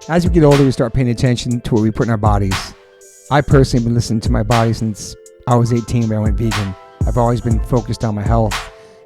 As we get older, we start paying attention to what we put in our bodies. I personally have been listening to my body since I was 18 when I went vegan. I've always been focused on my health.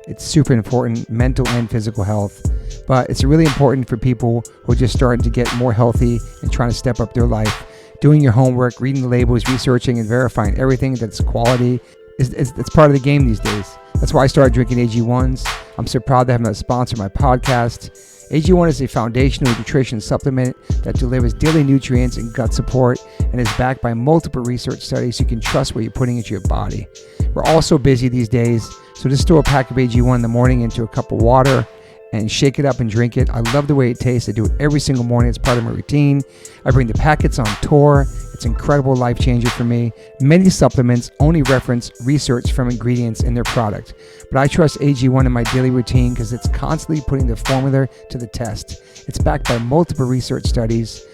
It's super important, mental and physical health. But it's really important for people who are just starting to get more healthy and trying to step up their life. Doing your homework, reading the labels, researching and verifying everything that's quality. It's part of the game these days. That's why I started drinking AG1s. I'm so proud to have them sponsor my podcast. AG1 is a foundational nutrition supplement that delivers daily nutrients and gut support and is backed by multiple research studies so you can trust what you're putting into your body. We're all so busy these days, so just throw a pack of AG1 in the morning into a cup of water and shake it up and drink it. I love the way it tastes. I do it every single morning. It's part of my routine. I bring the packets on tour. It's an incredible life changer for me. Many supplements only reference research from ingredients in their product, but I trust AG1 in my daily routine because it's constantly putting the formula to the test. It's backed by multiple research studies,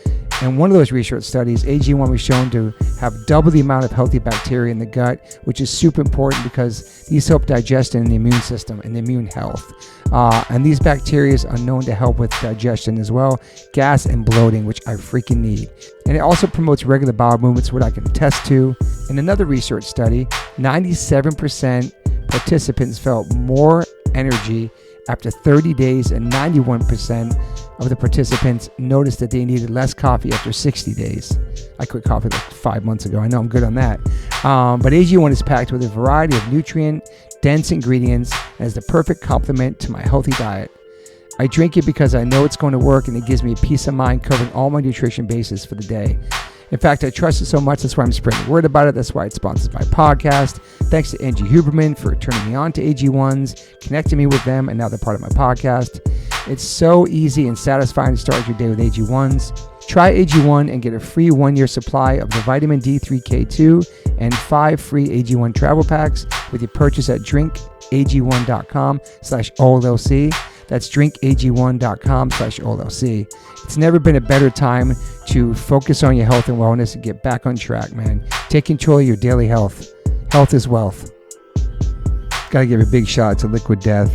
and one of those research studies, AG1 was shown to have double the amount of healthy bacteria in the gut, which is super important because these help digestion in the immune system and the immune health. And these bacteria are known to help with digestion as well, gas and bloating, which I freaking need. And it also promotes regular bowel movements, what I can attest to. In another research study, 97% participants felt more energy after 30 days, and 91% of the participants noticed that they needed less coffee after 60 days. I quit coffee like 5 months ago. I know I'm good on that. But AG1 is packed with a variety of nutrient-dense ingredients and is the perfect complement to my healthy diet. I drink it because I know it's going to work, and it gives me a peace of mind covering all my nutrition bases for the day. In fact, I trust it so much, that's why I'm spreading the word about it. That's why it sponsors my podcast. Thanks to Angie Huberman for turning me on to AG1s, connecting me with them, and now they're part of my podcast. It's so easy and satisfying to start your day with AG1s. Try AG1 and get a free 1-year supply of the vitamin D3K2 and 5 free AG1 travel packs with your purchase at drinkag1.com/OLLC. That's drinkag1.com/OLLC. It's never been a better time to focus on your health and wellness and get back on track, man. Take control of your daily health. Health is wealth. Gotta give a big shout out to Liquid Death.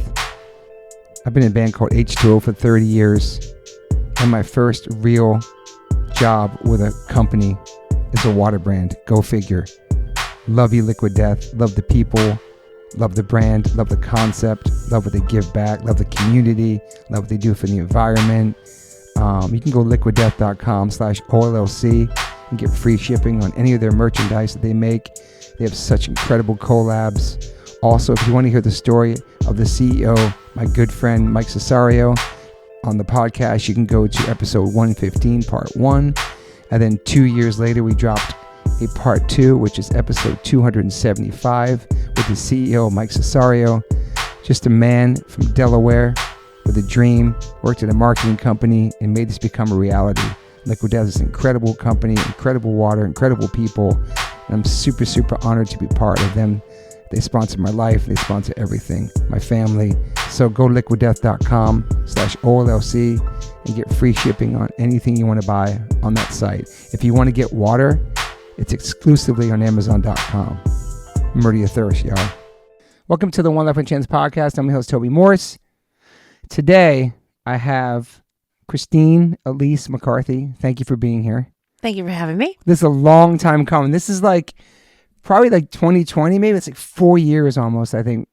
I've been in a band called H2O for 30 years, and my first real job with a company is a water brand. Go figure. Love you, Liquid Death. Love the people. Love the brand, love the concept, love what they give back, love the community, love what they do for the environment. You can go liquiddeath.com/OLLC and get free shipping on any of their merchandise that they make. They have such incredible collabs. Also, if you want to hear the story of the CEO, my good friend Mike Cesario, on the podcast, you can go to episode 115, part 1. And then 2 years later, we dropped a part 2, which is episode 275 with the CEO, Mike Cesario. Just a man from Delaware with a dream, worked at a marketing company and made this become a reality. Liquid Death is an incredible company, incredible water, incredible people. And I'm super, super honored to be part of them. They sponsor my life. They sponsor everything, my family. So go liquiddeath.com/OLLC and get free shipping on anything you want to buy on that site. If you want to get water, it's exclusively on Amazon.com. Murder your thirst, y'all. Welcome to the One Life One Chance podcast. I'm your host, Toby Morse. Today, I have Christine Elise McCarthy. Thank you for being here. Thank you for having me. This is a long time coming. This is probably 2020, maybe. It's 4 years almost, I think.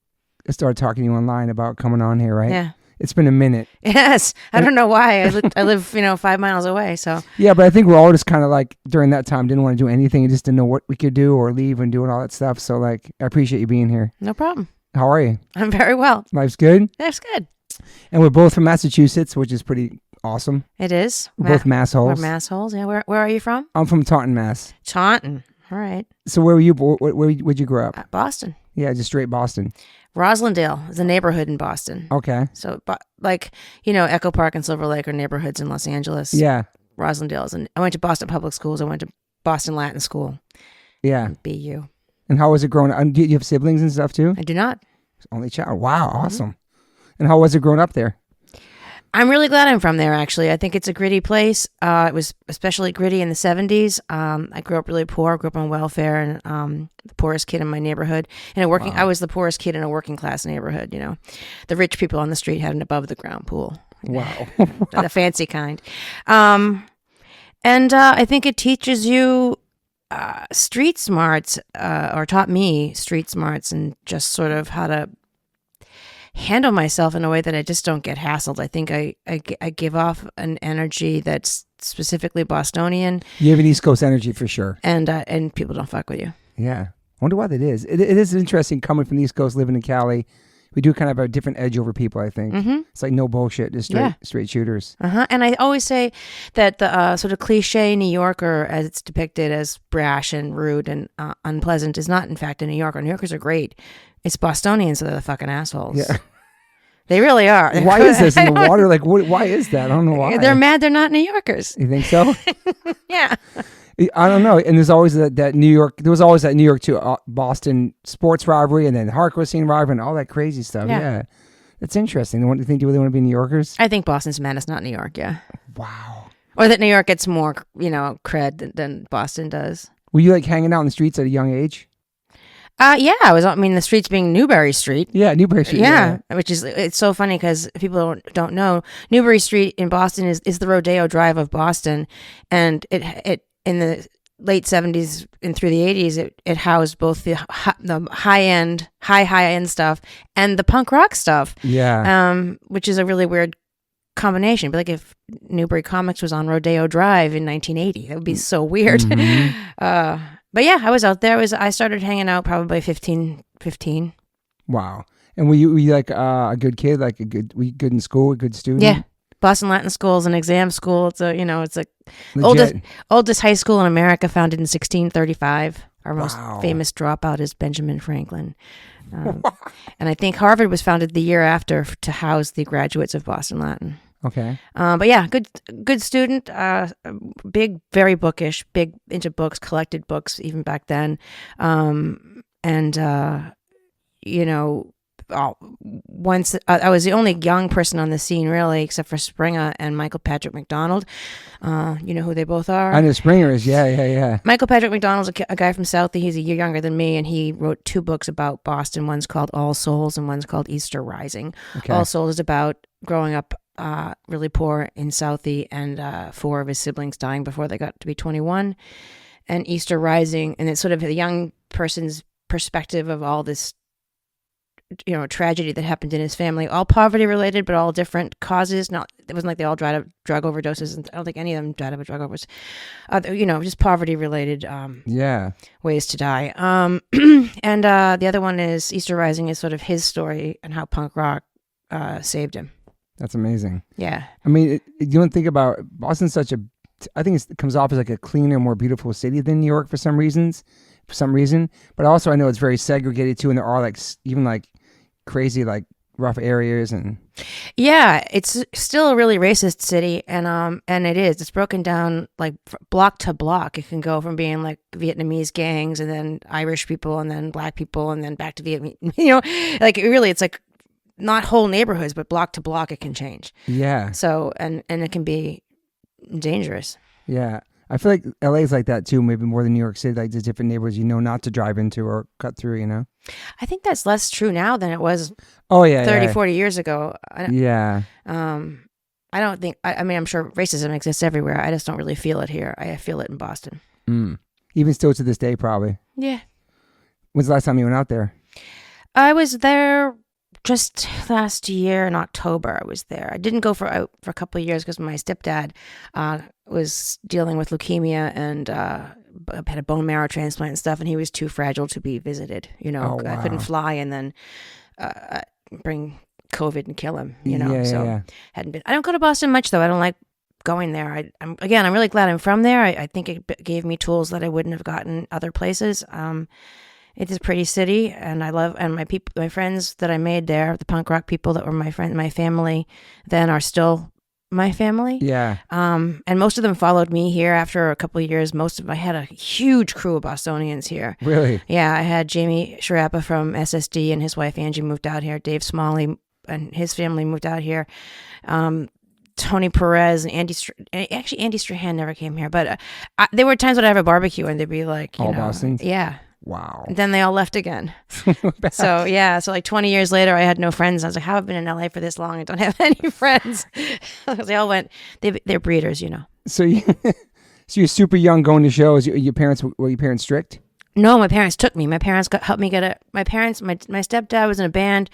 I started talking to you online about coming on here, right? Yeah. It's been a minute. Yes. I don't know why. I live 5 miles away, so. Yeah, but I think we're all just kind of during that time, didn't want to do anything and just didn't know what we could do or leave and doing all that stuff. So I appreciate you being here. No problem. How are you? I'm very well. Life's good? Life's good. And we're both from Massachusetts, which is pretty awesome. It is. We're both massholes. We're massholes, yeah. Where are you from? I'm from Taunton, Mass. Taunton. All right. So where were you? Where'd you grow up? Boston. Yeah, just straight Boston. Roslindale is a neighborhood in Boston. Okay. So, Echo Park and Silver Lake are neighborhoods in Los Angeles. Yeah. Roslindale is I went to Boston Public Schools. I went to Boston Latin School. Yeah. BU. And how was it growing up? Do you have siblings and stuff too? I do not. Only child. Wow, awesome. Mm-hmm. And how was it growing up there? I'm really glad I'm from there, actually. I think it's a gritty place. It was especially gritty in the 70s. I grew up really poor. I grew up on welfare and the poorest kid in my neighborhood. I was the poorest kid in a working class neighborhood, The rich people on the street had an above the ground pool. Wow. The fancy kind. And I think it teaches you street smarts, or taught me street smarts, and just sort of how to handle myself in a way that I just don't get hassled. I think I give off an energy that's specifically Bostonian. You have an East Coast energy for sure. And people don't fuck with you. Yeah. I wonder why that is. It is interesting coming from the East Coast, living in Cali. We do kind of have a different edge over people, I think. Mm-hmm. It's like no bullshit, just straight shooters. And I always say that the sort of cliche New Yorker, as it's depicted as brash and rude and unpleasant, is not in fact a New Yorker. New Yorkers are great. It's Bostonians that are the fucking assholes. Yeah. They really are. Why is this in the water? Like, why is that? I don't know why. They're mad they're not New Yorkers. You think so? Yeah. I don't know. And there's always that New York. There was always that New York to Boston sports rivalry, and then hardcore scene rivalry, and all that crazy stuff. Yeah. That's interesting. Do you think you really want to be New Yorkers? I think Boston's mad it's not New York. Yeah. Wow. Or that New York gets more, cred than Boston does. Were you like hanging out in the streets at a young age? Yeah, the streets being Newbury Street. Yeah, Newbury Street. Yeah, which is, it's so funny because people don't know, Newbury Street in Boston is the Rodeo Drive of Boston, and it in the late 70s and through the 80s, it housed both the high end stuff and the punk rock stuff. Yeah. Which is a really weird combination. But like if Newbury Comics was on Rodeo Drive in 1980, that would be so weird. Mm-hmm. But yeah, I was out there. I started hanging out probably 15. Wow. And were you like a good kid? Like were you good in school? A good student? Yeah. Boston Latin School is an exam school. It's it's oldest high school in America, founded in 1635. Our most famous dropout is Benjamin Franklin. And I think Harvard was founded the year after to house the graduates of Boston Latin. Okay. But yeah, good student, big, very bookish, big into books, collected books even back then. Once I was the only young person on the scene really, except for Springer and Michael Patrick McDonald. You know who they both are? I know Springer is, yeah. Michael Patrick McDonald's a guy from Southie. He's a year younger than me, and he wrote 2 books about Boston. One's called All Souls and one's called Easter Rising. Okay. All Souls is about growing up really poor in Southie, and 4 of his siblings dying before they got to be 21. And Easter Rising, and it's sort of a young person's perspective of all this tragedy that happened in his family, all poverty related, but all different causes. It wasn't like they all died of drug overdoses, and I don't think any of them died of a drug overdose. Just poverty related ways to die. And the other one is Easter Rising, is sort of his story and how punk rock saved him. That's amazing. Yeah. I mean, you don't think about Boston's I think it comes off as like a cleaner, more beautiful city than New York for some reason. But also I know it's very segregated too, and there are like even like crazy like rough areas, and it's still a really racist city, and it's broken down like block to block. It can go from being like Vietnamese gangs, and then Irish people, and then black people, and then back to Vietnamese. Like it's like not whole neighborhoods, but block to block it can change. Yeah. So and it can be dangerous. Yeah. I feel like LA is like that too, maybe more than New York City. Like there's different neighborhoods not to drive into or cut through, I think that's less true now than it was 40 years ago. Yeah. I don't think, I mean, I'm sure racism exists everywhere. I just don't really feel it here. I feel it in Boston. Even still to this day, probably. Yeah. When's the last time you went out there? I was there just last year in October. I was there. I didn't go for a couple of years because my stepdad was dealing with leukemia and had a bone marrow transplant and stuff, and he was too fragile to be visited. I couldn't fly and then bring COVID and kill him. Hadn't been. I don't go to Boston much though. I don't like going there. I'm really glad I'm from there. I think it gave me tools that I wouldn't have gotten other places. It's a pretty city, and my friends that I made there, the punk rock people that were my family then, are still my family. Yeah. And most of them followed me here after a couple of years. I had a huge crew of Bostonians here. Really? Yeah, I had Jamie Sharappa from SSD and his wife Angie moved out here. Dave Smalley and his family moved out here. Tony Perez and Andy Strahan never came here, but there were times when I have a barbecue and they'd be like, all Bostons? Yeah. Wow. And then they all left again. So like 20 years later, I had no friends. I was like, how have I been in LA for this long? I don't have any friends. They all went, they're breeders, So So you're super young going to shows. Were your parents strict? No, my parents took me. My parents helped me get a. My stepdad was in a band,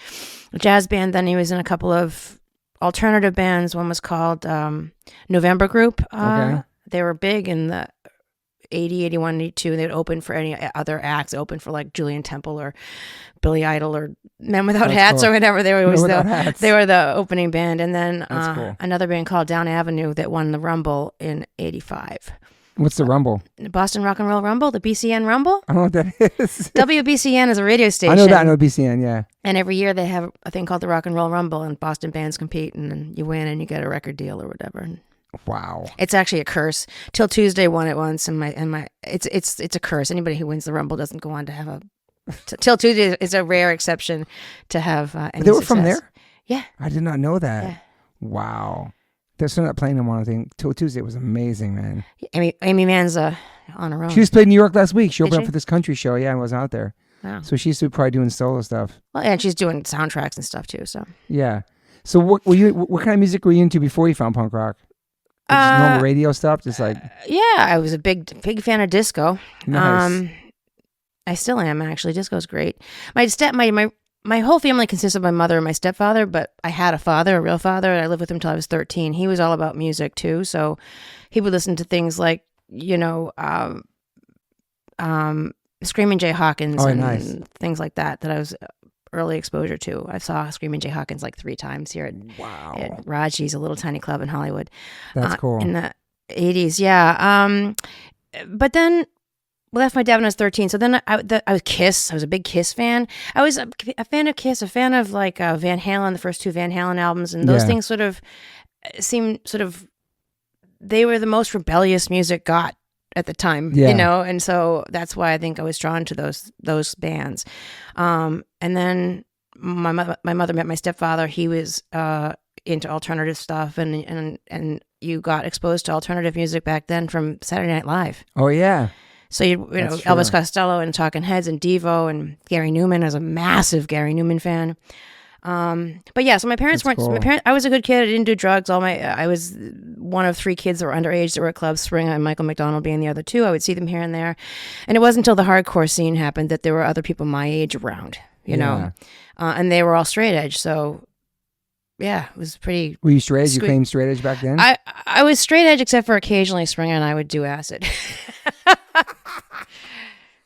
a jazz band. Then he was in a couple of alternative bands. One was called November Group. Okay. They were big in the 80, 81, 82. And they would open for any other acts. They opened for like Julian Temple or Billy Idol or Men Without Hats or whatever. They were always they were the opening band. And then another band called Down Avenue that won the Rumble in 85. What's the Rumble? Boston Rock and Roll Rumble, the BCN Rumble. I don't know what that is. WBCN is a radio station. I know that. I know BCN, yeah. And every year they have a thing called the Rock and Roll Rumble, and Boston bands compete, and then you win and you get a record deal or whatever. Wow. It's actually a curse. Till Tuesday won it once, and it's a curse. Anybody who wins the Rumble doesn't go on to have a. Till Tuesday is a rare exception to have any They were success. from there? Yeah. I did not know that. Yeah. Wow. They're still not playing them on, I think. Till Tuesday was amazing, man. Amy Mann's on her own. She just played in New York last week. She opened Did up she? for this country show. Yeah, I wasn't out there. Wow. So she's probably doing solo stuff. Well, and she's doing soundtracks and stuff too. So Yeah. So what kind of music were you into before you found punk rock? Just normal radio stuff? Just like yeah, I was a big fan of disco. Nice. I still am actually. Disco's great. My whole family consists of my mother and my stepfather, but I had a real father, and I lived with him till I was 13. He was all about music too, so he would listen to things like, Screaming Jay Hawkins and things like that I was early exposure to. I saw Screaming Jay Hawkins like 3 times here at Raji's, a little tiny club in Hollywood. That's cool. In the 80s, yeah. But then left my dad when I was 13. So then I was Kiss. I was a big Kiss fan. I was a fan of Kiss, a fan of like Van Halen, the first 2 Van Halen albums. And those things sort of seemed they were the most rebellious music got at the time, and so that's why I think I was drawn to those bands. And then my mother met my stepfather. He was into alternative stuff, and you got exposed to alternative music back then from Saturday Night Live. Oh yeah. So you know Elvis Costello and Talking Heads and Devo and Gary Newman. I was a massive Gary Newman fan. But yeah, so my parents weren't. Cool. I was a good kid. I didn't do drugs. I was one of 3 kids that were underage that were at clubs. Spring and Michael McDonald being the other 2. I would see them here and there, and it wasn't until the hardcore scene happened that there were other people my age around. You know, and they were all straight edge. So yeah, it was pretty. Were you straight edge? You claimed straight edge back then? I was straight edge, except for occasionally Springer and I would do acid.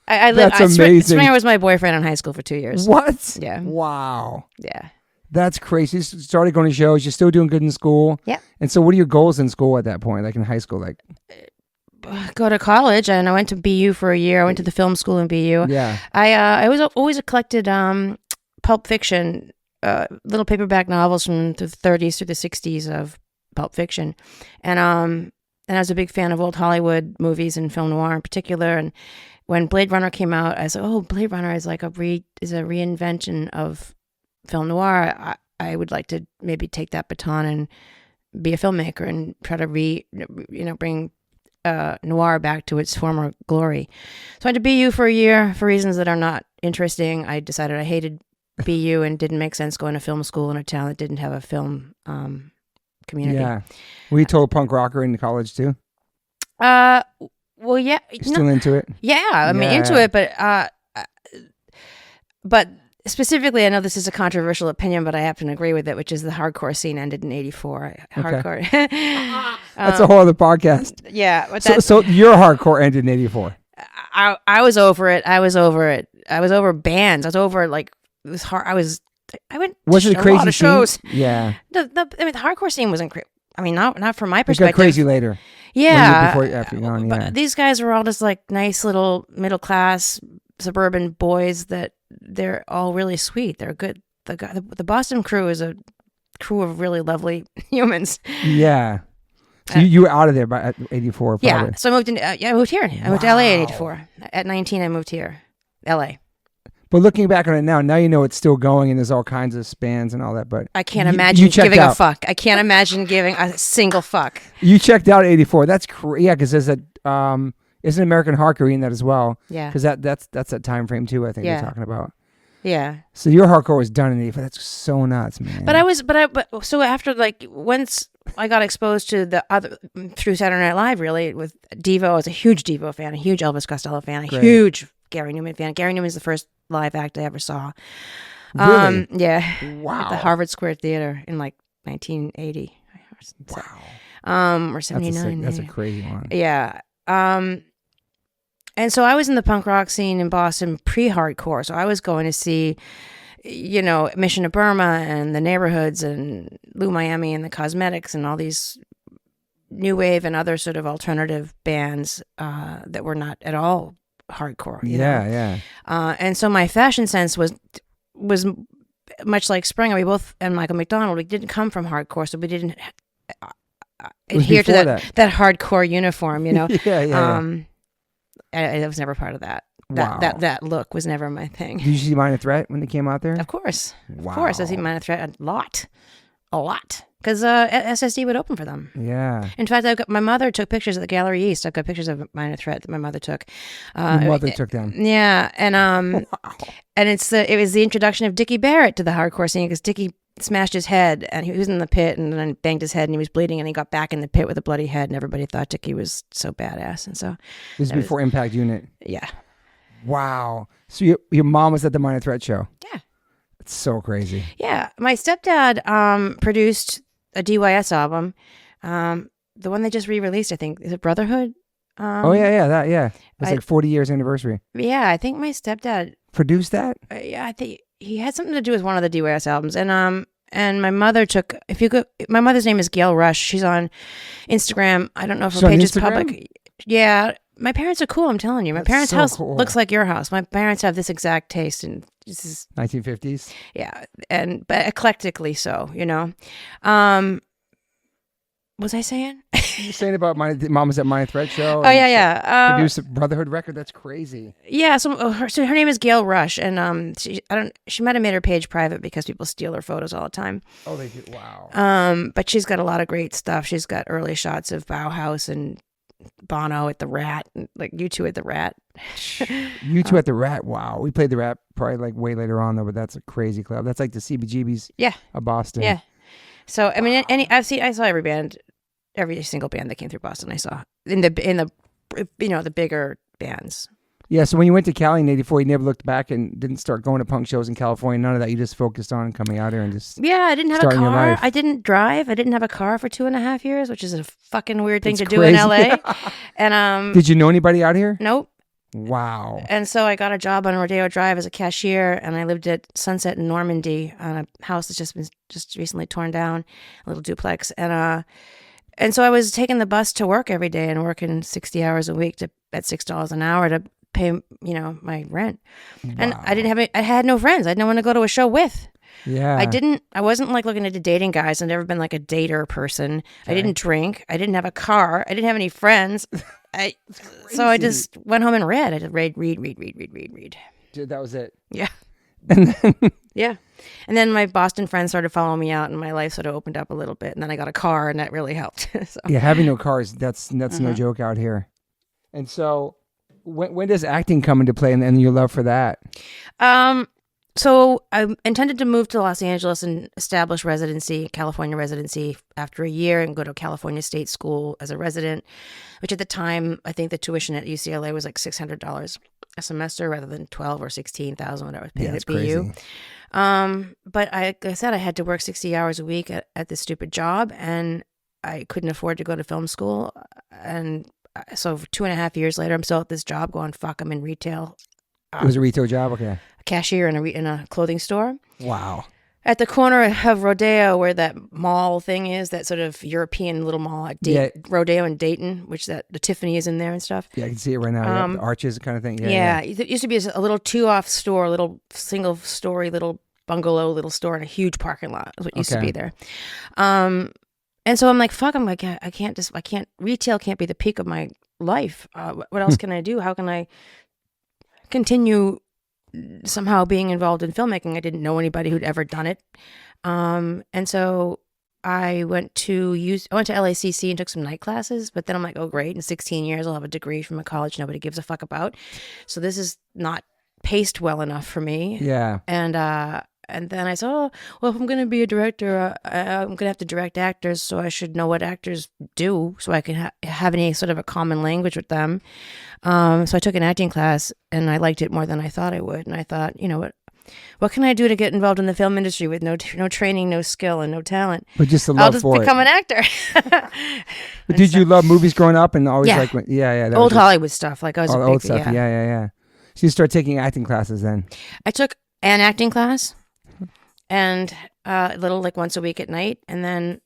That's amazing. Springer was my boyfriend in high school for 2 years. What? Yeah. Wow. Yeah. That's crazy. You started going to shows. You're still doing good in school. Yeah. And so what are your goals in school at that point, like in high school? Like, go to college, and I went to BU for a year. I went to the film school in BU. Yeah. I was always collected pulp fiction, little paperback novels from the 30s through the 60s of pulp fiction. And I was a big fan of old Hollywood movies and film noir in particular. And when Blade Runner came out, I said, "Oh, Blade Runner is like a reinvention of film noir. I would like to maybe take that baton and be a filmmaker and try to bring noir back to its former glory." So I went to BU for a year for reasons that are not interesting. I decided I hated BU and didn't make sense going to film school in a town that didn't have a film community. Yeah. Were you total punk rocker in college too? Well, yeah. You're still into it? Yeah, I mean, into it, but specifically, I know this is a controversial opinion, but I happen to agree with it, which is the hardcore scene ended in 84. Hardcore. That's a whole other podcast. Yeah. But so your hardcore ended in 84. I was over it. I was over bands. I was over it was hard. I went to a lot of shows. Yeah. The hardcore scene wasn't crazy. I mean, not from my perspective. It got crazy later. Yeah. After you're gone, yeah. But these guys were all just like nice little middle class suburban boys that they're all really sweet. They're good. The Boston crew is a crew of really lovely humans. Yeah. So you were out of there by 84. Probably. Yeah. So I moved I moved here. I moved to LA at 84. At 19, I moved here, LA. But looking back on it now you know it's still going and there's all kinds of spans and all that. But I can't imagine giving a fuck. I can't imagine giving a single fuck. You checked out 84. That's yeah, because there's a isn't American Hardcore in that as well? Yeah. Because that's that time frame too. I think you're talking about. Yeah. So your hardcore was done in 84. That's so nuts, man. But so after once I got exposed to the other through Saturday Night Live, really, with Devo. I was a huge Devo fan, a huge Elvis Costello fan, a huge Gary Newman fan. Gary Newman is the first live act I ever saw. Really? Yeah. Wow. At the Harvard Square Theater in like 1980. Wow. Or 79. That's a crazy one. Yeah. And so I was in the punk rock scene in Boston pre-hardcore. So I was going to see, Mission of Burma and the Neighborhoods and Lou Miami and the Cosmetics and all these new wave and other sort of alternative bands that were not at all hardcore. You know? Yeah. And so my fashion sense was much like Springer. We both, and Michael McDonald, we didn't come from hardcore, so we didn't adhere to that hardcore uniform, Yeah. I was never part of that. Wow. That look was never my thing. Did you see Minor Threat when they came out there? Of course. Wow. Of course. I see Minor Threat a lot. Because SSD would open for them. Yeah. In fact, my mother took pictures at the Gallery East. I've got pictures of Minor Threat that my mother took. Your mother took them. Yeah. And Wow. and it was the introduction of Dickie Barrett to the hardcore scene, because Dickie smashed his head and he was in the pit and then banged his head and he was bleeding and he got back in the pit with a bloody head and everybody thought Dickie was so badass. And so this is before Impact Unit. Yeah. Wow. So your mom was at the Minor Threat show? Yeah. It's so crazy. Yeah. My stepdad produced a DYS album. The one they just re-released, I think. Is it Brotherhood? It was like 40 years anniversary. Yeah, I think my stepdad Produced that? I think he had something to do with one of the DYS albums. And my mother took, my mother's name is Gail Rush. She's on Instagram. I don't know if her page is public. Yeah. My parents are cool, I'm telling you. My parents' house looks like your house. My parents have this exact taste, and this is 1950s. Yeah, but eclectically so, What was I saying? You're saying about mom was at Minor Threat show. Oh yeah. Produced a Brotherhood record. That's crazy. Yeah. So her name is Gail Rush, and she might have made her page private because people steal her photos all the time. Oh, they do. Wow. But she's got a lot of great stuff. She's got early shots of Bauhaus and Bono at the Rat, and like U2 at the Rat. U2 at the Rat. Wow. We played the Rat probably like way later on though, but that's a crazy club. That's like the CBGBs. Yeah. Of Boston. Yeah. So I mean, I saw every single band that came through Boston. I saw in the the bigger bands. Yeah. So when you went to Cali in '84, you never looked back and didn't start going to punk shows in California. None of that. You just focused on coming out here and just I didn't have a car. I didn't drive. I didn't have a car for 2.5 years, which is a fucking weird thing to do in LA. And did you know anybody out here? Nope. Wow. And so I got a job on Rodeo Drive as a cashier, and I lived at Sunset in Normandy on a house that's just recently torn down, a little duplex. And so I was taking the bus to work every day and working 60 hours a week at $6 an hour to pay, my rent. Wow. And I had no friends. I had no one to go to a show with. Yeah. I wasn't like looking into dating guys. I've never been like a dater person. Okay. I didn't drink. I didn't have a car. I didn't have any friends. So I just went home and read. I just read. Dude, that was it. Yeah. And then yeah. And then my Boston friends started following me out, and my life sort of opened up a little bit. And then I got a car, and that really helped. So. Yeah, having no cars, that's no joke out here. And so when does acting come into play and your love for that? So I intended to move to Los Angeles and establish California residency after a year, and go to California State School as a resident, which at the time, I think the tuition at UCLA was like $600 a semester rather than $12,000 or $16,000, whatever I was paying at BU. But like I said, I had to work 60 hours a week at this stupid job, and I couldn't afford to go to film school. And so 2.5 years later, I'm still at this job going, fuck, I'm in retail. It was a retail job? Okay. Cashier in a clothing store. Wow. At the corner of Rodeo, where that mall thing is, that sort of European little mall at Rodeo and Dayton, which the Tiffany is in there and stuff. Yeah, I can see it right now. The arches kind of thing. Yeah. It used to be a little 2-off store, a little single-story little bungalow little store in a huge parking lot. Is what used to be there. And so I'm like, fuck, I can't, retail can't be the peak of my life. What else can I do? How can I continue somehow being involved in filmmaking? I didn't know anybody who'd ever done it. And so I went to LACC and took some night classes, but then I'm like, oh great, in 16 years I'll have a degree from a college nobody gives a fuck about. So this is not paced well enough for me. Yeah. And And then I said, oh, well, if I'm going to be a director, I'm going to have to direct actors, so I should know what actors do so I can have any sort of a common language with them. So I took an acting class, and I liked it more than I thought I would. And I thought, you know what can I do to get involved in the film industry with no training, no skill, and no talent? But just the love I'll just for become an actor. But did you love movies growing up and always Yeah. like, that Old was Hollywood stuff. Like I was all a the big, old stuff. Yeah. So you start taking acting classes then. I took an acting class, and a little like once a week at night, and then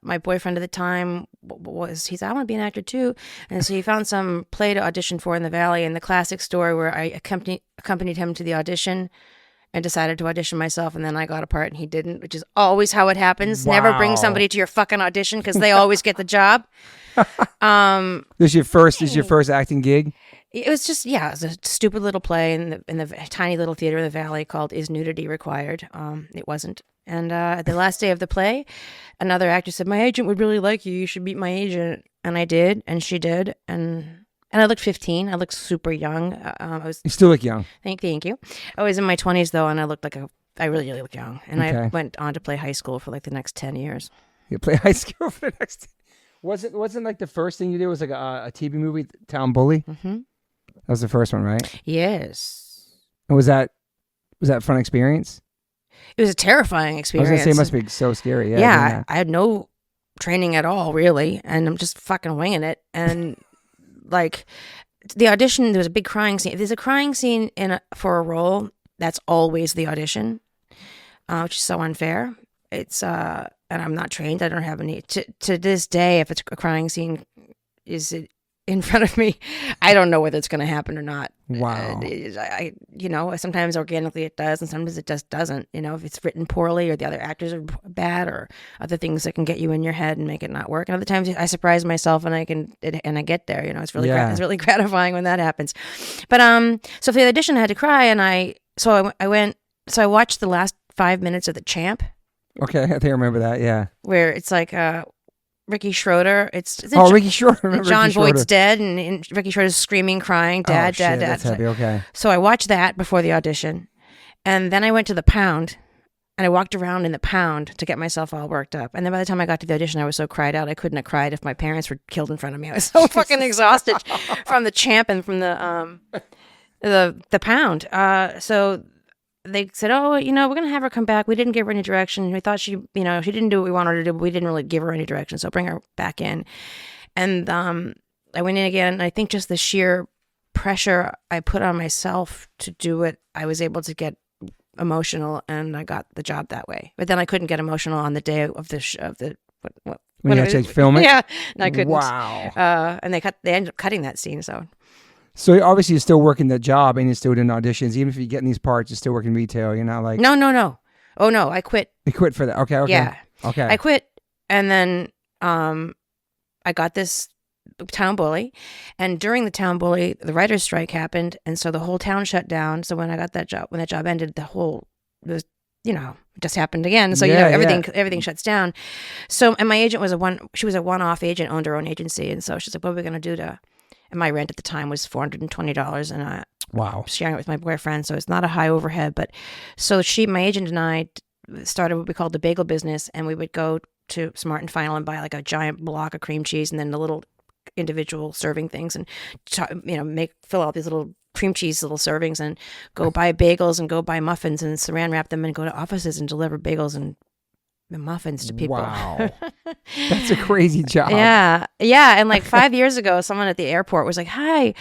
my boyfriend at the time he said, I want to be an actor too, and so he found some play to audition for in the Valley, and the classic story where I accompanied him to the audition and decided to audition myself, and then I got a part and he didn't, which is always how it happens. Wow. Never bring somebody to your fucking audition because they always get the job. This is your first acting gig? It was just, it was a stupid little play in the tiny little theater in the Valley called Is Nudity Required? It wasn't. And at the last day of the play, another actor said, my agent would really like you. You should meet my agent. And I did, and she did. And I looked 15. I looked super young. You still look young. Thank you. I was in my 20s, though, and I looked I really, really looked young. And I went on to play high school for like the next 10 years. You play high school for the next... Wasn't like the first thing you did was like a TV movie, Town Bully? Mm-hmm. That was the first one, right? Yes. And was that a fun experience? It was a terrifying experience. I was going to say, it must be so scary. Yeah, I had no training at all, really, and I'm just fucking winging it. And like the audition, there was a big crying scene. If there's a crying scene for a role, that's always the audition, which is so unfair. It's and I'm not trained. I don't have any. To this day, if it's a crying scene, is it in front of me, I don't know whether it's going to happen or not. Wow. Sometimes organically it does, and sometimes it just doesn't. If it's written poorly or the other actors are bad or other things that can get you in your head and make it not work. And other times I surprise myself and I get there. It's really it's really gratifying when that happens. But so for the audition I had to cry, and I watched the last 5 minutes of The Champ. Okay, I think I remember that. Yeah, where it's like Ricky Schroeder. Ricky Schroeder. John Voight's dead, and Ricky Schroeder's screaming, crying, Dad, Dad. That's heavy. Okay. So I watched that before the audition, and then I went to the Pound, and I walked around in the Pound to get myself all worked up. And then by the time I got to the audition, I was so cried out I couldn't have cried if my parents were killed in front of me. I was so fucking exhausted from The Champ and from the Pound. So they said, oh, we're going to have her come back. We didn't give her any direction. We thought she didn't do what we wanted her to do, but we didn't really give her any direction. So bring her back in. And I went in again. And I think just the sheer pressure I put on myself to do it, I was able to get emotional, and I got the job that way. But then I couldn't get emotional on the day of the when you actually film it? Yeah, and I couldn't. Wow. And they ended up cutting that scene, So obviously you're still working the job and you're still doing auditions. Even if you're getting these parts, you're still working retail. You're not like... No. Oh, no, I quit. You quit for that. Okay. Yeah. Okay. I quit, and then I got this Town Bully, and during the Town Bully, the writer's strike happened, and so the whole town shut down. So when I got that job, when that job ended, it just happened again. So everything shuts down. So, and my agent was she was a one-off agent, owned her own agency, and so she's like, what are we going to do to... And my rent at the time was $420, and I was sharing it with my boyfriend, so it's not a high overhead. But so my agent and I started what we called the bagel business, and we would go to Smart and Final and buy like a giant block of cream cheese and then the little individual serving things, and fill out these little cream cheese little servings, and go buy bagels and go buy muffins and saran wrap them and go to offices and deliver bagels and the muffins to people. Wow. That's a crazy job. Yeah. And like 5 years ago, someone at the airport was like, hi,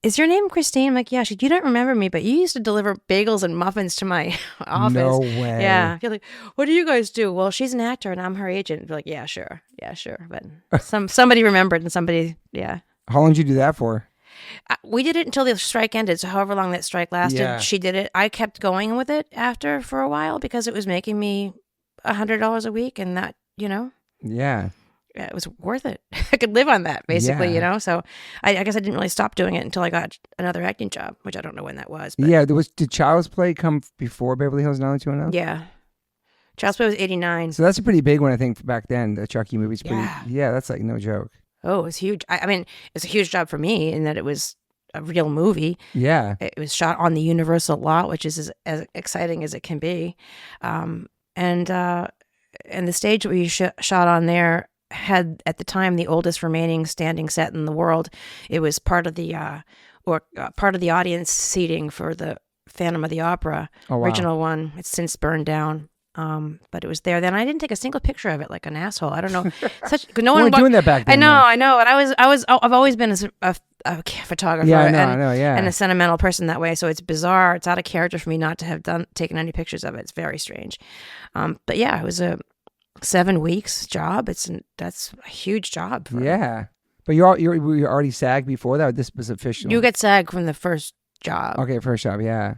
is your name Christine? I'm like, yeah. She, you don't remember me, but you used to deliver bagels and muffins to my office. No way. Yeah. You're like, what do you guys do? Well, she's an actor and I'm her agent. You're like, yeah, sure. But somebody remembered, and somebody, yeah. How long did you do that for? We did it until the strike ended. So however long that strike lasted, she did it. I kept going with it after for a while because it was making me $100 a week, and that, yeah, it was worth it. I could live on that basically, so I guess I didn't really stop doing it until I got another acting job, which I don't know when that was. But. Yeah, did Child's Play come before Beverly Hills 90210? Yeah, Child's Play was 89. So that's a pretty big one, I think, back then. The Chucky movie's pretty. Yeah, that's like no joke. Oh, it was huge. I mean, it's a huge job for me in that it was. a real movie. Yeah. It was shot on the Universal lot, which is as exciting as it can be. And the stage that we shot on there had at the time the oldest remaining standing set in the world. It was part of the part of the audience seating for the Phantom of the Opera original one. It's since burned down. But it was there then. I didn't take a single picture of it like an asshole. I don't know. No one doing that back then. I know. And I've always been a photographer. Yeah, I know. And a sentimental person that way. So it's bizarre. It's out of character for me not to have taken any pictures of it. It's very strange. But yeah, it was a 7 weeks job. That's a huge job. Yeah. But were you already SAG before that? Or this was official? You get SAG from the first job. Okay, first job. Yeah.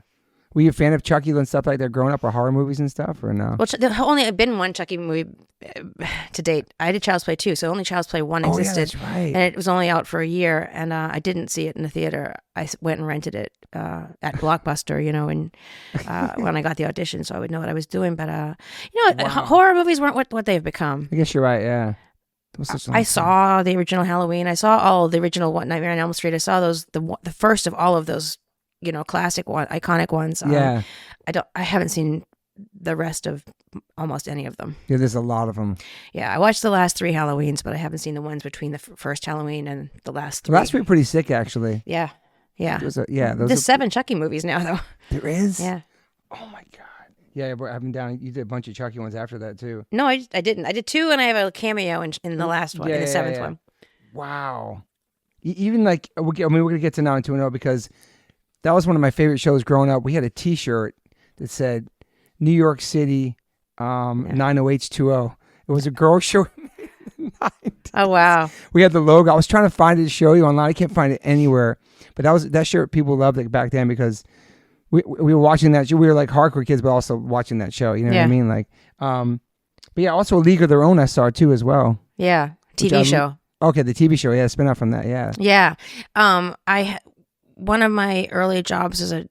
Were you a fan of Chucky and stuff like that growing up, or horror movies and stuff, or no? Well, there's only been one Chucky movie to date. I did Child's Play 2, so only Child's Play 1 existed. Yeah, that's right. And it was only out for a year, and I didn't see it in the theater. I went and rented it at Blockbuster, and when I got the audition, so I would know what I was doing. But, horror movies weren't what they've become. I guess you're right, yeah. I saw the original Halloween. I saw all the original Nightmare on Elm Street. I saw those, the first of all of those, classic iconic ones. Yeah. I haven't seen the rest of almost any of them. Yeah, there's a lot of them. Yeah, I watched the last 3 Halloweens, but I haven't seen the ones between the first Halloween and the last 3. The last 3 pretty sick, actually. Yeah. There's 7 Chucky movies now, though. There is? Yeah. Oh, my God. Yeah, I've been down. You did a bunch of Chucky ones after that, too. No, I didn't. I did 2, and I have a cameo in the last one, in the 7th one. Wow. Even like, we're going to get to 90210 because that was one of my favorite shows growing up. We had a T-shirt that said New York City 90820. It was a girl show. Oh, wow. We had the logo. I was trying to find it to show you online. I can't find it anywhere. But that shirt, people loved it back then because we were watching that show. We were like hardcore kids, but also watching that show. You know what I mean? Like, but yeah, also A League of Their Own I saw too as well. Yeah, TV show. Okay, the TV show. Yeah, spin off from that. Yeah. Yeah. One of my early jobs as a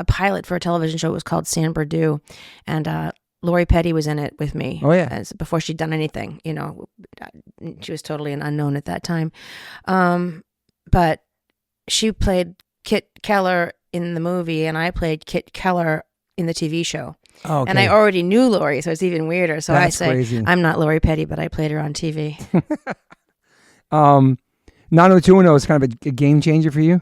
pilot for a television show was called San Berdue, and Lori Petty was in it with me. Oh yeah, before she'd done anything, she was totally an unknown at that time. But she played Kit Keller in the movie, and I played Kit Keller in the TV show. Oh, okay. And I already knew Lori, so it's even weirder. So That's I say, crazy. I'm not Lori Petty, but I played her on TV. 90210 is kind of a game changer for you?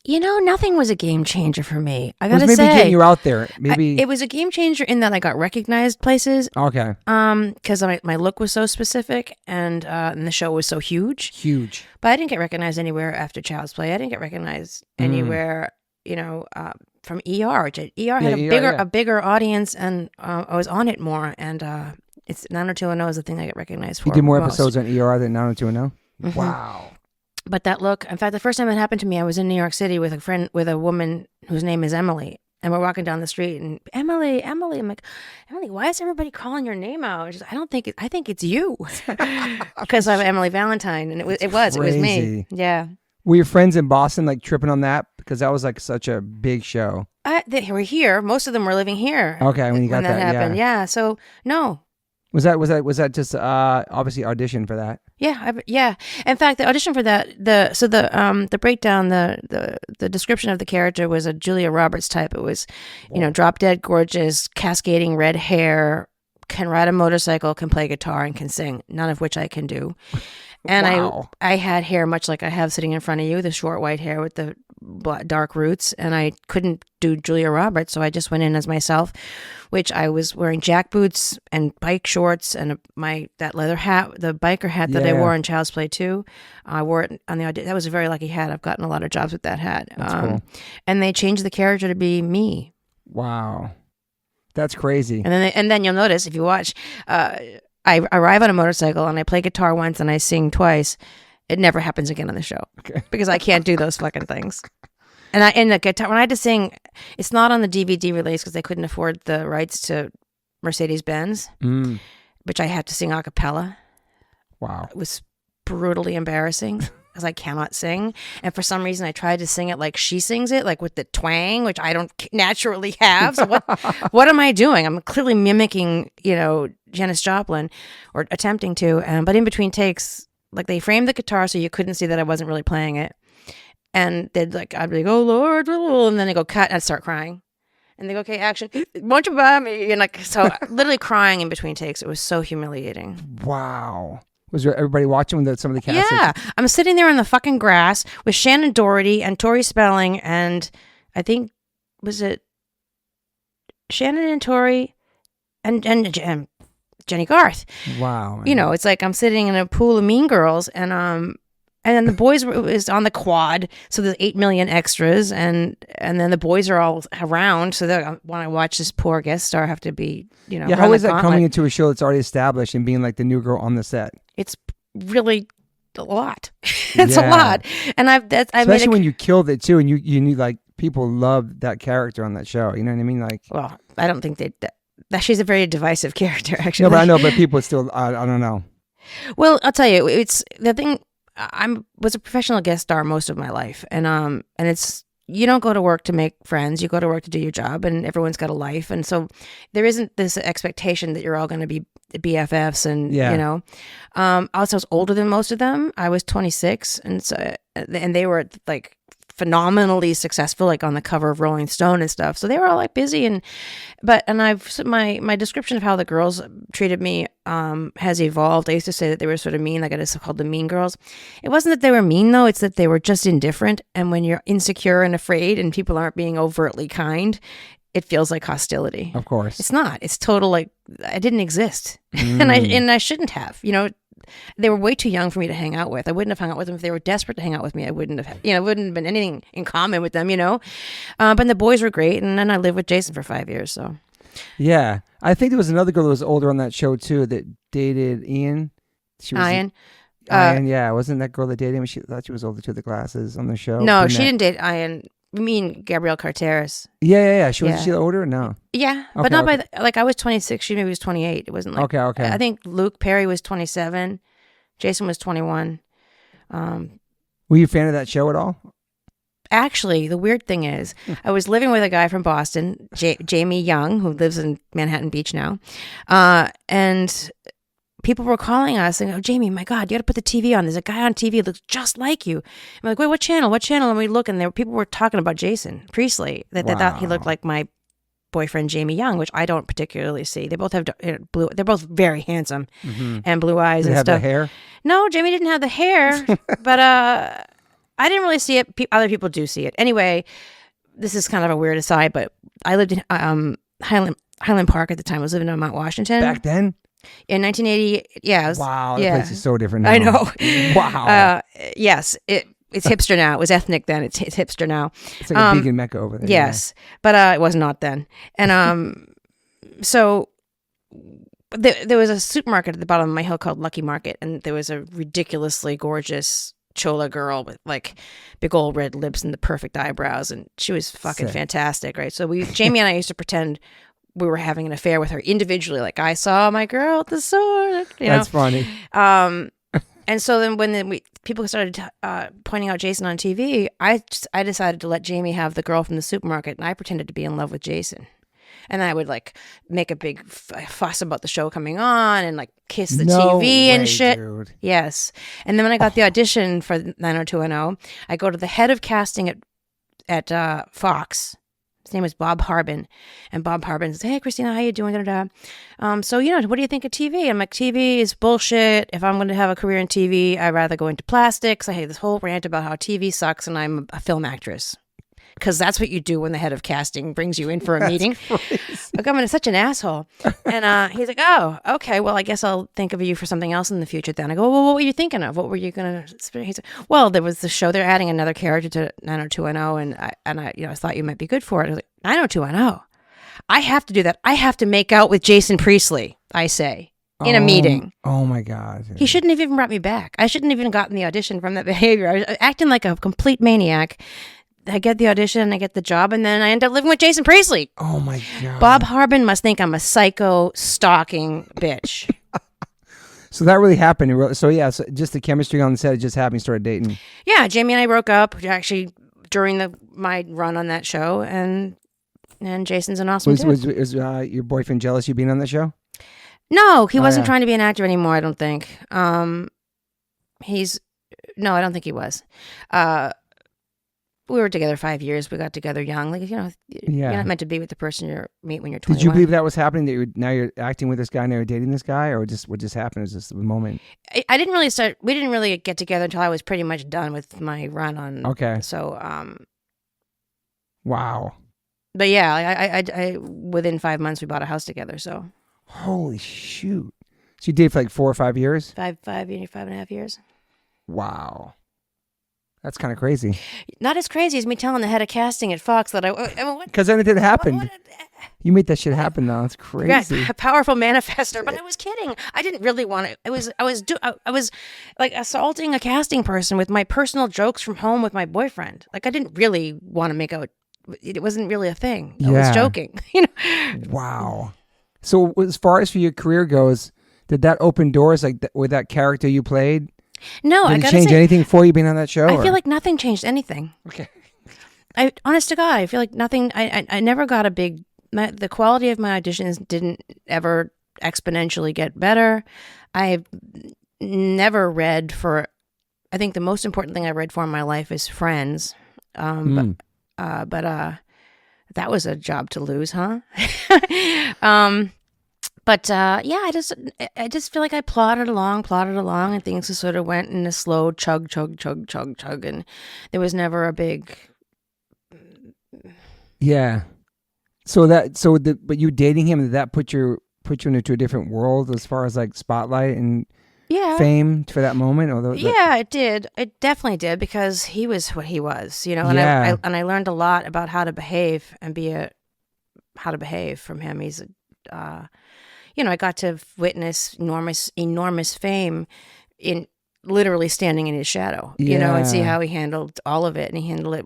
Nothing was a game changer for me. I It was gotta say, maybe getting you out there. Maybe it was a game changer in that I got recognized places. Okay. Because my look was so specific and the show was so huge. Huge. But I didn't get recognized anywhere after Child's Play. I didn't get recognized anywhere. From ER. ER had a bigger audience, and I was on it more. And it's 90210 is the thing I get recognized for. You did more most. episodes on ER than 90210? Mm-hmm. Wow. But that look, in fact, the first time it happened to me, I was in New York City with a woman whose name is Emily. And we're walking down the street, and Emily. I'm like, Emily, why is everybody calling your name out? She's like, I think it's you, because I'm Emily Valentine, and it was me. Yeah. Were your friends in Boston like tripping on that because that was like such a big show? They were here. Most of them were living here. Okay, when that happened, yeah. So no. Was that just obviously audition for that? Yeah. In fact, the audition for that, the breakdown, the description of the character was a Julia Roberts type. It was, drop dead gorgeous, cascading red hair, can ride a motorcycle, can play guitar, and can sing. None of which I can do. And wow. I had hair much like I have sitting in front of you, the short white hair with the dark roots, and I couldn't do Julia Roberts, so I just went in as myself, which I was wearing jack boots and bike shorts and that leather hat, the biker hat that I wore in Child's Play 2. I wore it on the audition. That was a very lucky hat. I've gotten a lot of jobs with that hat. That's cool. And they changed the character to be me. Wow, that's crazy. And then you'll notice if you watch. I arrive on a motorcycle and I play guitar once and I sing twice. It never happens again on the show because I can't do those fucking things. And the guitar, when I had to sing, it's not on the DVD release because they couldn't afford the rights to Mercedes-Benz, which I had to sing a cappella. Wow. It was brutally embarrassing because I cannot sing. And for some reason, I tried to sing it like she sings it, like with the twang, which I don't naturally have. So what am I doing? I'm clearly mimicking, Janis Joplin, or attempting to. But in between takes, like they framed the guitar so you couldn't see that I wasn't really playing it. And I'd be like, oh Lord, and then they go cut, and I'd start crying. And they go, okay, action. Won't you buy me? And so literally crying in between takes. It was so humiliating. Wow. Was there everybody watching with some of the cast? Yeah. I'm sitting there in the fucking grass with Shannon Doherty and Tori Spelling and I think, was it Shannon and Tori and Jenny Garth. Wow. Man. You know, it's like I'm sitting in a pool of mean girls and then the boys was on the quad, so there's 8 million extras, and then the boys are all around. So that when I watch this poor guest star have to be, yeah. How is that coming into a show that's already established and being like the new girl on the set? It's really a lot. It's a lot, and especially when you killed it too, and you knew like people loved that character on that show. You know what I mean? Like, well, I don't think that she's a very divisive character. Actually, no, but I know, but people still, I don't know. Well, I'll tell you, it's the thing. Was a professional guest star most of my life, and it's, you don't go to work to make friends, you go to work to do your job, and everyone's got a life, and so there isn't this expectation that you're all going to be BFFs, and you know. Also, I was older than most of them. I was 26, and they were like phenomenally successful, like on the cover of Rolling Stone and stuff. So they were all like busy, and my description of how the girls treated me has evolved. I used to say that they were sort of mean, like I just called them mean girls. It wasn't that they were mean though; it's that they were just indifferent. And when you're insecure and afraid, and people aren't being overtly kind, it feels like hostility. Of course, it's not. It's total like I didn't exist, and I shouldn't have. You know. They were way too young for me to hang out with. I wouldn't have hung out with them if they were desperate to hang out with me. I wouldn't have, it wouldn't have been anything in common with them, you know. But the boys were great, and then I lived with Jason for 5 years. So, yeah, I think there was another girl that was older on that show too that dated Ian. Ian. Ian, yeah, wasn't that girl that dated him? She thought she was older too. The glasses on the show. No, she didn't date Ian. You mean Gabrielle Carteris? Yeah. She was she older? No. Yeah, okay, but not by I was 26. She maybe was 28. It wasn't like okay. I think Luke Perry was 27. Jason was 21. Were you a fan of that show at all? Actually, the weird thing is, I was living with a guy from Boston, Jamie Young, who lives in Manhattan Beach now, and people were calling us and, oh, Jamie, my God, you got to put the TV on. There's a guy on TV who looks just like you. I'm like, wait, what channel? What channel? And we look, and people were talking about Jason Priestley. They thought he looked like my boyfriend Jamie Young, which I don't particularly see. They both have blue. They're both very handsome and blue eyes. Did and have stuff. The hair? No, Jamie didn't have the hair, but I didn't really see it. Other people do see it. Anyway, this is kind of a weird aside, but I lived in Highland Park at the time. I was living on Mount Washington back then. In 1980, yeah. Wow, that place is so different now. I know. Wow. Yes, it's hipster now. It was ethnic then. It's hipster now. It's like a vegan mecca over there. Yes, but it was not then. And so there was a supermarket at the bottom of my hill called Lucky Market, and there was a ridiculously gorgeous Chola girl with like big old red lips and the perfect eyebrows, and she was fucking fantastic, right? So Jamie and I used to pretend we were having an affair with her individually. Like, I saw my girl at the store. That's funny. And so then when people started pointing out Jason on TV, I decided to let Jamie have the girl from the supermarket, and I pretended to be in love with Jason. And I would like make a big fuss about the show coming on and like kiss the TV and shit. Dude. Yes. And then when I got the audition for 90210, I go to the head of casting at Fox. His name was Bob Harbin, and Bob Harbin says, "Hey, Christina, how you doing?" So, what do you think of TV? I'm like, TV is bullshit. If I'm going to have a career in TV, I'd rather go into plastics. I had this whole rant about how TV sucks, and I'm a film actress. Because that's what you do when the head of casting brings you in for a meeting. Look, I'm such an asshole. And he's like, oh, okay, well, I guess I'll think of you for something else in the future then. I go, well, what were you thinking of? What were you going to... He said, well, there was the show. They're adding another character to 90210, and I thought you might be good for it. I was like, 90210? I have to do that. I have to make out with Jason Priestley, I say, in a meeting. Oh, my God. He shouldn't have even brought me back. I shouldn't have even gotten the audition from that behavior. I was acting like a complete maniac. I get the audition, I get the job, and then I end up living with Jason Priestley. Oh, my God. Bob Harbin must think I'm a psycho stalking bitch. So that really happened. So, yeah, so just the chemistry on the set, it just happened, started dating. Yeah, Jamie and I broke up actually during my run on that show, and Jason's an awesome dude. Was your boyfriend jealous you being on that show? No, he wasn't trying to be an actor anymore, I don't think. No, I don't think he was. we were together 5 years. We got together young. Like, you're not meant to be with the person you meet when you're 21. Did you believe that was happening, that now you're acting with this guy, now you're dating this guy, or what just happened? Was this the moment? I didn't really start, we didn't really get together until I was pretty much done with my run on. Okay. So, wow. But yeah, I within 5 months we bought a house together. So. Holy shoot. So you dated for like 4 or 5 years? 5.5 years. Wow. That's kind of crazy. Not as crazy as me telling the head of casting at Fox that because then it didn't happen. You made that shit happen though. It's crazy. Yeah, a powerful manifester, but I was kidding. I didn't really want it. I was like assaulting a casting person with my personal jokes from home with my boyfriend. Like, I didn't really want to make out. It wasn't really a thing. I was joking. Wow. So as far as for your career goes, did that open doors like with that character you played? No, Did it change anything for you being on that show? I feel like nothing changed anything. Okay. Honest to God, I feel like nothing. I never got the quality of my auditions didn't ever exponentially get better. I've never read for. I think the most important thing I read for in my life is Friends. But that was a job to lose, huh? Yeah, I just feel like I plodded along, and things just sort of went in a slow chug, and there was never a big. Yeah. But you dating him, did that put you into a different world as far as like spotlight and fame for that moment? Yeah, it did. It definitely did, because he was what he was, and I learned a lot about how to behave and how to behave from him. He's I got to witness enormous fame in literally standing in his shadow, and see how he handled all of it. And he handled it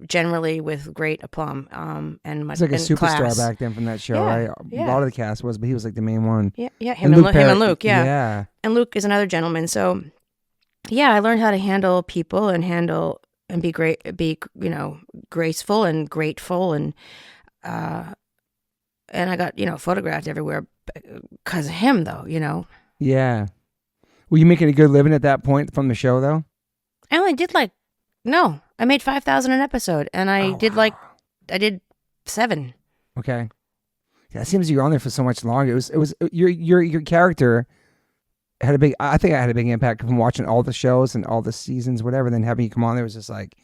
generally with great aplomb. And he's like a superstar class. Back then from that show, right? A lot of the cast was, but he was like the main one. Yeah, him and Luke, yeah. And Luke is another gentleman. So, yeah, I learned how to handle people and be great, graceful and grateful, and I got photographed everywhere because of him, though. Yeah. Were you making a good living at that point from the show, though? I only did I made $5,000 an episode, and I did 7. Okay. Yeah, it seems you were on there for so much longer. It was your character had I think I had a big impact from watching all the shows and all the seasons, whatever. Then having you come on there was just like,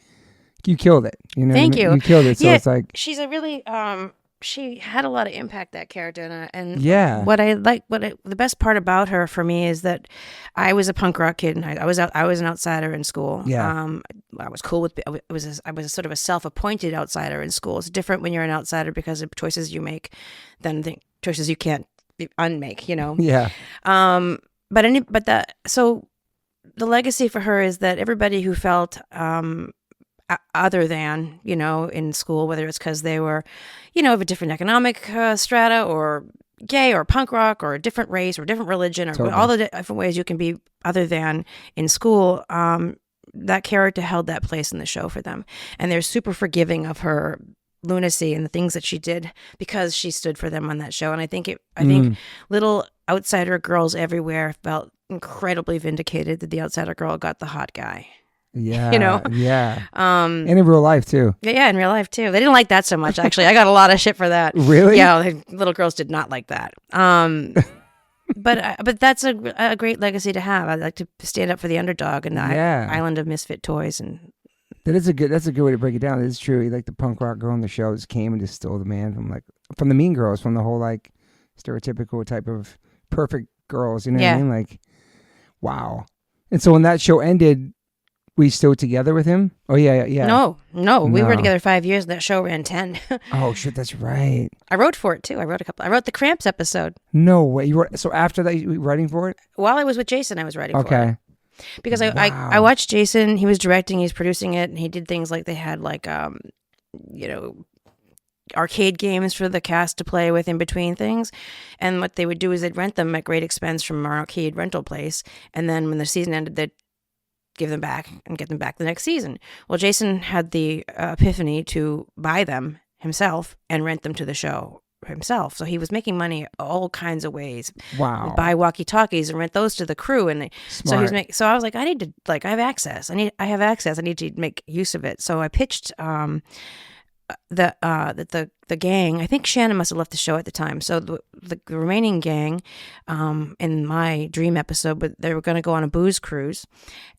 you killed it. Thank you. You killed it. So it's like, she's a really she had a lot of impact, that character, and the best part about her for me is that I was a punk rock kid, and I was an outsider in school. Yeah. I was cool with I was sort of a self-appointed outsider in school. It's different when you're an outsider because of choices you make than the choices you can't unmake. Yeah. So the legacy for her is that everybody who felt other than, in school, whether it's because they were, of a different economic strata, or gay, or punk rock, or a different race, or different religion, or all the different ways you can be other than in school, that character held that place in the show for them. And they're super forgiving of her lunacy and the things that she did because she stood for them on that show. And I think little outsider girls everywhere felt incredibly vindicated that the outsider girl got the hot guy. Yeah. Yeah. And in real life too. Yeah, in real life too. They didn't like that so much, actually. I got a lot of shit for that. Really? Yeah, little girls did not like that. But that's a great legacy to have. I'd like to stand up for the underdog in the island of misfit toys. And that's a good way to break it down. It's true. Like the punk rock girl on the show just came and just stole the man from the Mean Girls, from the whole like stereotypical type of perfect girls. You know what I mean? Like, wow. And so when that show ended, were you still together with him? Oh, yeah. No. We were together 5 years. That show ran 10. Oh, shit, that's right. I wrote for it, too. I wrote the Cramps episode. No way. So after that, you were writing for it? While I was with Jason, I was writing for it. Okay. Because I watched Jason. He was directing, he was producing it, and he did things like they had arcade games for the cast to play with in between things. And what they would do is they'd rent them at great expense from our arcade rental place. And then when the season ended, they'd give them back and get them back the next season. Well, Jason had the epiphany to buy them himself and rent them to the show himself. So he was making money all kinds of ways. Wow. He'd buy walkie-talkies and rent those to the crew, and so he was making. So I was like, I need to I have access. I have access. I need to make use of it. So I pitched the gang. I think Shannon must have left the show at the time. So the remaining gang, in my dream episode, but they were going to go on a booze cruise,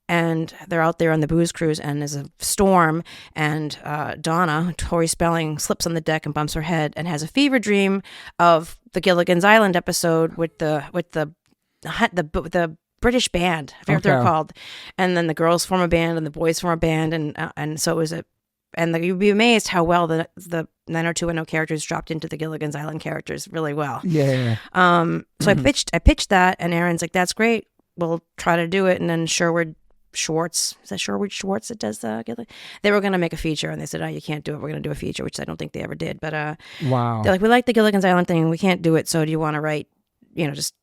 and they're out there on the booze cruise, and there's a storm, and Donna, Tori Spelling, slips on the deck and bumps her head, and has a fever dream of the Gilligan's Island episode with the British band. I forget what they're called, and then the girls form a band and the boys form a band, and so it was you'd be amazed how well the 90210 characters dropped into the Gilligan's Island characters really well. Yeah. So I pitched that, and Aaron's like, "That's great. We'll try to do it." And then Sherwood Schwartz, is that Sherwood Schwartz that does the Gilligan? They were going to make a feature, and they said, "Oh, you can't do it. We're going to do a feature," which I don't think they ever did. But wow, they're like, "We like the Gilligan's Island thing. We can't do it. So do you want to write? Just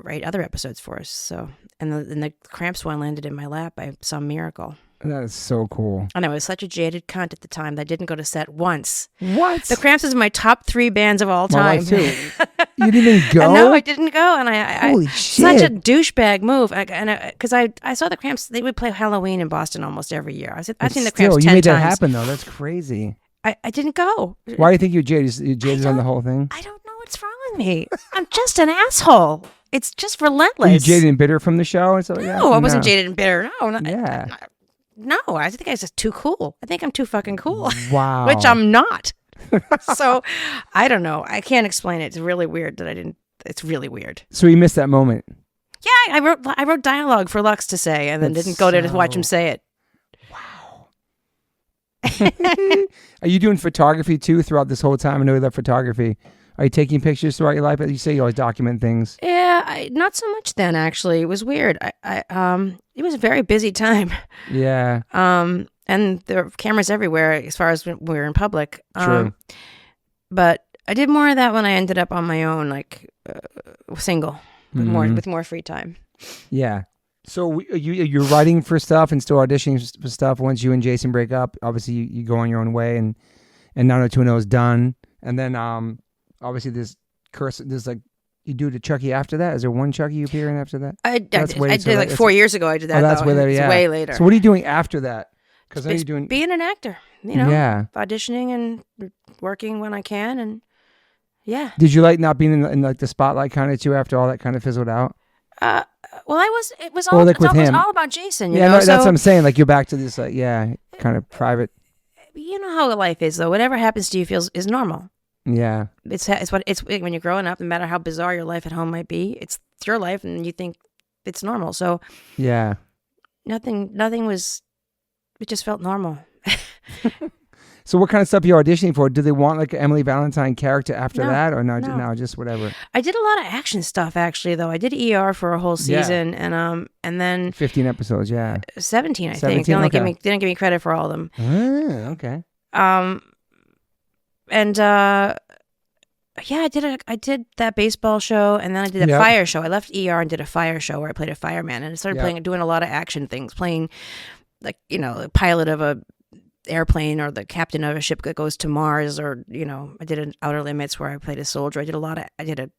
write other episodes for us." So and the Cramps one landed in my lap by some miracle. That is so cool. And I was such a jaded cunt at the time that I didn't go to set once. What? The Cramps is my top 3 bands of all time. My wife too. You didn't even go? No, I didn't go. And Holy shit. Such a douchebag move. Because I saw the Cramps, they would play Halloween in Boston almost every year. I've seen the Cramps 10 times. You made that happen though. That's crazy. I didn't go. Why do you think you're jaded? You jaded on the whole thing? I don't know what's wrong with me. I'm just an asshole. It's just relentless. Were you jaded and bitter from the show and stuff like that? No, I wasn't jaded and bitter. No. Yeah. No, I think I was just too cool. I think I'm too fucking cool. Wow. Which I'm not. So, I don't know. I can't explain it. It's really weird that I didn't. It's really weird. So you missed that moment. Yeah, I wrote dialogue for Lux to say, and then didn't go there to watch him say it. Wow. Are you doing photography too throughout this whole time? I know you love photography. Are you taking pictures throughout your life? You say you always document things. Yeah, not so much then. Actually, it was weird. It was a very busy time. Yeah. And there were cameras everywhere as far as we were in public. True. But I did more of that when I ended up on my own, like single, with more free time. Yeah. So you're writing for stuff and still auditioning for stuff. Once you and Jason break up, obviously you go on your own way, and 90210 is done, and then obviously there's like you do the Chucky after that. Is there one Chucky you appear in after that? I did like 4 years ago. I did that. Oh, that's way later. Yeah. It's way later. So what are you doing after that? Because you're doing being an actor. Auditioning and working when I can, and yeah. Did you like not being in like the spotlight kind of too after all that kind of fizzled out? Well, it was all about Jason. You know? That's what I'm saying. Like you're back to this, kind of private. You know how life is, though. Whatever happens to you is normal. Yeah, it's when you're growing up. No matter how bizarre your life at home might be, it's your life, and you think it's normal. So yeah, nothing was. It just felt normal. So what kind of stuff are you auditioning for? Do they want like an Emily Valentine character after that, or no, just whatever? I did a lot of action stuff actually, though. I did ER for a whole season, and then 15 episodes, 17, I think. They didn't give me credit for all of them. Okay. I did that baseball show, and then I did a fire show. I left ER and did a fire show where I played a fireman, and I started doing a lot of action things, playing like the pilot of a airplane or the captain of a ship that goes to Mars, or I did an Outer Limits where I played a soldier. I did a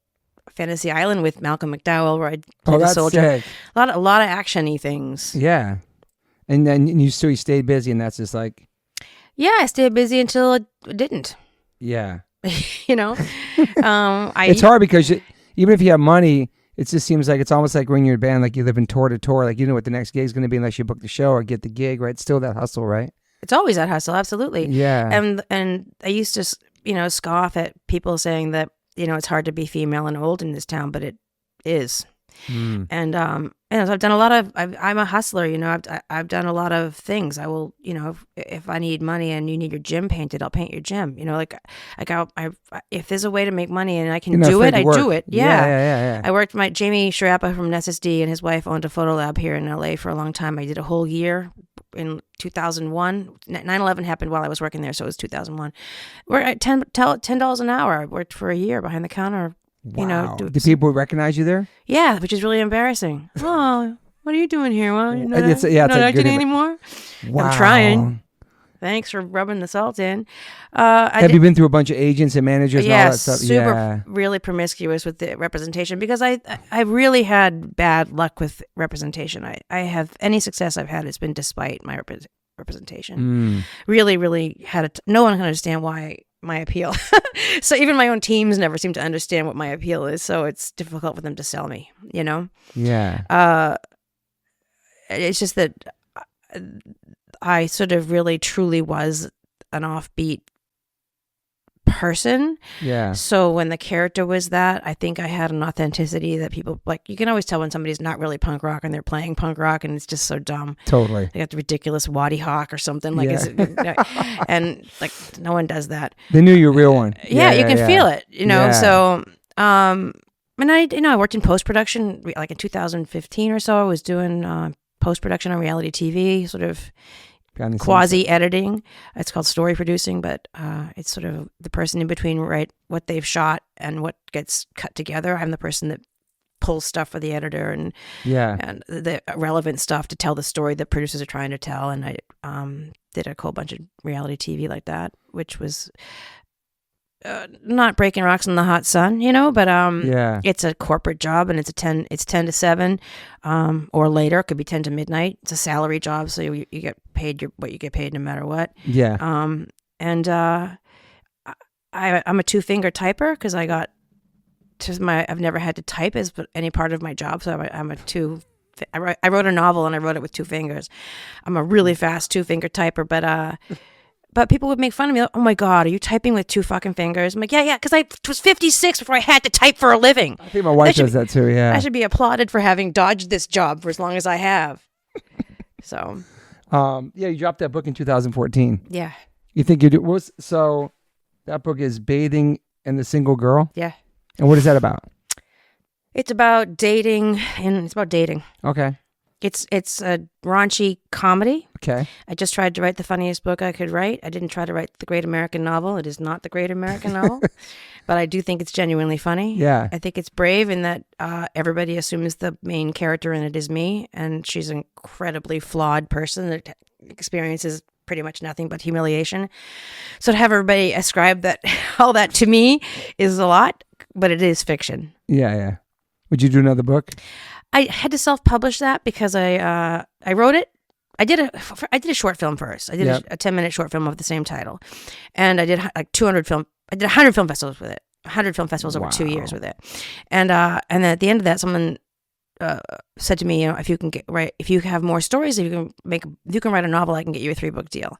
Fantasy Island with Malcolm McDowell where I played a soldier. Sick. A lot of action-y things. Yeah, and then you stayed busy, and that's just like. Yeah, I stayed busy until it didn't. Yeah. It's hard because even if you have money, it just seems like it's almost like when you're in a band, like you live in tour to tour, like you know what the next gig is going to be unless you book the show or get the gig, right? It's still that hustle, right? It's always that hustle, absolutely. Yeah. And I used to, scoff at people saying that, it's hard to be female and old in this town, but it is. And so I've done a lot of. I'm a hustler, I've done a lot of things. I will, if I need money and you need your gym painted, I'll paint your gym. If there's a way to make money and I can do it, I do it. Yeah. I worked. Jamie Sharappa from SSD and his wife owned a photo lab here in LA for a long time. I did a whole year in 2001. 9/11 happened while I was working there, so it was 2001. We're at $10 an hour. I worked for a year behind the counter. Wow. Do people recognize you there? Yeah, which is really embarrassing. Oh, what are you doing here? Well, you're not acting anymore? Wow. I'm trying. Thanks for rubbing the salt in. Have you been through a bunch of agents and managers and all that stuff? Super, really promiscuous with the representation because I really had bad luck with representation. I have any success I've had, it's been despite my representation. Really, really no one can understand why my appeal. So even my own teams never seem to understand what my appeal is. So it's difficult for them to sell me, you know? Yeah. It's just that I sort of really truly was an offbeat person. Yeah. So when the character was that, I think I had an authenticity that people like. You can always tell when somebody's not really punk rock and they're playing punk rock, and it's just so dumb. Totally. They got the ridiculous Waddy Hawk or something like, and like no one does that. They knew you were a real one. You can feel it, you know. Yeah. So, and I worked in post production like in 2015 or so. I was doing post production on reality TV, sort of quasi editing. It's called story producing, but it's sort of the person in between, right? What they've shot and what gets cut together. I'm the person that pulls stuff for the editor and the relevant stuff to tell the story that producers are trying to tell. And I did a whole bunch of reality TV like that, which was not breaking rocks in the hot sun, you know, but it's a corporate job and it's 10 to 7 or later. It could be 10 to midnight. It's a salary job, so you get paid what you get paid no matter what. I'm a 2-finger typer because I've never had to type as any part of my job, so I wrote a novel and I wrote it with 2 fingers. I'm a really fast 2-finger typer, but people would make fun of me. Like, oh my God, are you typing with 2 fucking fingers? I'm like, yeah, because I was 56 before I had to type for a living. I think my wife does that too, yeah. I should be applauded for having dodged this job for as long as I have. So. You dropped that book in 2014. Yeah. You think so that book is Bathing and the Single Girl? Yeah. And what is that about? It's about dating, and it's about dating. Okay. It's a raunchy comedy. Okay. I just tried to write the funniest book I could write. I didn't try to write the great American novel. It is not the great American novel, but I do think it's genuinely funny. Yeah. I think it's brave in that everybody assumes the main character in it is me, and she's an incredibly flawed person that experiences pretty much nothing but humiliation. So to have everybody ascribe all that to me is a lot, but it is fiction. Yeah. Would you do another book? I had to self-publish that because I wrote it. I did a short film first. I did a 10-minute short film of the same title, and I did like 200 film. I did 100 film festivals with it. 100 film festivals over 2 years with it, and then at the end of that, someone said to me, you know, if you have more stories, if you can write a novel, I can get you a 3-book deal.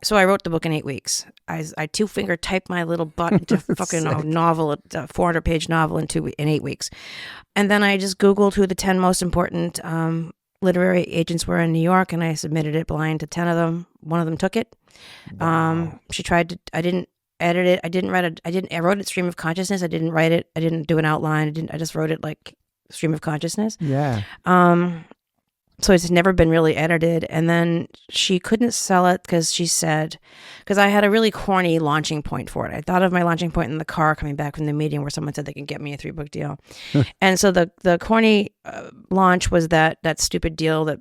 So I wrote the book in 8 weeks. I 2-finger typed my little butt into fucking a novel, a 400-page novel in 8 weeks. And then I just Googled who the 10 most important literary agents were in New York, and I submitted it blind to 10 of them. One of them took it. Wow. She tried to, I didn't edit it. I wrote it stream of consciousness. I didn't write it. I didn't do an outline. I just wrote it like stream of consciousness. Yeah. So it's never been really edited. And then she couldn't sell it because I had a really corny launching point for it. I thought of my launching point in the car coming back from the meeting where someone said they could get me a 3-book deal. And so the corny launch was that stupid deal, that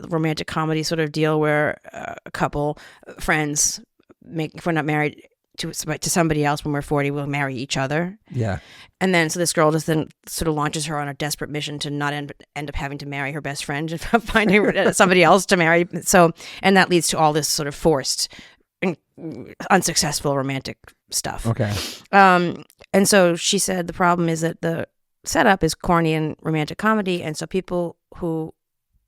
romantic comedy sort of deal where a couple, friends, if we're not married to somebody else when we're 40, we'll marry each other. Yeah. And then so this girl just then sort of launches her on a desperate mission to not end up having to marry her best friend and finding somebody else to marry. So, and that leads to all this sort of forced, unsuccessful romantic stuff. Okay. And so she said the problem is that the setup is corny and romantic comedy, and so people who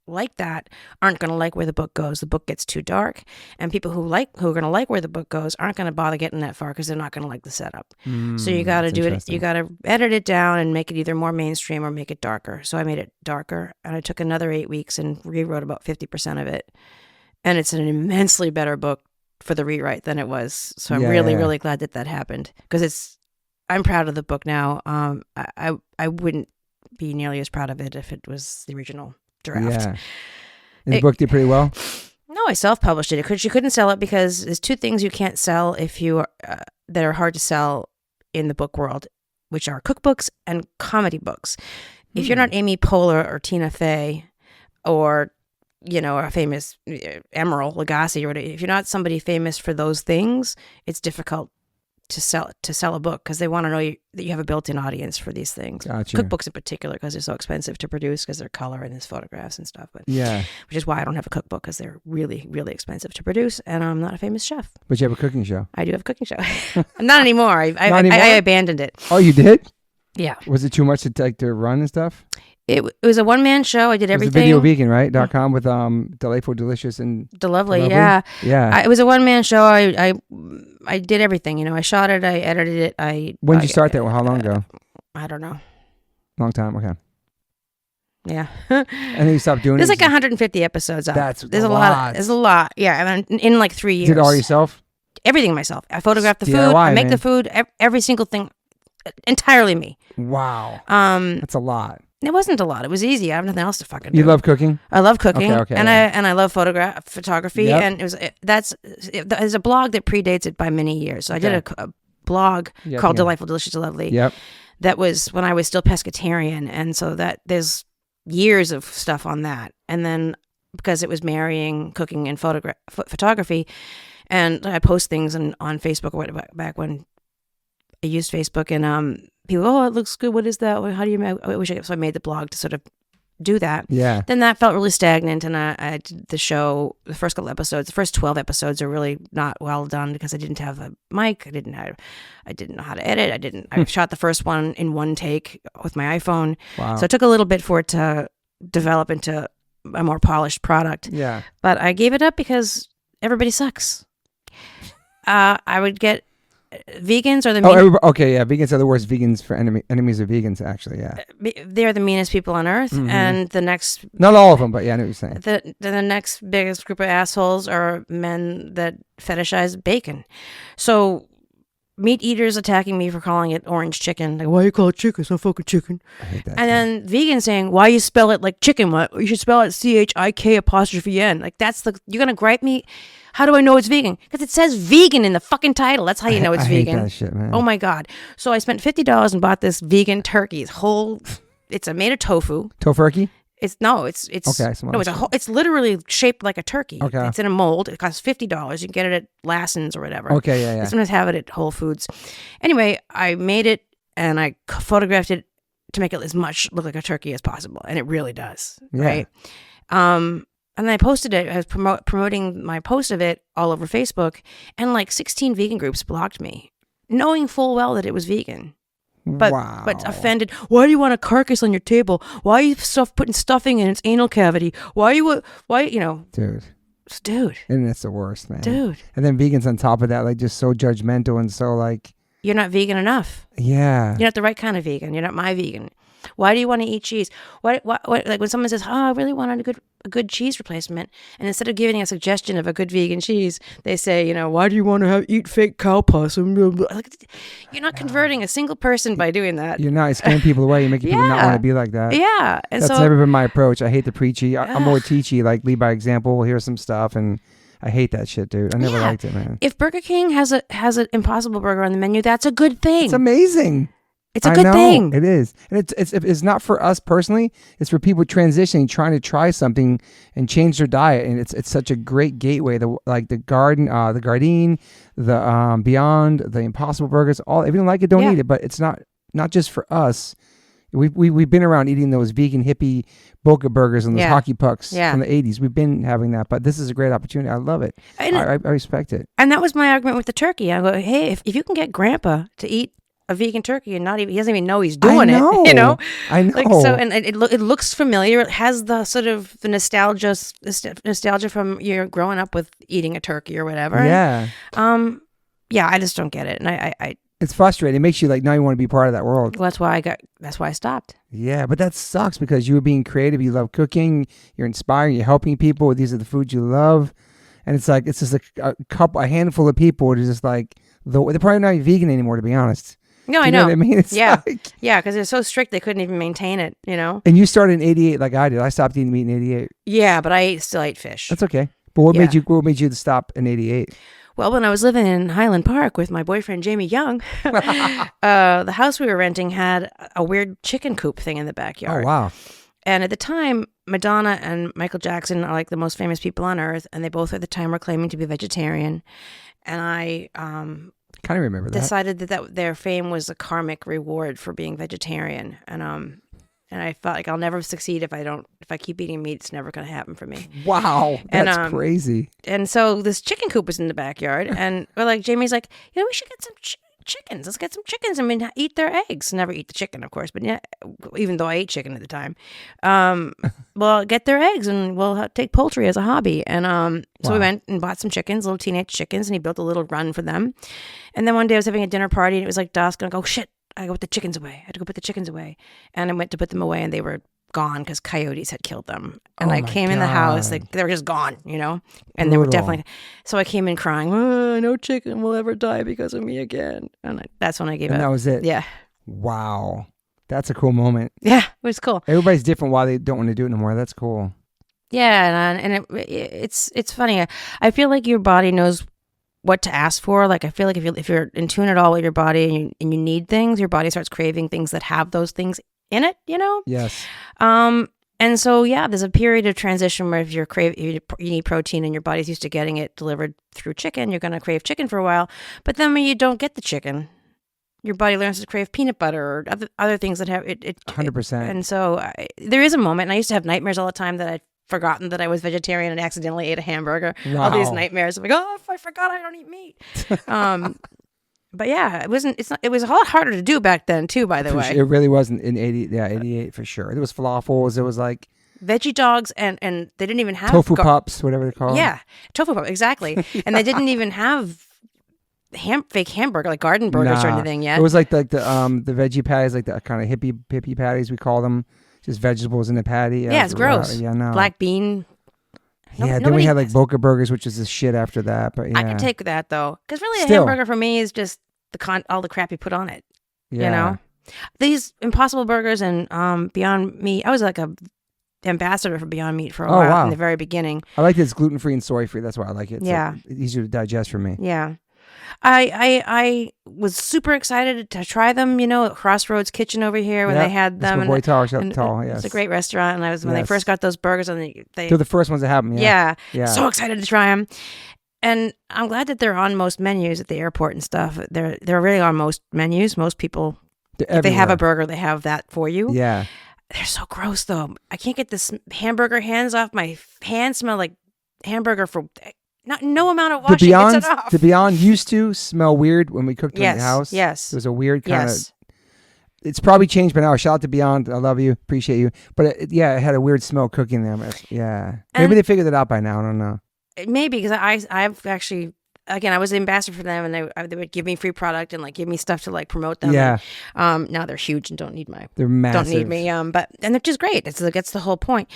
like that aren't going to like where the book goes. The book gets too dark, and people who are going to like where the book goes aren't going to bother getting that far because they're not going to like the setup. So you got to do it. You got to edit it down and make it either more mainstream or make it darker. So I made it darker, and I took another 8 weeks and rewrote about 50% of it, and it's an immensely better book for the rewrite than it was. So I'm really glad that happened because I'm proud of the book now. I wouldn't be nearly as proud of it if it was the original draft. Yeah. And the book did pretty well? No, I self-published it. You couldn't sell it because there's 2 things you can't sell if you are, that are hard to sell in the book world, which are cookbooks and comedy books. If you're not Amy Poehler or Tina Fey or a famous Emerald Lagasse or whatever. If you're not somebody famous for those things, it's difficult to sell a book because they want to know that you have a built-in audience for these things. Gotcha. Cookbooks in particular, because they're so expensive to produce because they're color and there's photographs and stuff. But yeah, which is why I don't have a cookbook, because they're really, really expensive to produce, and I'm not a famous chef. But you have a cooking show. I do have a cooking show. Not anymore. I abandoned it. Oh, you did? Yeah. Was it too much to run and stuff? It was a one-man show. I did everything. It was a videovegan, right? .com with Delightful, Delicious, and Delovely. Yeah. Yeah. It was a one-man show. I did everything. I shot it. I edited it. When did you start that? Well, how long ago? I don't know. Long time. Okay. Yeah. And then you stopped doing There's it? like 150 episodes out. There's a lot. There's a lot. Yeah. And in like 3 years. Did it all yourself? Everything myself. I photograph the food. DIY, I make man. the food. Every single thing. Entirely me. Wow. That's a lot. It wasn't a lot. It was easy. I have nothing else to fucking do. You love cooking? I love cooking. Okay, and yeah. I love photography. Yep. And there's a blog that predates it by many years. So I did a blog called Delightful, Delicious, Lovely. Yep. That was when I was still pescatarian, and so that there's years of stuff on that. And then because it was marrying cooking and photography, and I post things on Facebook or whatever, back when I used Facebook, and people, oh, it looks good. What is that? How do you make? So I made the blog to sort of do that. Yeah. Then that felt really stagnant, and I did the show. The first couple episodes, the first 12 episodes, are really not well done because I didn't have a mic. I didn't know how to edit. I shot the first one in one take with my iPhone. Wow. So it took a little bit for it to develop into a more polished product. Yeah. But I gave it up because everybody sucks. I would get vegans are the vegans are the worst. Vegans for enemies of vegans, actually. Yeah, they're the meanest people on earth. Mm-hmm. And the next, not all of them, but yeah, I know what you're saying. The next biggest group of assholes are men that fetishize bacon. So meat eaters attacking me for calling it orange chicken. Like, why you call it chicken? It's not fucking chicken. I hate that. And then vegans saying, why you spell it like chicken? What, you should spell it CHIK''N. Like, you're gonna gripe me. How do I know it's vegan? Because it says vegan in the fucking title. That's how you know it's vegan. I hate that shit, man. Oh my God. So I spent $50 and bought this vegan turkey. It's made of tofu. Tofurkey? It's okay. It's literally shaped like a turkey. Okay. It's in a mold. It costs $50. You can get it at Lassen's or whatever. Okay, yeah. I sometimes have it at Whole Foods. Anyway, I made it and I photographed it to make it as much look like a turkey as possible, and it really does. Yeah. Right. And then I posted it. I was promoting my post of it all over Facebook, and like 16 vegan groups blocked me, knowing full well that it was vegan. But offended. Why do you want a carcass on your table? Why are you putting stuffing in its anal cavity? Dude. And that's the worst, man. Dude. And then vegans on top of that, like just so judgmental and so like. You're not vegan enough. Yeah. You're not the right kind of vegan. You're not my vegan. Why do you want to eat cheese? What like when someone says, "Oh, I really wanted a good cheese replacement," and instead of giving a suggestion of a good vegan cheese, they say, "Why do you want to eat fake cow pus?" Like, you're not converting a single person by doing that. You're not scaring people away. You're making people not want to be like that. Yeah, and that's never been my approach. I hate the preachy. I'm more teachy. Like lead by example. Here's some stuff, and I hate that shit, dude. I never liked it, man. If Burger King has an Impossible Burger on the menu, that's a good thing. It's amazing. It's a good thing. It is. And it's not for us personally. It's for people transitioning, trying to try something and change their diet. And it's such a great gateway. The Gardein, the Beyond, the Impossible Burgers, if you don't like it, don't eat it. But it's not just for us. We've been around eating those vegan hippie Boca burgers and those hockey pucks from the 80s. We've been having that, but this is a great opportunity. I love it. I respect it. And that was my argument with the turkey. I go, hey, if you can get Grandpa to eat a vegan turkey and he doesn't even know he's doing it, I know. Like, so, and it looks familiar. It has the sort of the nostalgia from your growing up with eating a turkey or whatever. Yeah. I just don't get it, and I it's frustrating. It makes you like now you want to be part of that world. Well, that's why I stopped. Yeah, but that sucks because you were being creative. You love cooking. You're inspiring. You're helping people. These are the foods you love, and it's just a handful of people. It's just like they're probably not even vegan anymore, to be honest. No, I know. What I mean? It's because they're so strict they couldn't even maintain it. And you started in '88, like I did. I stopped eating meat in '88. Yeah, but I still ate fish. That's okay. But what made you to stop in '88? Well, when I was living in Highland Park with my boyfriend, Jamie Young, the house we were renting had a weird chicken coop thing in the backyard. Oh, wow. And at the time, Madonna and Michael Jackson are like the most famous people on earth, and they both at the time were claiming to be vegetarian. And I kind of remember that. decided that their fame was a karmic reward for being vegetarian. And I felt like I'll never succeed if I keep eating meat. It's never going to happen for me. Wow, that's crazy. And so this chicken coop was in the backyard, and we're like, Jamie's like, we should get some chickens. Let's get some chickens and eat their eggs. Never eat the chicken, of course, but yeah, even though I ate chicken at the time. Well, get their eggs, and we'll take poultry as a hobby. And so we went and bought some chickens, little teenage chickens, and he built a little run for them. And then one day I was having a dinner party, and it was like dusk, and I go, shit. I go put the chickens away. I had to go put the chickens away. And I went to put them away, and they were gone because coyotes had killed them. And I came in the house, they were just gone, and they were definitely. So I came in crying, no chicken will ever die because of me again. And that's when I gave up. And that was it. Yeah. Wow. That's a cool moment. Yeah, it was cool. Everybody's different why they don't want to do it anymore. That's cool. Yeah, and it's funny. I feel like your body knows what to ask for. Like I feel like if you're in tune at all with your body and you need things, your body starts craving things that have those things in it. Yes. And so there's a period of transition where if you need protein and your body's used to getting it delivered through chicken, you're going to crave chicken for a while. But then when you don't get the chicken, your body learns to crave peanut butter or other things that have it. 100%. And so there is a moment, and I used to have nightmares all the time that I'd forgotten that I was vegetarian and accidentally ate a hamburger. Wow. All these nightmares. I'm like, I forgot I don't eat meat. But yeah, it was a lot harder to do back then too, by the way. It really wasn't in 88 for sure. There was falafels. It was like veggie dogs, and they didn't even have tofu pups, whatever they're called. Yeah, tofu pups, exactly. And they didn't even have fake hamburger, like garden burgers or anything yet. It was like the veggie patties, like the kind of hippie patties we call them. Just vegetables in the patty. Yeah, it's gross. Yeah, no. Black bean. Then we had like Boca burgers, which is the shit after that. But yeah. I can take that though, because really a hamburger for me is just all the crap you put on it. Yeah. These Impossible Burgers and Beyond Meat. I was like a ambassador for Beyond Meat for a while in the very beginning. I like it. It's gluten free and soy free. That's why I like it. It's easier to digest for me. Yeah. I was super excited to try them, at Crossroads Kitchen over here when they had them. That's my boy Tall. Yes. It's a great restaurant, and when they first got those burgers, and they're the first ones that have them. Yeah. So excited to try them, and I'm glad that they're on most menus at the airport and stuff. They're really on most menus. Most people, if they have a burger, they have that for you. Yeah. They're so gross though. I can't get this hamburger hands off my hands. Smell like hamburger for. No amount of washing gets it off. The Beyond used to smell weird when we cooked in the house. Yes. It was a weird kind of... It's probably changed by now. Shout out to Beyond. I love you. Appreciate you. But it had a weird smell cooking them. Yeah. Maybe they figured it out by now. I don't know. Maybe, because I've actually... Again, I was the ambassador for them, and they would give me free product and give me stuff to promote them. Yeah. And, now they're huge and don't need They're massive. Don't need me. But they're just great. That's the whole point.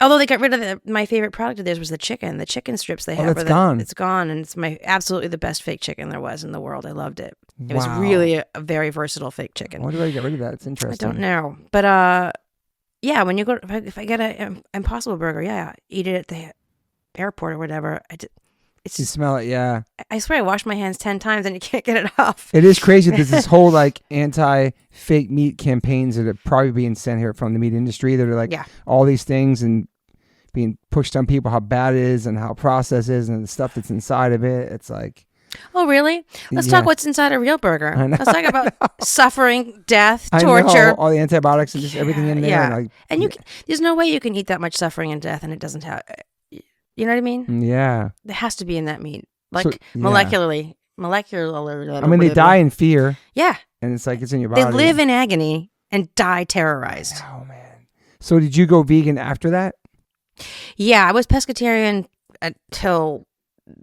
Although they got rid of my favorite product of theirs was the chicken strips they have. That's gone. It's gone, and it's absolutely the best fake chicken there was in the world. I loved it. It was really a very versatile fake chicken. Why did I get rid of that? It's interesting. I don't know, but when you go, if I get an Impossible Burger, eat it at the airport or whatever. You smell it, yeah. I swear I washed my hands 10 times and you can't get it off. It is crazy. There's this whole anti-fake meat campaigns that are probably being sent here from the meat industry that are all these things and being pushed on people how bad it is and how processed it is and the stuff that's inside of it. It's like... Oh, really? Let's talk what's inside a real burger. Let's talk about suffering, death, torture. All the antibiotics and just everything in there. Yeah. And there's no way you can eat that much suffering and death and it doesn't have... You know what I mean? Yeah. It has to be in that meat. Molecularly. I mean, they die in fear. Yeah. And it's like it's in your body. They live in agony and die terrorized. Oh, man. So did you go vegan after that? Yeah, I was pescatarian until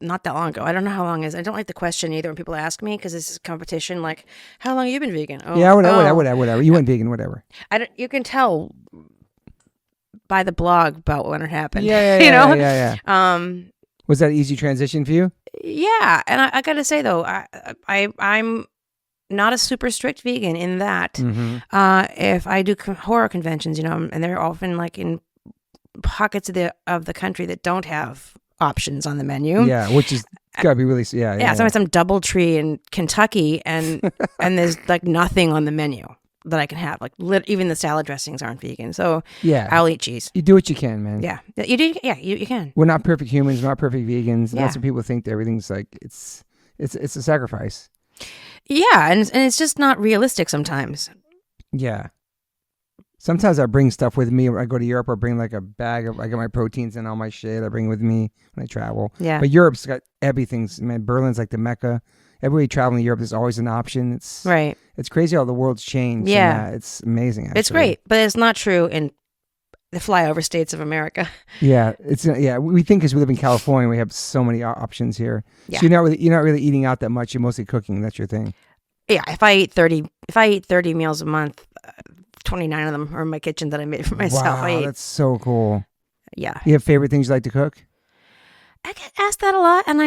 not that long ago. I don't know how long it is. I don't like the question either when people ask me because this is competition. Like, how long have you been vegan? Oh, yeah, whatever. You went vegan, whatever. You can tell by the blog about when it happened. Yeah. You know? Yeah. Was that an easy transition for you? Yeah, and I got to say though, I'm not a super strict vegan in that if I do horror conventions, and they're often in pockets of the country that don't have options on the menu. Yeah, which is gotta be really Sometimes I'm DoubleTree in Kentucky and there's nothing on the menu. that I can have. Like even the salad dressings aren't vegan, so Yeah. I'll eat cheese. You do what you can, man. Yeah, you do. Yeah, you can. We're not perfect humans. We're not perfect vegans. Yeah. That's what people think that everything's like. It's a sacrifice. Yeah, and it's just not realistic sometimes. Yeah. Sometimes I bring stuff with me. When I go to Europe, I bring like a bag of, I get my proteins and all my shit. I bring with me when I travel. Yeah. But Europe's got everything. Man, Berlin's like the Mecca. Everybody traveling to Europe, there's always an option. It's Right. It's crazy how the world's changed. Yeah. It's amazing. Actually. It's great, but it's not true in the flyover states of America. Yeah. We think because we live in California, we have so many options here. Yeah. So you're not really eating out that much. You're mostly cooking. That's your thing. Yeah. If I eat 30 meals a month, 29 of them are in my kitchen that I made for myself. Wow, that's so cool. Yeah. You have favorite things you like to cook? I get asked that a lot, and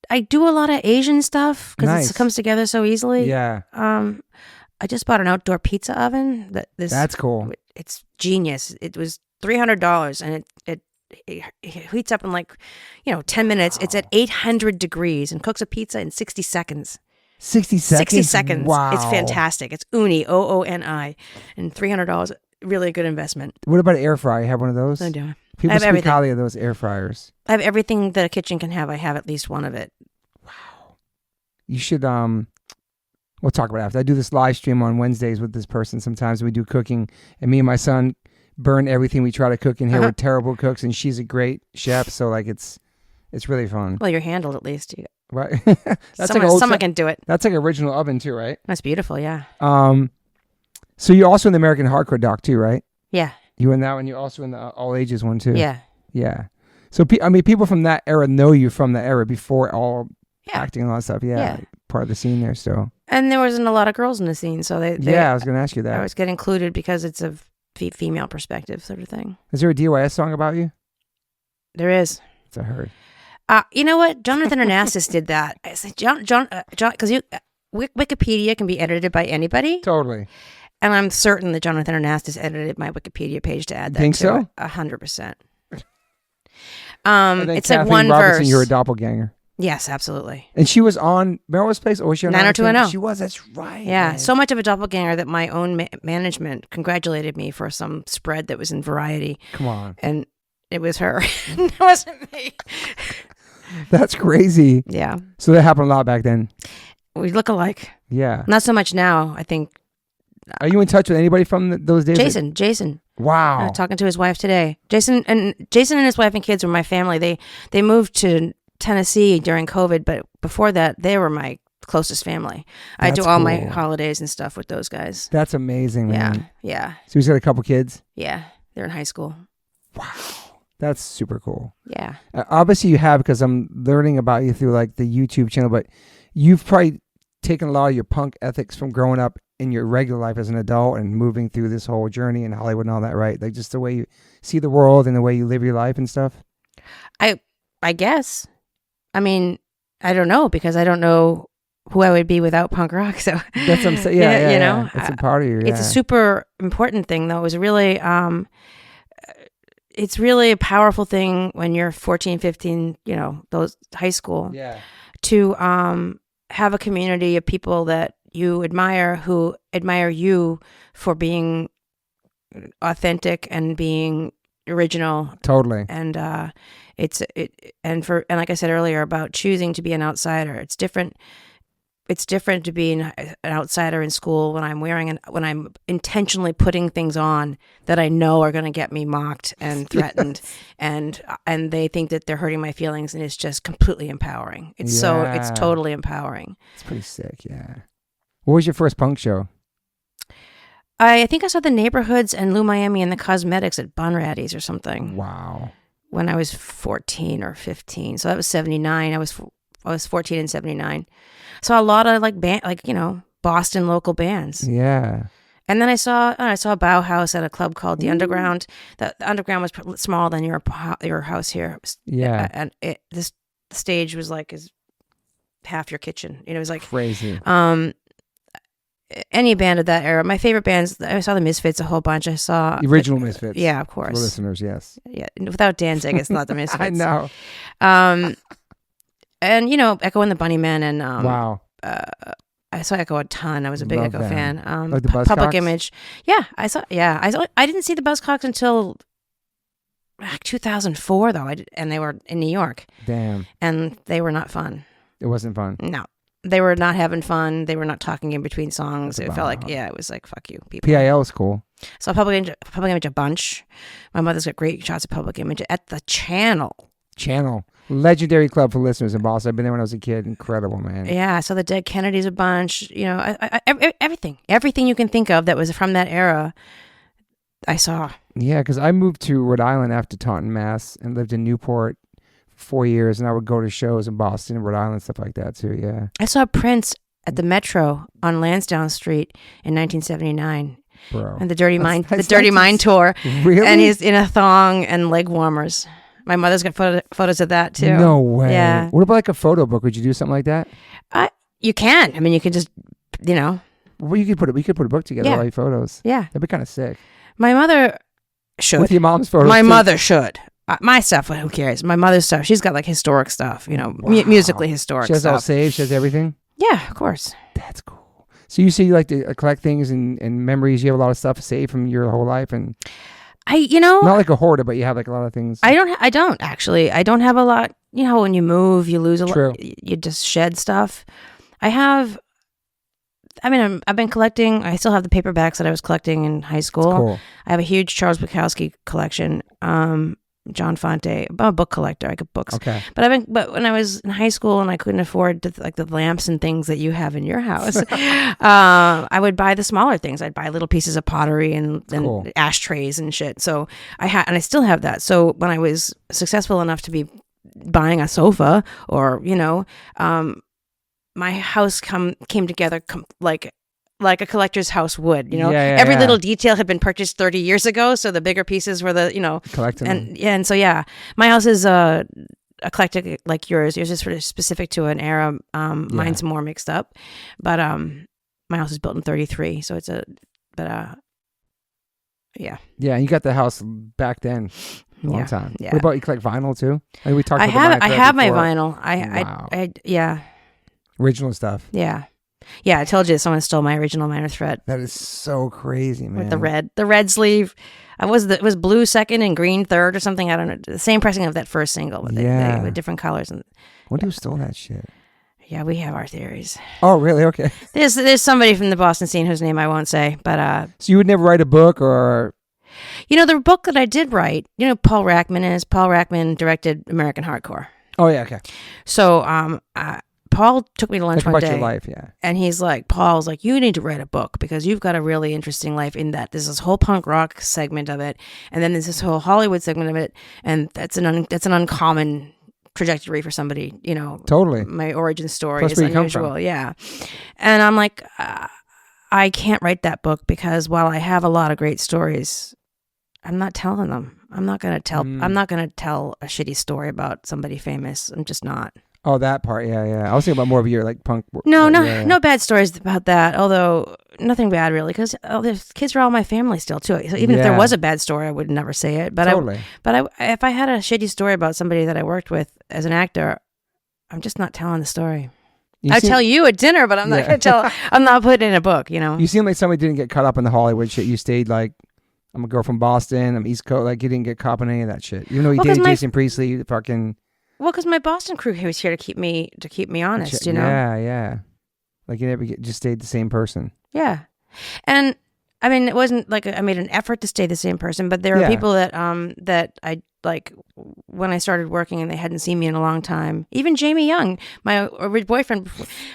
I do a lot of Asian stuff because Nice. it comes together so easily. Yeah. I just bought an outdoor pizza oven. That's cool. It's genius. It was $300, and it heats up in 10 minutes. It's at 800 degrees and cooks a pizza in 60 seconds. 60 seconds? 60 seconds. Wow. It's fantastic. It's Uni, OONI, and $300. Really a good investment. What about an air fryer? You have one of those? I do. People I have speak everything. highly of those air fryers. I have everything that a kitchen can have. I have at least one of it. Wow. You should, we'll talk about it after. I do this live stream on Wednesdays with this person. Sometimes we do cooking, and me and my son burn everything we try to cook in here. We're terrible cooks, and she's a great chef, so like it's really fun. Well, you're handled at least. Right? Someone can do it. That's like original oven too, right? That's beautiful, yeah. So you're also in the American Hardcore doc too, right? Yeah. You in that one. You're also in the all ages one too. Yeah. Yeah. So people from that era know you from the era before all acting and all that stuff. Yeah. Part of the scene there still. And there wasn't a lot of girls in the scene, so they I was going to ask you that. I always get included because it's a female perspective sort of thing. Is there a DYS song about you? There is. It's a heard. You know what? Jonathan Onassis did that. I said, John, because Wikipedia can be edited by anybody. Totally. And I'm certain that Jonathan Onassis edited my Wikipedia page to add that. Think to so? it. 100%. It's like one Robertson, verse. You're a doppelganger. Yes, absolutely. And she was on Melrose Place, or was she on 90210? She was. That's right. Yeah, man. so much of a doppelganger that my own management congratulated me for some spread that was in Variety. Come on. And it was her. It wasn't me. That's crazy. Yeah. So that happened a lot back then. We look alike. Yeah. Not so much now, I think. Are you in touch with anybody from those days? Jason. Wow. Talking to his wife today. Jason and his wife and kids were my family. They moved to Tennessee during COVID, but before that, they were my closest family. I do all my holidays and stuff with those guys. That's amazing, man. Yeah. So he's got a couple kids? Yeah. They're in high school. Wow. That's super cool. Yeah. Obviously you have, because I'm learning about you through like the YouTube channel, but you've probably taken a lot of your punk ethics from growing up in your regular life as an adult and moving through this whole journey in Hollywood and all that, right? Like just the way you see the world and the way you live your life and stuff? I guess. I mean, I don't know, because I don't know who I would be without punk rock. So that's what I'm saying. Yeah, you know, it's a part of you. It's a super important thing, though. It was really, it's really a powerful thing when you're 14, 15, those high school, to have a community of people that you admire, who admire you for being authentic and being original. Totally. And and like I said earlier about choosing to be an outsider, it's different. It's different to be an outsider in school when when I'm intentionally putting things on that I know are going to get me mocked and threatened, and they think that they're hurting my feelings, and it's just completely empowering. It's totally empowering. It's pretty sick, yeah. What was your first punk show? I think I saw the Neighborhoods and Lou Miami and the Cosmetics at Bunratty's or something. Wow. When I was 14 or 15, so that was 79. I was 14 in 79. Saw a lot of Boston local bands. Yeah. And then I saw Bauhaus at a club called the Underground. The Underground was smaller than your house here. Yeah. And the stage was like half your kitchen. It was like crazy. Any band of that era. My favorite bands, I saw the Misfits a whole bunch. I saw the original Misfits. Yeah, of course. For listeners, yes. Yeah, without Danzig, it's not the Misfits. I know. And Echo and the Bunnymen and wow. I saw Echo a ton. I was a big Love Echo them. fan. Like the Buzzcocks? Public Image. Yeah, I saw. I didn't see the Buzzcocks until 2004 though. And they were in New York. Damn. And they were not fun. It wasn't fun. No. They were not having fun. They were not talking in between songs. It felt like, it was like, fuck you, people. PIL is cool. So Public Image a bunch. My mother's got great shots of Public Image at the Channel. Legendary club for listeners in Boston. I've been there when I was a kid. Incredible, man. Yeah, I saw the Dead Kennedys a bunch. You know, everything you can think of that was from that era, I saw. Yeah, because I moved to Rhode Island after Taunton, Mass, and lived in Newport for 4 years, and I would go to shows in Boston and Rhode Island, stuff like that too. Yeah. I saw Prince at the Metro on Lansdowne Street in 1979. Bro. And the Dirty Mind tour. Really? And he's in a thong and leg warmers. My mother's got photos of that too. No way. Yeah. What about like a photo book? Would you do something like that? You can. I mean, you could just, you know. Well, we could put a book together, all your photos. Yeah. That'd be kind of sick. My mother should. With your mom's photos. My too. mother should. My stuff, who cares? My mother's stuff, she's got like historic stuff, you know, musically historic She has stuff. all saved. She has everything. Yeah, of course. That's cool. So you say you like to collect things and memories. You have a lot of stuff saved from your whole life, and not like a hoarder, but you have like a lot of things. I don't actually. I don't have a lot. You know, when you move, you lose a lot. You just shed stuff. I've been collecting. I still have the paperbacks that I was collecting in high school. Cool. I have a huge Charles Bukowski collection. John Fonte. I'm a book collector. I get books. Okay. But when I was in high school and I couldn't afford like the lamps and things that you have in your house, I would buy the smaller things. I'd buy little pieces of pottery and Cool. ashtrays and shit. So I still have that. So when I was successful enough to be buying a sofa, or my house came together like a collector's house would, every little detail had been purchased 30 years ago. So the bigger pieces were collecting them. And so, my house is eclectic like yours. Yours is sort of specific to an era. Mine's more mixed up, but my house is built in 1933. So yeah. Yeah. You got the house back then. A long time. Yeah. What about you collect vinyl too? Like we talked I have my before. vinyl. Wow. Original stuff. Yeah. Yeah, I told you someone stole my original Minor Threat. That is so crazy, man. With the red sleeve. It was blue second and green third or something. I don't know. The same pressing of that first single, but they with different colors. And wonder who stole that shit. Yeah, we have our theories. Oh, really? Okay. There's somebody from the Boston scene whose name I won't say, but so you would never write a book, or the book that I did write. Paul Rackman directed American Hardcore. Oh yeah, okay. So Paul took me to lunch one day. Your life, yeah. And Paul's like, you need to write a book because you've got a really interesting life in that there's this whole punk rock segment of it, and then there's this whole Hollywood segment of it, and that's an uncommon trajectory for somebody. Totally. My origin story Plus is unusual, yeah. And I'm like, I can't write that book because while I have a lot of great stories, I'm not telling them. I'm not gonna tell a shitty story about somebody famous. I'm just not. Oh, that part, yeah. I was thinking about more of your like punk. No bad stories about that. Although nothing bad really, because the kids are all my family still too. So even if there was a bad story, I would never say it. But totally. If I had a shitty story about somebody that I worked with as an actor, I'm just not telling the story. I'll tell you at dinner, but I'm not gonna tell. I'm not putting it in a book. You seem like somebody didn't get caught up in the Hollywood shit. You stayed like, I'm a girl from Boston. I'm East Coast. Like you didn't get caught up in any of that shit. Even though you dated Jason Priestley, fucking. Well, because my Boston crew was here to keep me honest, Yeah. Like you never just stayed the same person. Yeah, and I mean, it wasn't like I made an effort to stay the same person, but there are people that I like when I started working and they hadn't seen me in a long time. Even Jamie Young, my boyfriend,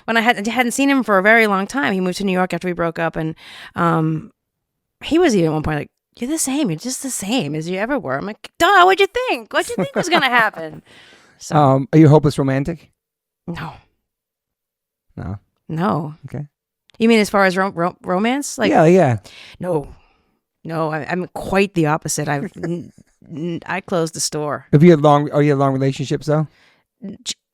when I hadn't seen him for a very long time, he moved to New York after we broke up, and he was even at one point like, "You're the same. You're just the same as you ever were." I'm like, "Duh, what'd you think? What'd you think was gonna happen?" So, are you a hopeless romantic? No. Okay. You mean as far as romance? Like, yeah. No, I'm quite the opposite. I closed the store. Have you had long relationships though?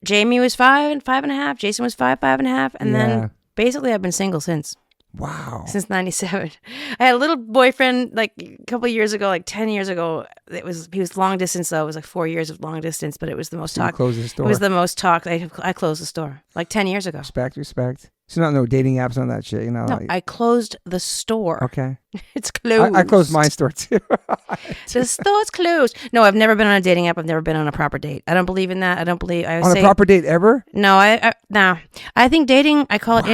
Jamie was 5.5. Jason was 5.5, and then basically I've been single since. Wow. Since 97. I had a little boyfriend like a couple of years ago, like 10 years ago. He was long distance though. It was like 4 years of long distance, but it was the most talk. Close the store. It was the most talk. I closed the store like 10 years ago. Respect. So not no dating apps on that shit. No, I closed the store. Okay. It's closed. I closed my store too. The store's closed. No, I've never been on a dating app. I've never been on a proper date. I don't believe in that. On a proper date ever? No, I think dating, I call it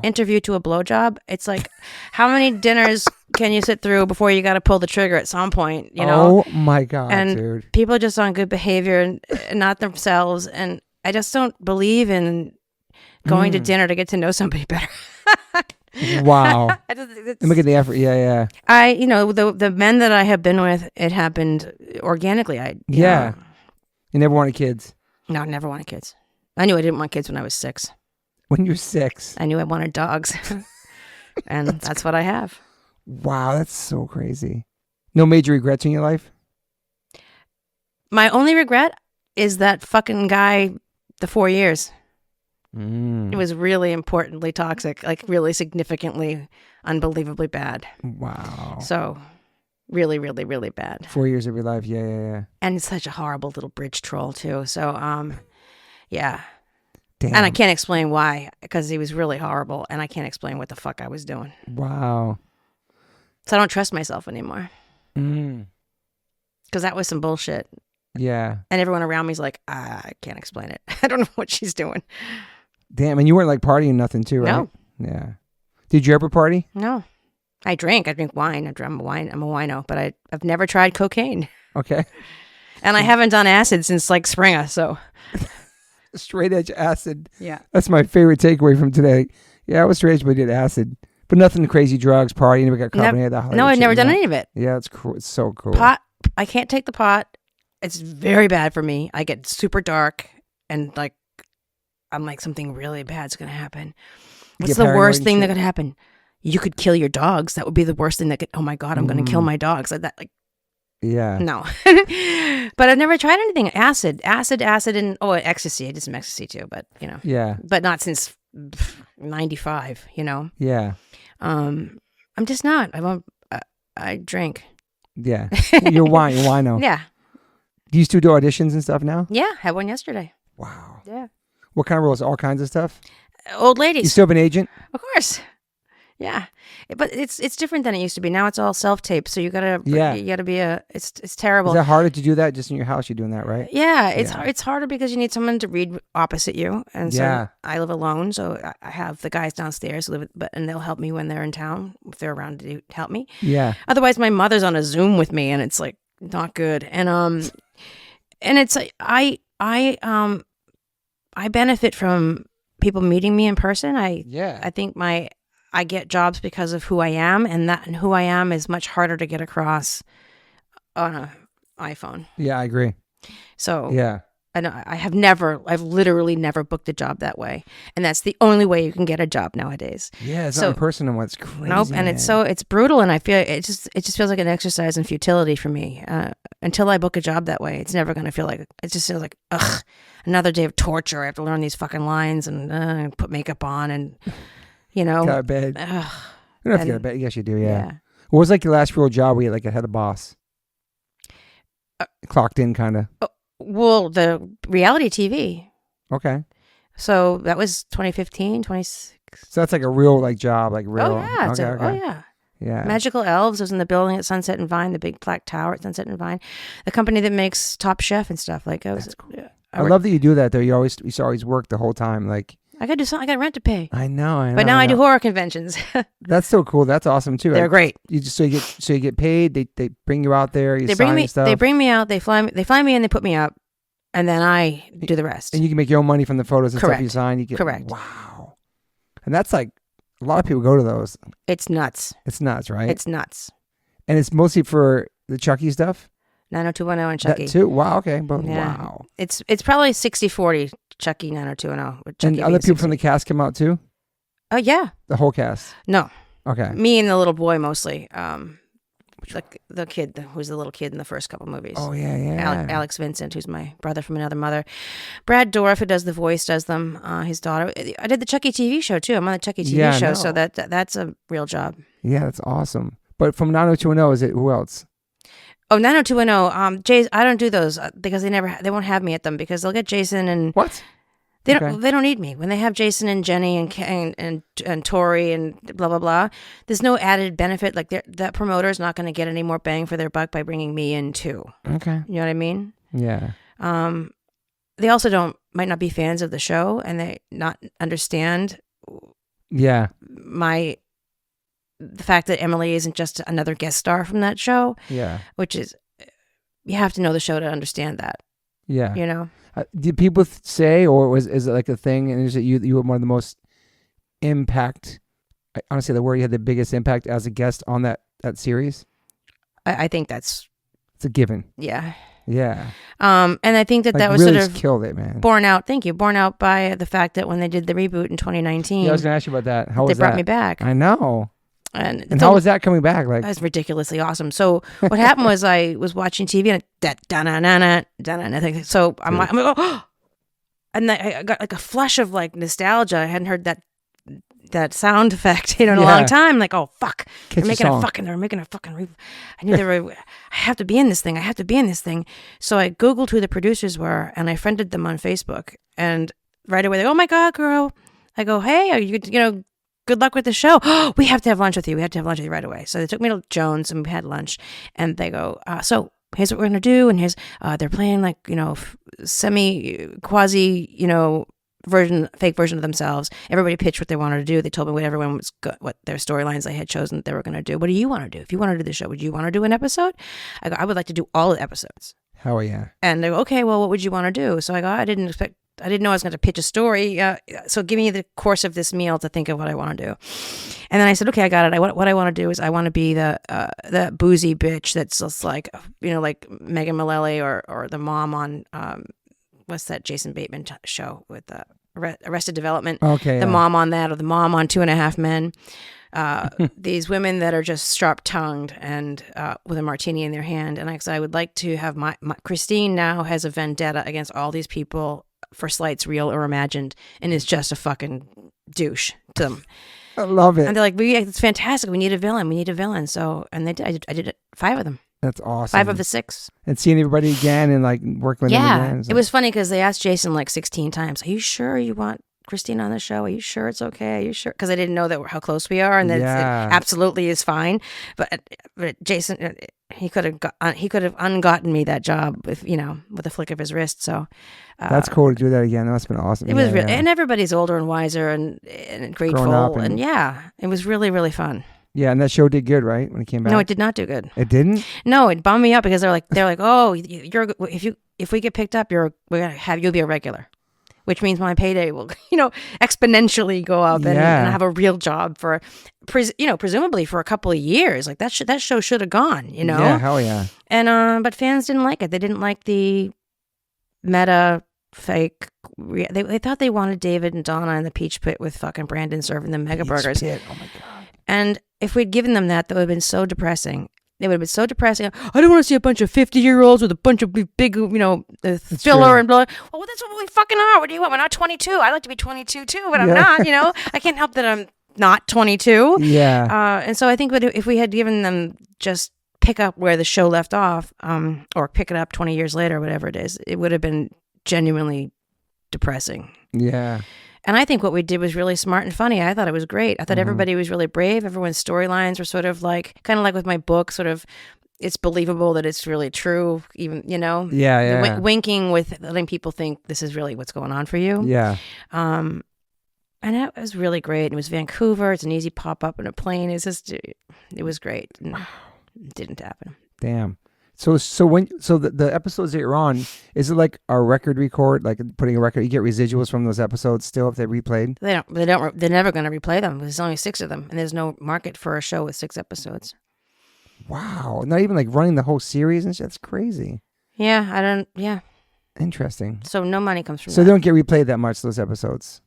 interview to a blowjob. It's like, how many dinners can you sit through before you got to pull the trigger at some point, you know? Oh my God, and dude. People are just on good behavior and not themselves. And I just don't believe in going to dinner to get to know somebody better. Wow. Look at the effort. Yeah. The men that I have been with, it happened organically. You never wanted kids? No, never wanted kids. I knew I didn't want kids when I was 6. When you were 6? I knew I wanted dogs. And that's what I have. Wow, that's so crazy. No major regrets in your life? My only regret is that fucking guy, the 4 years. It was really importantly toxic, like really significantly, unbelievably bad. Wow. So really, really, really bad. 4 years of your life. Yeah. And it's such a horrible little bridge troll too. So, yeah. Damn. And I can't explain why, because he was really horrible, and I can't explain what the fuck I was doing. Wow. So I don't trust myself anymore. Because that was some bullshit. Yeah. And everyone around me is like, I can't explain it. I don't know what she's doing. Damn, and you weren't like partying nothing too, right? No. Yeah. Did you ever party? No. I drink wine. I'm a wino, but I've never tried cocaine. Okay. And I haven't done acid since like Springer, so. Straight edge acid. Yeah. That's my favorite takeaway from today. Yeah, I was straight edge, but I did acid. But nothing crazy drugs, party, never got caught any of that. No, I've never done any of it. Yeah, it's cool. It's so cool. Pot, I can't take the pot. It's very bad for me. I get super dark and like, I'm like, something really bad's going to happen. What's the worst thing that could happen? You could kill your dogs. That would be the worst thing that could, oh my God, I'm going to kill my dogs. Like that, like, yeah. No. But I've never tried anything. Acid, and, ecstasy. I did some ecstasy too, but, you know. Yeah. But not since 95, you know. Yeah. I'm just not. I drink. Yeah. You're wino. Yeah. Do you still do auditions and stuff now? Yeah, had one yesterday. Wow. Yeah. What kind of roles? All kinds of stuff? Old ladies. You still have an agent? Of course. Yeah. But it's different than it used to be. Now it's all self-tape, so you gotta be it's terrible. Is that harder to do that just in your house? You're doing that, right? Yeah, it's harder because you need someone to read opposite you, and so I live alone, so I have the guys downstairs and they'll help me when they're in town if they're around to help me. Yeah. Otherwise, my mother's on a Zoom with me, and it's like not good. And it's like I benefit from people meeting me in person. I think I get jobs because of who I am, and who I am is much harder to get across on an iPhone. Yeah, I agree. So yeah, I've literally never booked a job that way, and that's the only way you can get a job nowadays. Yeah, it's not in person and what's crazy. Nope, and it's brutal, and I feel it just feels like an exercise in futility for me. Until I book a job that way, it's never going to feel like it just feels like another day of torture. I have to learn these fucking lines and put makeup on and. You know, got a bed. You don't have to get a bed. Yes, you do. Yeah. What was like your last real job where you had a boss? Clocked in, kind of. Well, the reality TV. Okay. So that was 2015, 26. So that's like a real job, like real. Oh yeah. Okay. Oh yeah. Yeah. Magical Elves was in the building at Sunset and Vine, the big black tower at Sunset and Vine, the company that makes Top Chef and stuff. That's cool. I love that you do that though. You always work the whole time, I got to do something. I got rent to pay. I know. But now I do horror conventions. That's so cool. That's awesome too. They're great. You get paid. They bring you out there. They bring me out. They fly me in. They put me up, and then I do the rest. And you can make your own money from the photos and stuff you sign. Correct. Wow. And that's a lot of people go to those. It's nuts. It's nuts, right? It's nuts. And it's mostly for the Chucky stuff. 90210 and Chucky. That too. Wow. Okay. But yeah. Wow. It's probably 60-40 Chucky 90210. And other people from the cast come out too. Oh yeah. The whole cast. No. Okay. Me and the little boy mostly. The kid who's the little kid in the first couple movies. Oh yeah. Alex Vincent, who's my brother from another mother. Brad Dorff, who does the voice, does them. His daughter. I did the Chucky TV show too. I'm on the Chucky TV show, so that's a real job. Yeah, that's awesome. But from 90210, is it who else? Oh, 90210. Jay, I don't do those because they won't have me at them because they'll get Jason and what? They don't need me. When they have Jason and Jenny and Tori and blah blah blah, there's no added benefit. Like that promoter is not going to get any more bang for their buck by bringing me in too. Okay. You know what I mean? Yeah. They also might not be fans of the show, and they not understand. Yeah. The fact that Emily isn't just another guest star from that show. Yeah. Which is, you have to know the show to understand that. Yeah. You know? Did people say, or is it like a thing, and is it you were one of the most honestly, the word you had the biggest impact as a guest on that series? I think it's a given. Yeah. Yeah. And I think that was really sort of killed it, man. Borne out by the fact that when they did the reboot in 2019. Yeah, I was going to ask you about that. How was that? They brought me back. I know. And how was that coming back? Like, that was ridiculously awesome. So what happened was I was watching TV and so I'm like, oh, and I got like a flush of like nostalgia. I hadn't heard that sound effect in a long time. Like, oh fuck, they're making a fucking. I have to be in this thing. I have to be in this thing. So I Googled who the producers were and I friended them on Facebook. And right away they go, oh my God, girl. I go, hey, are you good luck with the show. Oh, we have to have lunch with you. We have to have lunch with you right away. So they took me to Jones and we had lunch. And they go, so here's what we're gonna do. And here's they're playing like quasi fake version of themselves. Everybody pitched what they wanted to do. They told me what their storylines they had chosen that they were gonna do. What do you want to do? If you want to do the show, would you want to do an episode? I go, I would like to do all the episodes. Hell yeah. And they go, okay, well, what would you want to do? So I go, I didn't know I was going to pitch a story. So give me the course of this meal to think of what I want to do. And then I said, okay, I got it. What I want to do is I want to be the boozy bitch that's just like, like Megan Mullally or the mom on, what's that Jason Bateman show with Arrested Development. Okay. The mom on that, or the mom on 2.5 Men. These women that are just sharp-tongued and with a martini in their hand. And I said, I would like to have my Christine now has a vendetta against all these people for slights, real or imagined, and is just a fucking douche to them. I love it. And they're like, it's fantastic. We need a villain. So, and they did. I did it. 5 of them. That's awesome. 5 of the 6. And seeing everybody again and like working with them again. It was funny because they asked Jason like 16 times, are you sure you want Christine on the show? Are you sure it's okay? Are you sure? Because I didn't know how close we are, and that it absolutely is fine. But Jason, he could have ungotten me that job with a flick of his wrist. So that's cool to do that again. That's been awesome. It was and everybody's older and wiser and grateful, and it was really, really fun. Yeah, and that show did good, right? When it came back. No, it did not do good. It didn't? No, it bummed me up because they're like, oh, if we get picked up, you'll be a regular. Which means my payday will, exponentially go up and have a real job for, presumably for a couple of years. Like that show should have gone, Yeah, hell yeah. And but fans didn't like it. They didn't like the meta fake. They thought they wanted David and Donna in the Peach Pit with fucking Brandon serving them mega burgers. Pit. Oh my God. And if we'd given them that would have been so depressing. It would have been so depressing. I don't want to see a bunch of 50-year-olds with a bunch of big, filler and blah. Well, that's what we fucking are. What do you want? We're not 22. I like to be 22 too, but I'm not, I can't help that I'm not 22. Yeah. And so I think that if we had given them just pick up where the show left off, or pick it up 20 years later, whatever it is, it would have been genuinely depressing. Yeah. And I think what we did was really smart and funny. I thought it was great. I thought everybody was really brave. Everyone's storylines were sort of like, kind of like with my book, sort of, it's believable that it's really true, even, Yeah. Winking with letting people think this is really what's going on for you. Yeah. And that was really great. It was Vancouver. It's an easy pop-up in a plane. It was great. And it didn't happen. Damn. So the episodes that you're on, is it like a record record, like putting a record? You get residuals from those episodes still if they replayed? They don't. They're never going to replay them. There's only 6 of them, and there's no market for a show with 6 episodes. Wow, not even like running the whole series and shit. That's crazy. Yeah, I don't. Yeah. Interesting. So no money comes from. So they don't get replayed that much, those episodes.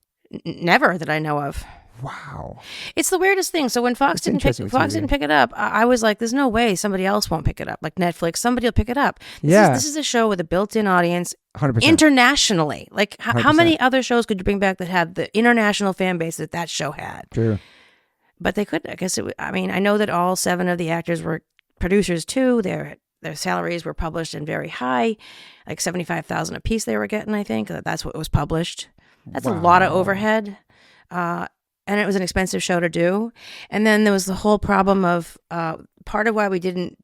Never that I know of. Wow. It's the weirdest thing. So when Fox didn't pick it up, I was like, there's no way somebody else won't pick it up. Like Netflix, somebody will pick it up. This is a show with a built-in audience 100%. Internationally. Like how many other shows could you bring back that have the international fan base that show had? True. But they couldn't. I guess I know that all 7 of the actors were producers too. Their salaries were published and very high, like $75,000 a piece they were getting, I think. That's what was published. That's a lot of overhead. And it was an expensive show to do. And then there was the whole problem of part of why we didn't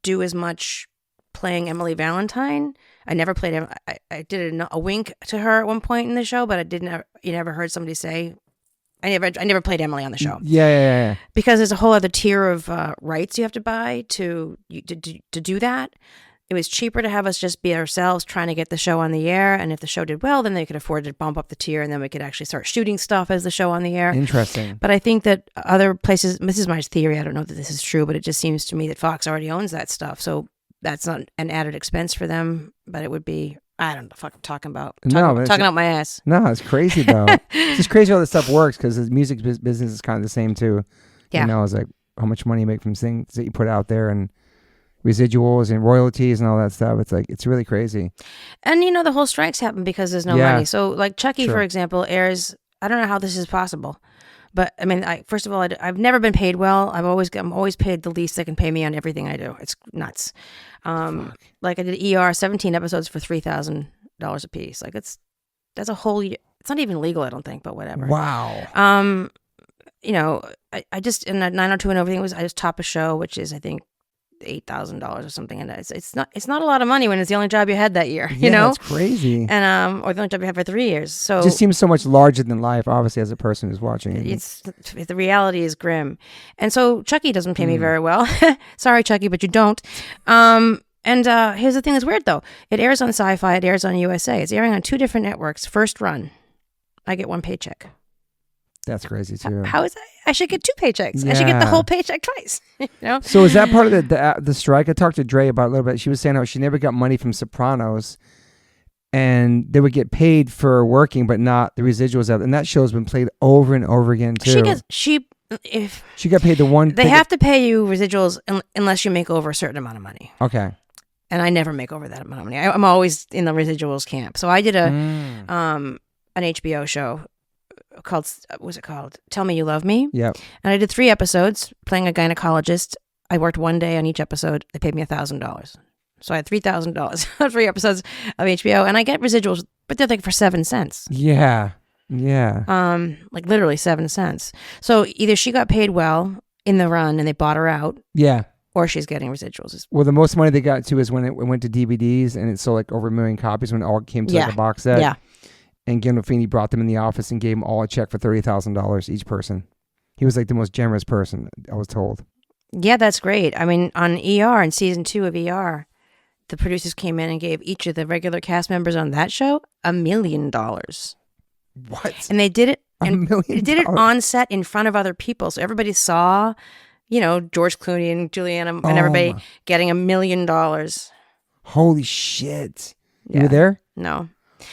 do as much playing Emily Valentine. I never played him. I did a wink to her at one point in the show, but you never heard somebody say, I never played Emily on the show. Yeah. Because there's a whole other tier of rights you have to buy to do that. It was cheaper to have us just be ourselves trying to get the show on the air. And if the show did well, then they could afford to bump up the tier and then we could actually start shooting stuff as the show on the air. Interesting. But I think that other places, this is my theory, I don't know that this is true, but it just seems to me that Fox already owns that stuff. So that's not an added expense for them, but it would be, I don't know what I'm talking about. Talking out my ass. No, it's crazy though. It's just crazy how this stuff works because the music business is kind of the same too. Yeah. It's like how much money you make from things that you put out there and residuals and royalties and all that stuff. It's like, it's really crazy. And the whole strikes happen because there's no money. So like Chucky, for example, airs, I don't know how this is possible, but I mean, first of all, I've never been paid well. I'm always paid the least they can pay me on everything I do. It's nuts. Like I did ER 17 episodes for $3,000 a piece. Like that's a whole year. It's not even legal, I don't think, but whatever. Wow. I just, in that 902 and everything I just top a show, which is, I think, $8,000 or something, and it's not a lot of money when it's the only job you had that year. That's crazy. And or the only job you had for 3 years. So it just seems so much larger than life, obviously, as a person who's watching it. It's the reality is grim, and so Chucky doesn't pay me very well. Sorry, Chucky, but you don't. And here's the thing that's weird though: it airs on Sci-Fi, it airs on USA. It's airing on 2 different networks. First run, I get 1 paycheck. That's crazy too. How is that? I should get 2 paychecks. Yeah. I should get the whole paycheck twice. So is that part of the strike? I talked to Dre about it a little bit. She was saying how she never got money from Sopranos, and they would get paid for working, but not the residuals of it. And that show's been played over and over again too. If she got paid the one. They have to pay you residuals unless you make over a certain amount of money. Okay. And I never make over that amount of money. I'm always in the residuals camp. So I did an HBO show called, what was it called? Tell Me You Love Me. Yep. And I did 3 episodes playing a gynecologist. I worked 1 day on each episode. They paid me $1,000. So I had $3,000 on 3 episodes of HBO, and I get residuals, but they're like for 7 cents. Yeah. Like literally 7 cents. So either she got paid well in the run and they bought her out. Yeah. Or she's getting residuals. Well, the most money they got too is when it went to DVDs and it sold like over 1 million copies when it all came to like a box set. Yeah. And Gandolfini brought them in the office and gave them all a check for $30,000 each person. He was like the most generous person, I was told. Yeah, that's great. I mean, on ER, in season 2 of ER, the producers came in and gave each of the regular cast members on that show $1 million. What? And they did it. $1 million? They did it on set in front of other people, so everybody saw, George Clooney and Juliana and everybody getting $1 million. Holy shit! Yeah. You were there? No.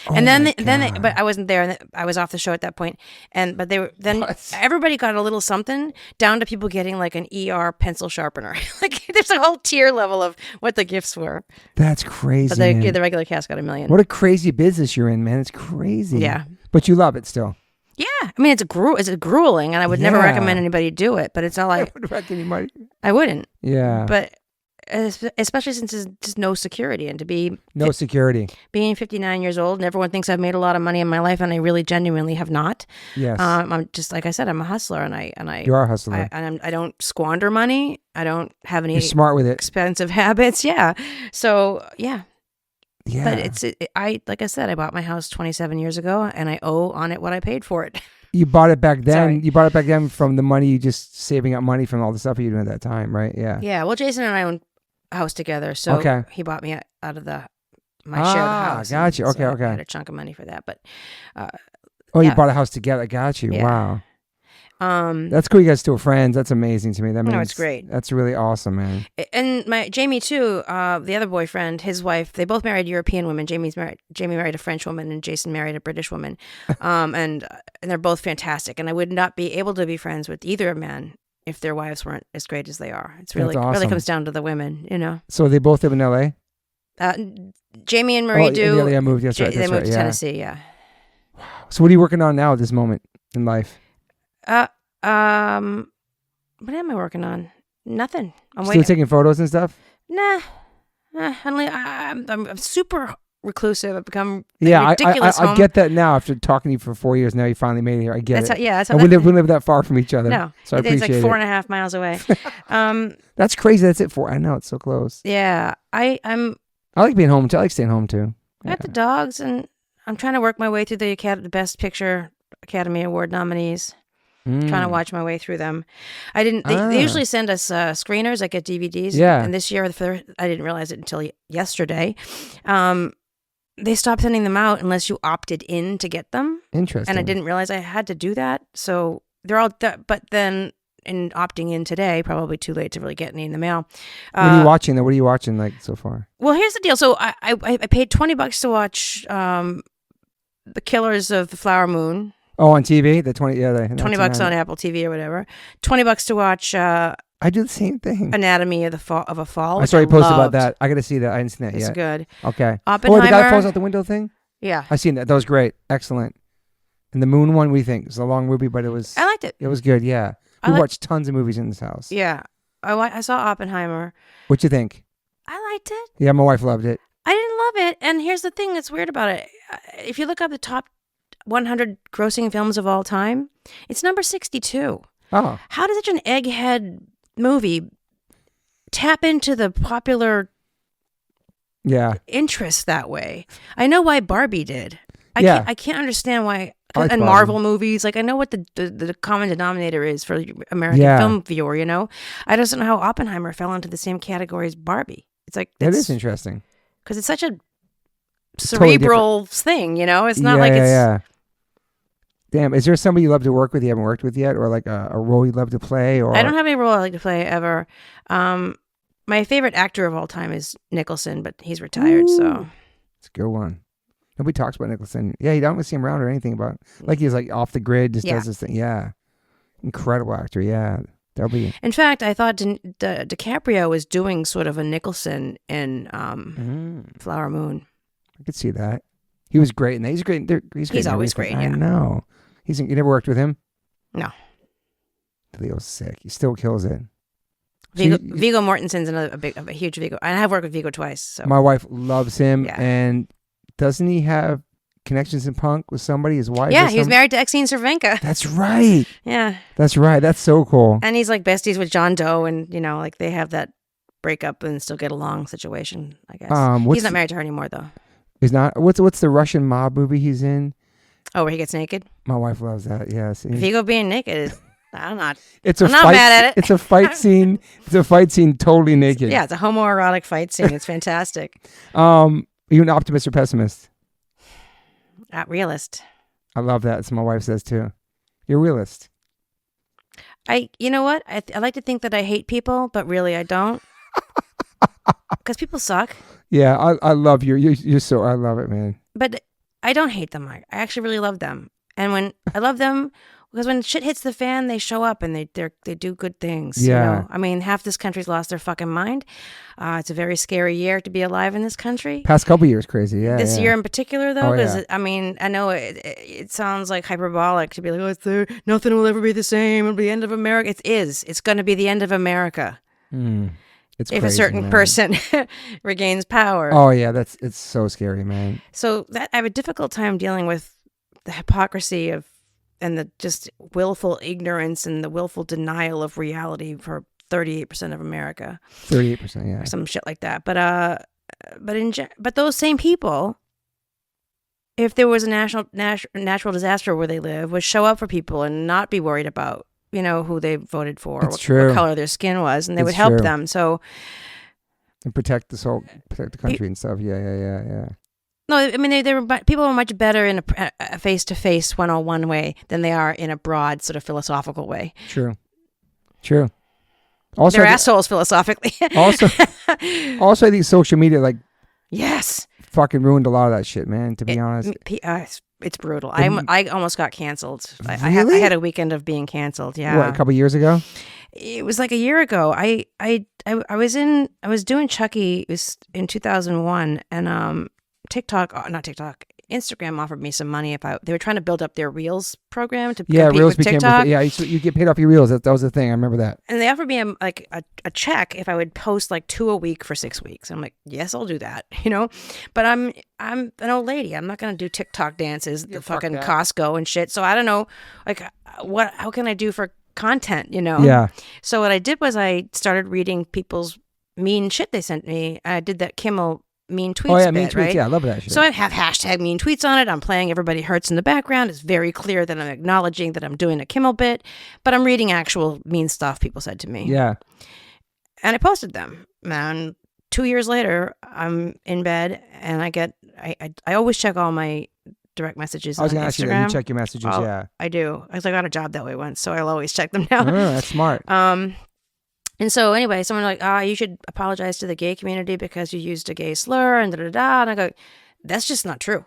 Oh and but I wasn't there, and I was off the show at that point. But everybody got a little something, down to people getting like an ER pencil sharpener. Like there's a whole tier level of what the gifts were. That's crazy. But the regular cast got $1 million. What a crazy business you're in, man! It's crazy. Yeah. But you love it still. Yeah. I mean, it's grueling, and I would never recommend anybody do it. But it's all like I would recommend anybody. I wouldn't. Yeah. But especially since there's just no security, and to be security, being 59 years old, and everyone thinks I've made a lot of money in my life, and I really genuinely have not. Yes. I'm just, like I said, I'm a hustler, and I you are a hustler. I don't squander money. I don't have any. You're smart with it. Expensive habits. Yeah. So yeah. Yeah. But like I said, I bought my house 27 years ago, and I owe on it what I paid for it. You bought it back then. Sorry. You bought it back then from the money you just saving up money from all the stuff you doing at that time, right? Yeah. Yeah. Well, Jason and I owned a house together, so he bought me out of my share of the house. Got you. Okay. I had a chunk of money for that, but you bought a house together. Got you. Yeah. Wow. That's cool. You guys still friends. That's amazing to me. That means it's great. That's really awesome, man. And my Jamie too, the other boyfriend, his wife, they both married European women. Jamie married a French woman, and Jason married a British woman. And they're both fantastic. And I would not be able to be friends with either man if their wives weren't as great as they are. It's really awesome. Really comes down to the women, So they both live in LA? Jamie and Marie do. Yeah, moved. That's right. They moved to Tennessee. Yeah. Wow. So what are you working on now at this moment in life? What am I working on? Nothing. I'm Still taking photos and stuff? Nah. I'm super reclusive. I've become Yeah, ridiculous. I get that now after talking to you for 4 years. Now you finally made it here. I get it. That's how and we live that far from each other. No, so I appreciate it's like 4.5 miles away. That's crazy. That's it. I know it's so close. Yeah, I like being home too. I like staying home too. I got the dogs, and I'm trying to work my way through the Best Picture Academy Award nominees. Trying to watch my way through them. I didn't. They usually send us screeners. I get DVDs. Yeah. And this year, I didn't realize it until yesterday. They stopped sending them out unless you opted in to get them. Interesting. And I didn't realize I had to do that. So they're all. But then in opting in today, probably too late to really get any in the mail. What are you watching though? What are you watching like so far? Well, here's the deal. So I paid $20 to watch The Killers of the Flower Moon. Oh, on TV, the $20 on Apple TV or whatever. $20 to watch. I do the same thing. Anatomy of a Fall. I saw you posted about that. I got to see that. I didn't see that yet. It's good. Okay. Oppenheimer. Oh, the guy that falls out the window thing. Yeah, I seen that. That was great. Excellent. And the Moon one, what do you think? It's a long movie, but it was. I liked it. It was good. Yeah, we watched tons of movies in this house. Yeah, I saw Oppenheimer. What'd you think? I liked it. Yeah, my wife loved it. I didn't love it, and here's the thing that's weird about it. If you look up the top 100 grossing films of all time, it's number 62. Oh. How does such an egghead movie tap into the popular interest that way? I know why Barbie did. I can't understand why. And Barbie. Marvel movies, like I know what the common denominator is for the American film viewer, you know? I just don't know how Oppenheimer fell into the same category as Barbie. It's like... That is interesting. Because it's such a cerebral thing, you know? It's not like it's... Yeah. Damn, is there somebody you love to work with you haven't worked with yet? Or like a role you love to play? Or I don't have any role I like to play ever. My favorite actor of all time is Nicholson, but he's retired, so... It's a good one. Nobody talks about Nicholson. Yeah, you don't see him around or anything about... Like he's like off the grid, just does this thing. Yeah. Incredible actor, yeah. That'll be... In fact, I thought DiCaprio was doing sort of a Nicholson in Flower Moon. I could see that. He was great, and he's great. He's always great, yeah. I know. You never worked with him? No. Leo's sick. He still kills it. Viggo Mortensen's a huge Viggo. I have worked with Viggo twice. So. My wife loves him, and doesn't he have connections in punk with somebody? His wife? Yeah, he was married to Exene Cervenka. That's right. Yeah. That's right. That's so cool. And he's like besties with John Doe, and you know, like they have that breakup and still get along situation, I guess. He's not married to her anymore, though. He's not. What's the Russian mob movie he's in? Oh, where he gets naked? My wife loves that. Yes. Viggo being naked. I'm not. I'm not mad at it. It's a fight scene. It's a fight scene totally naked. Yeah, it's a homoerotic fight scene. It's fantastic. Are you an optimist or pessimist? Realist. I love that. That's what my wife says too. You're a realist. You know what? I like to think that I hate people, but really I don't. Because people suck. Yeah, I love you. You're so. I love it, man. But I don't hate them. I actually really love them. And when I love them, because when shit hits the fan, they show up and they do good things. Yeah. You know? I mean, half this country's lost their fucking mind. It's a very scary year to be alive in this country. Past couple years, crazy. Yeah. This year in particular, though, because I mean, I know it sounds like hyperbolic to be like, it's there. Nothing will ever be the same. It'll be the end of America. It is. It's going to be the end of America. It's if crazy, a certain person regains power. Oh yeah, it's so scary, man. So that I have a difficult time dealing with the hypocrisy of and the just willful ignorance and the willful denial of reality for 38% of America. 38%, yeah. Or some shit like that. But those same people, if there was a natural disaster where they live, would show up for people and not be worried about, you know, who they voted for, what color their skin was, and they would help them. So, and protect the country and stuff. Yeah. No, I mean people are much better in a face-to-face 101 way than they are in a broad sort of philosophical way. True. Also, they're assholes philosophically. also, I think social media fucking ruined a lot of that shit, man. To be honest, it's brutal. I almost got canceled. Really? I had a weekend of being canceled. Yeah, what, a couple years ago? It was like a year ago. I was doing Chucky. It was in 2001, and not TikTok. Instagram offered me some money they were trying to build up their Reels program to Yeah, compete Reels with became TikTok. you get paid off your Reels. That was the thing. I remember that. And they offered me a check if I would post like 2 a week for 6 weeks. I'm like, yes, I'll do that, But I'm an old lady. I'm not gonna do TikTok dances at the fucking Costco and shit. So I don't know, like, how can I do for content, Yeah. So what I did was I started reading people's mean shit they sent me. I did that Kimmel mean tweets. Oh yeah, bit, mean tweets. right? Yeah, I love that shit. So I have hashtag mean tweets on it. I'm playing Everybody Hurts in the background. It's very clear that I'm acknowledging that I'm doing a Kimmel bit, but I'm reading actual mean stuff people said to me. Yeah. And I posted them. And 2 years later, I'm in bed and I always check all my direct messages. I was on gonna ask you Instagram. that. You check your messages. Yeah. I do. I got a job that way once, so I'll always check them now. Oh, that's smart. And so anyway, someone like, you should apologize to the gay community because you used a gay slur and da-da-da. And I go, that's just not true.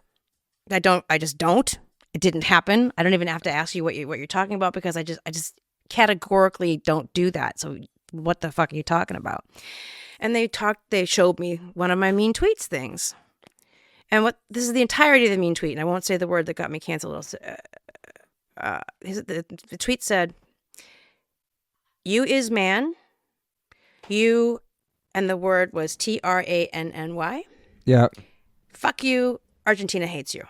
I just don't. It didn't happen. I don't even have to ask you what you're talking about because I just categorically don't do that. So what the fuck are you talking about? And they showed me one of my mean tweets things. And this is the entirety of the mean tweet. And I won't say the word that got me canceled. The tweet said, "You is man. You," and the word was TRANNY. Yeah. "Fuck you. Argentina hates you."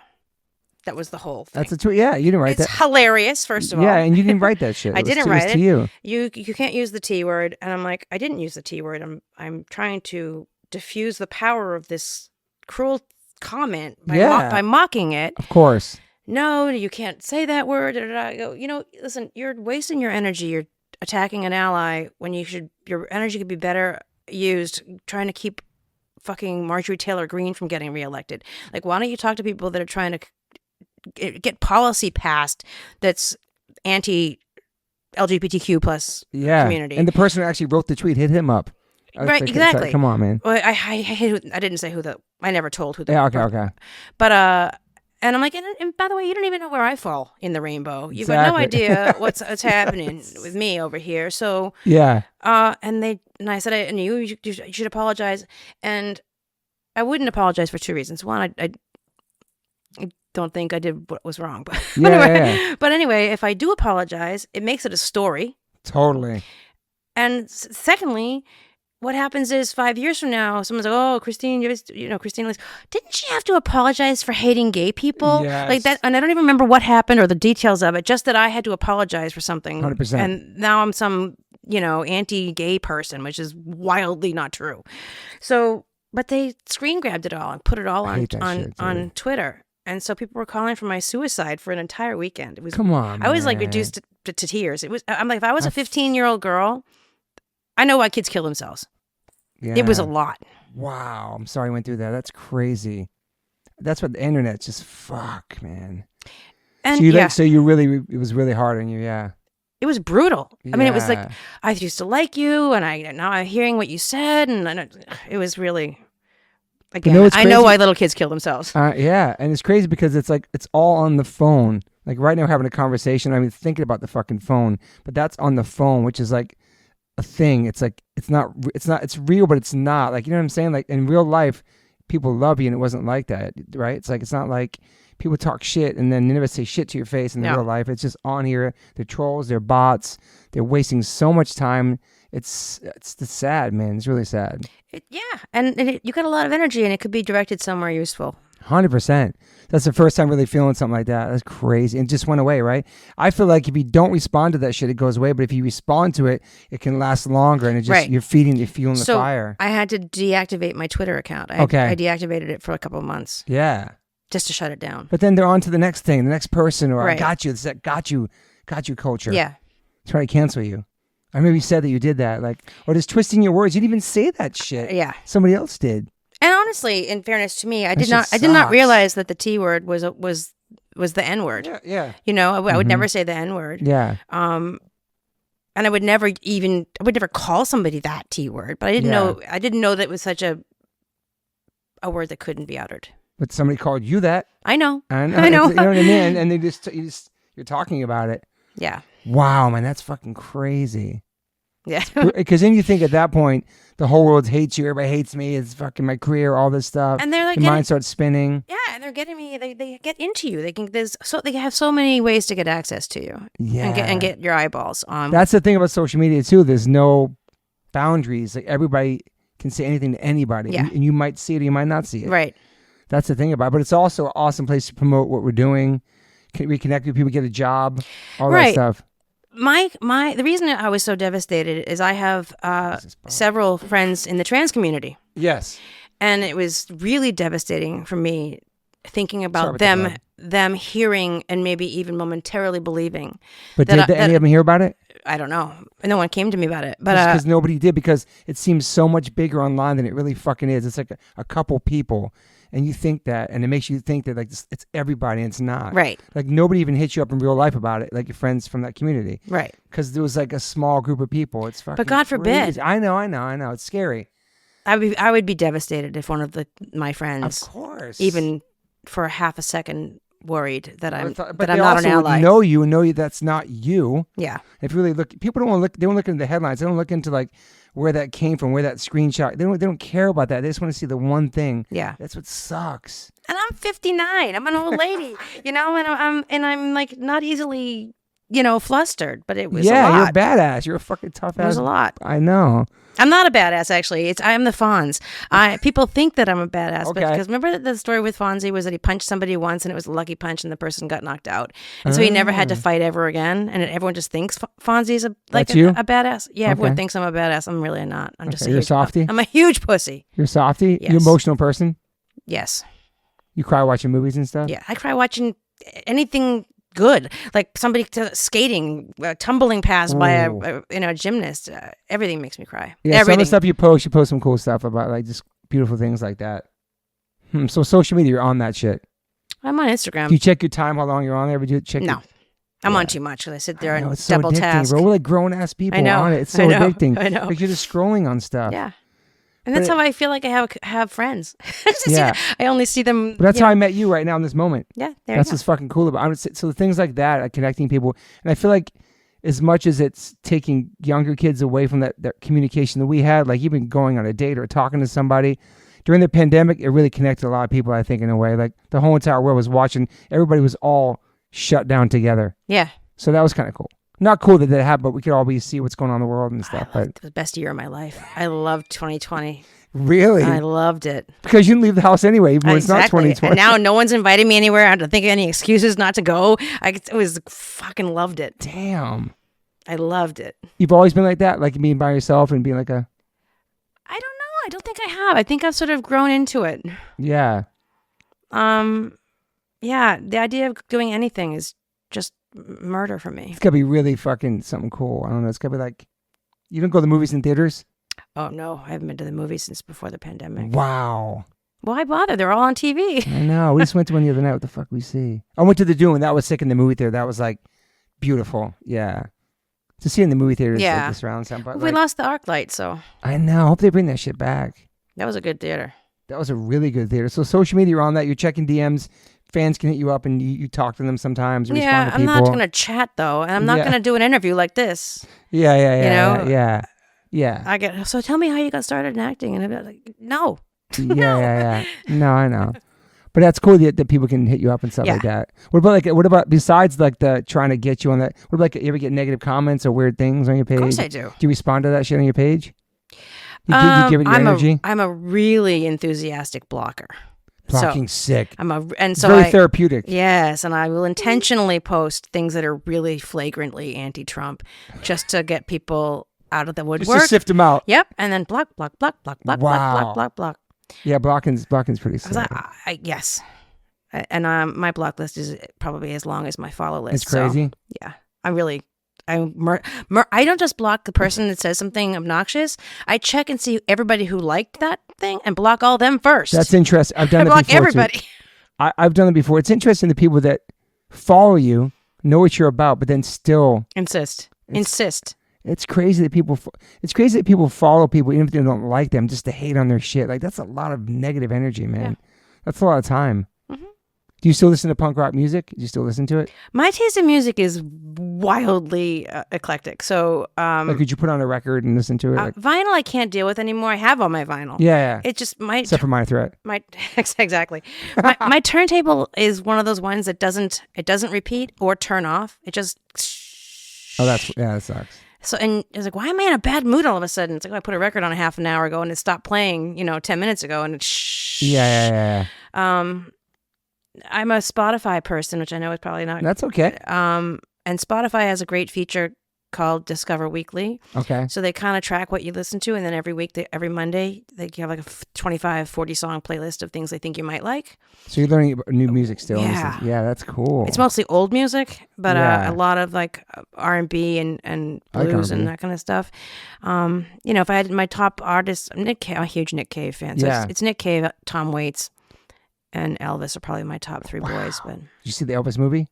That was the whole thing. That's a tweet. Yeah, you didn't write that. It's hilarious, first of all. Yeah, and you didn't write that shit. I didn't write it. To you. You can't use the T word. And I'm like, I didn't use the T word. I'm trying to diffuse the power of this cruel comment by mocking it. Of course. No, you can't say that word. I go, listen, you're wasting your energy. You're attacking an ally when your energy could be better used trying to keep fucking Marjorie Taylor Greene from getting reelected. Like, why don't you talk to people that are trying to get policy passed that's anti-LGBTQ plus community? And the person who actually wrote the tweet hit him up. Right, exactly. Come on, man. Well, I didn't say I never told who the. Yeah, okay. But and I'm like, and by the way, you don't even know where I fall in the rainbow. You've got no idea what's happening with me over here. So yeah. And I said, and you should apologize. And I wouldn't apologize for two reasons. One, I don't think I did what was wrong. But But anyway, if I do apologize, it makes it a story. Totally. And secondly, what happens is 5 years from now, someone's like, "Oh, Christine, Christine Elise, didn't she have to apologize for hating gay people?" Yes. Like that. And I don't even remember what happened or the details of it, just that I had to apologize for something. 100%. And now I'm some, anti-gay person, which is wildly not true. So, but they screen grabbed it all and put it all on Twitter. And so people were calling for my suicide for an entire weekend. It was, come on, I was like reduced to tears. I'm like, if I was a 15-year-old girl, I know why kids kill themselves. Yeah. It was a lot. Wow. I'm sorry I went through that. That's crazy. That's what the internet's just fuck, man. And so it was really hard on you, yeah. It was brutal. I mean, it was like, I used to like you, and now I'm hearing what you said, and it was really, again, I know why little kids kill themselves. Yeah, and it's crazy because it's like, it's all on the phone. Like right now we're having a conversation, I mean, thinking about the fucking phone, but that's on the phone, which is like a thing. It's like, it's real, but it's not. Like, you know what I'm saying? Like in real life, people love you, and it wasn't like that, right? It's like, it's not like people talk shit and then they never say shit to your face in real life. It's just on here. They're trolls, they're bots, they're wasting so much time. It's sad, man. It's really sad. And you got a lot of energy, and it could be directed somewhere useful. 100%. That's the first time really feeling something like that. That's crazy. And it just went away, right? I feel like if you don't respond to that shit, it goes away. But if you respond to it, it can last longer. And it just you're fueling the fire. I had to deactivate my Twitter account. I deactivated it for a couple of months. Yeah. Just to shut it down. But then they're on to the next thing, the next person, or I got you. It's that got you culture. Yeah. Try to cancel you. I remember you said that you did that, or just twisting your words. You didn't even say that shit. Yeah. Somebody else did. And honestly, in fairness to me, I did not realize that the T word was the N word. Yeah. I would never say the N word. Yeah. And I would never call somebody that T word, but I didn't know that it was such a word that couldn't be uttered. But somebody called you that. I know. I know. You know what I mean? And you're talking about it. Yeah. Wow, man, that's fucking crazy. Yeah. Because then you think at that point, the whole world hates you. Everybody hates me. It's fucking my career, all this stuff. And they're like, your mind starts spinning. Yeah, and they're getting me. They get into you. They have so many ways to get access to you. Yeah. And get your eyeballs on. That's the thing about social media too. There's no boundaries. Like everybody can say anything to anybody. Yeah. And you might see it or you might not see it. Right. That's the thing about it. But it's also an awesome place to promote what we're doing. Can reconnect with people, get a job, all that stuff. The reason I was so devastated is I have several friends in the trans community. Yes. And it was really devastating for me thinking about them hearing and maybe even momentarily believing. But did any of them hear about it? I don't know. No one came to me about it. But because nobody did, because it seems so much bigger online than it really fucking is. It's like a couple people. And you think that, and it makes you think that like it's everybody, and it's not. Right. Like nobody even hits you up in real life about it, like your friends from that community. Right. Because there was like a small group of people. It's fucking. But God forbid. Crazy. I know. It's scary. I would be devastated if one of my friends, of course, even for a half a second, worried that I'm not an ally. But know you that's not you. Yeah. If you really look, people don't want to look. They don't look into the headlines. They don't look into like where that came from, where that screenshot. They don't care about that. They just want to see the one thing. Yeah. That's what sucks. And I'm 59. I'm an old lady, and I'm like not easily, flustered. But it was a lot. Yeah, you're a badass. You're a fucking tough ass. It was a lot. I know. I'm not a badass, actually. I am the Fonz. People think that I'm a badass, because remember that the story with Fonzie was that he punched somebody once and it was a lucky punch and the person got knocked out, and so he never had to fight ever again. And everyone just thinks Fonzie's a badass. Yeah, everyone thinks I'm a badass. I'm really not. I'm just you're a softie. I'm a huge pussy. You're a softie. Yes. You're an emotional person. Yes. You cry watching movies and stuff. Yeah, I cry watching good, like somebody skating, tumbling past by a gymnast. Everything makes me cry. Yeah, everything. Some of the stuff you post some cool stuff about like just beautiful things like that. So social media, you're on that shit. I'm on Instagram. Do you check your time, how long you're on there? No. I'm on too much. I sit there and it's double so task. Bro. We're like grown ass people on it. It's so addicting. I know. Like you're just scrolling on stuff. Yeah. And that's how I feel like I have friends. I only see them. But that's how I met you right now in this moment. Yeah, that's what's fucking cool about it. So things like that, like connecting people. And I feel like as much as it's taking younger kids away from that communication that we had, like even going on a date or talking to somebody, during the pandemic, it really connected a lot of people, I think, in a way. Like the whole entire world was watching. Everybody was all shut down together. Yeah. So that was kind of cool. Not cool that happened, but we could all see what's going on in the world and stuff. It was the best year of my life. I loved 2020. Really? I loved it. Because you didn't leave the house anyway, even when it's not 2020. And now no one's inviting me anywhere. I have to think of any excuses not to go. I was fucking loved it. Damn. I loved it. You've always been like that? Like being by yourself and being like a... I don't know. I don't think I have. I think I've sort of grown into it. Yeah. Yeah, the idea of doing anything is just murder for me. It's got to be really fucking something cool. I don't know. It's got to be like... You don't go to the movies in theaters? Oh, no. I haven't been to the movies since before the pandemic. Wow. Why bother? They're all on TV. I know. We just went to one the other night. What the fuck we see? I went to the Dune. That was sick in the movie theater. That was like beautiful. Yeah. To see in the movie theater is like the surround sound. But we lost the ArcLight, so. I know. I hope they bring that shit back. That was a good theater. That was a really good theater. So social media, you're on that. You're checking DMs. Fans can hit you up and you talk to them sometimes. Yeah, I'm not going to chat though. And I'm not going to do an interview like this. Yeah. So tell me how you got started in acting. And I'd be like, no. Yeah. No, I know. But that's cool that people can hit you up and stuff like that. What about besides like the trying to get you on that? What about you ever get negative comments or weird things on your page? Of course I do. Do you respond to that shit on your page? You give it your energy? I'm a really enthusiastic blocker. Blocking's sick. It's very therapeutic. Yes, and I will intentionally post things that are really flagrantly anti-Trump just to get people out of the woodwork. Just to sift them out. Yep, and then block. Yeah, blocking's pretty sick. Yes. And my block list is probably as long as my follow list. It's crazy. So, yeah. I don't just block the person that says something obnoxious. I check and see everybody who liked that thing and block all them first. That's interesting. I've done it block before everybody. Too. I've done it before. It's interesting the people that follow you, know what you're about, but then still insist. It's crazy that people. It's crazy that people follow people even if they don't like them just to hate on their shit. Like that's a lot of negative energy, man. Yeah. That's a lot of time. Do you still listen to punk rock music? Do you still listen to it? My taste in music is wildly eclectic. So, Like, could you put on a record and listen to it? Vinyl, I can't deal with anymore. I have all my vinyl. Yeah. It just except for Minor Threat. Exactly. My turntable is one of those ones that doesn't repeat or turn off. It just. Oh, that sucks. So, and it's like, why am I in a bad mood all of a sudden? It's like, I put a record on a half an hour ago and it stopped playing, 10 minutes ago, and it's. Yeah. I'm a Spotify person, which I know is probably not. That's okay. And Spotify has a great feature called Discover Weekly. Okay. So they kind of track what you listen to, and then every week, every Monday, they have like a 25, 40 song playlist of things they think you might like. So you're learning new music still. Yeah. Yeah, that's cool. It's mostly old music, but a lot of like R&B and blues and that kind of stuff. If I had my top artists, I'm a huge Nick Cave fan. So it's Nick Cave, Tom Waits, and Elvis are probably my top three boys. But did you see the Elvis movie?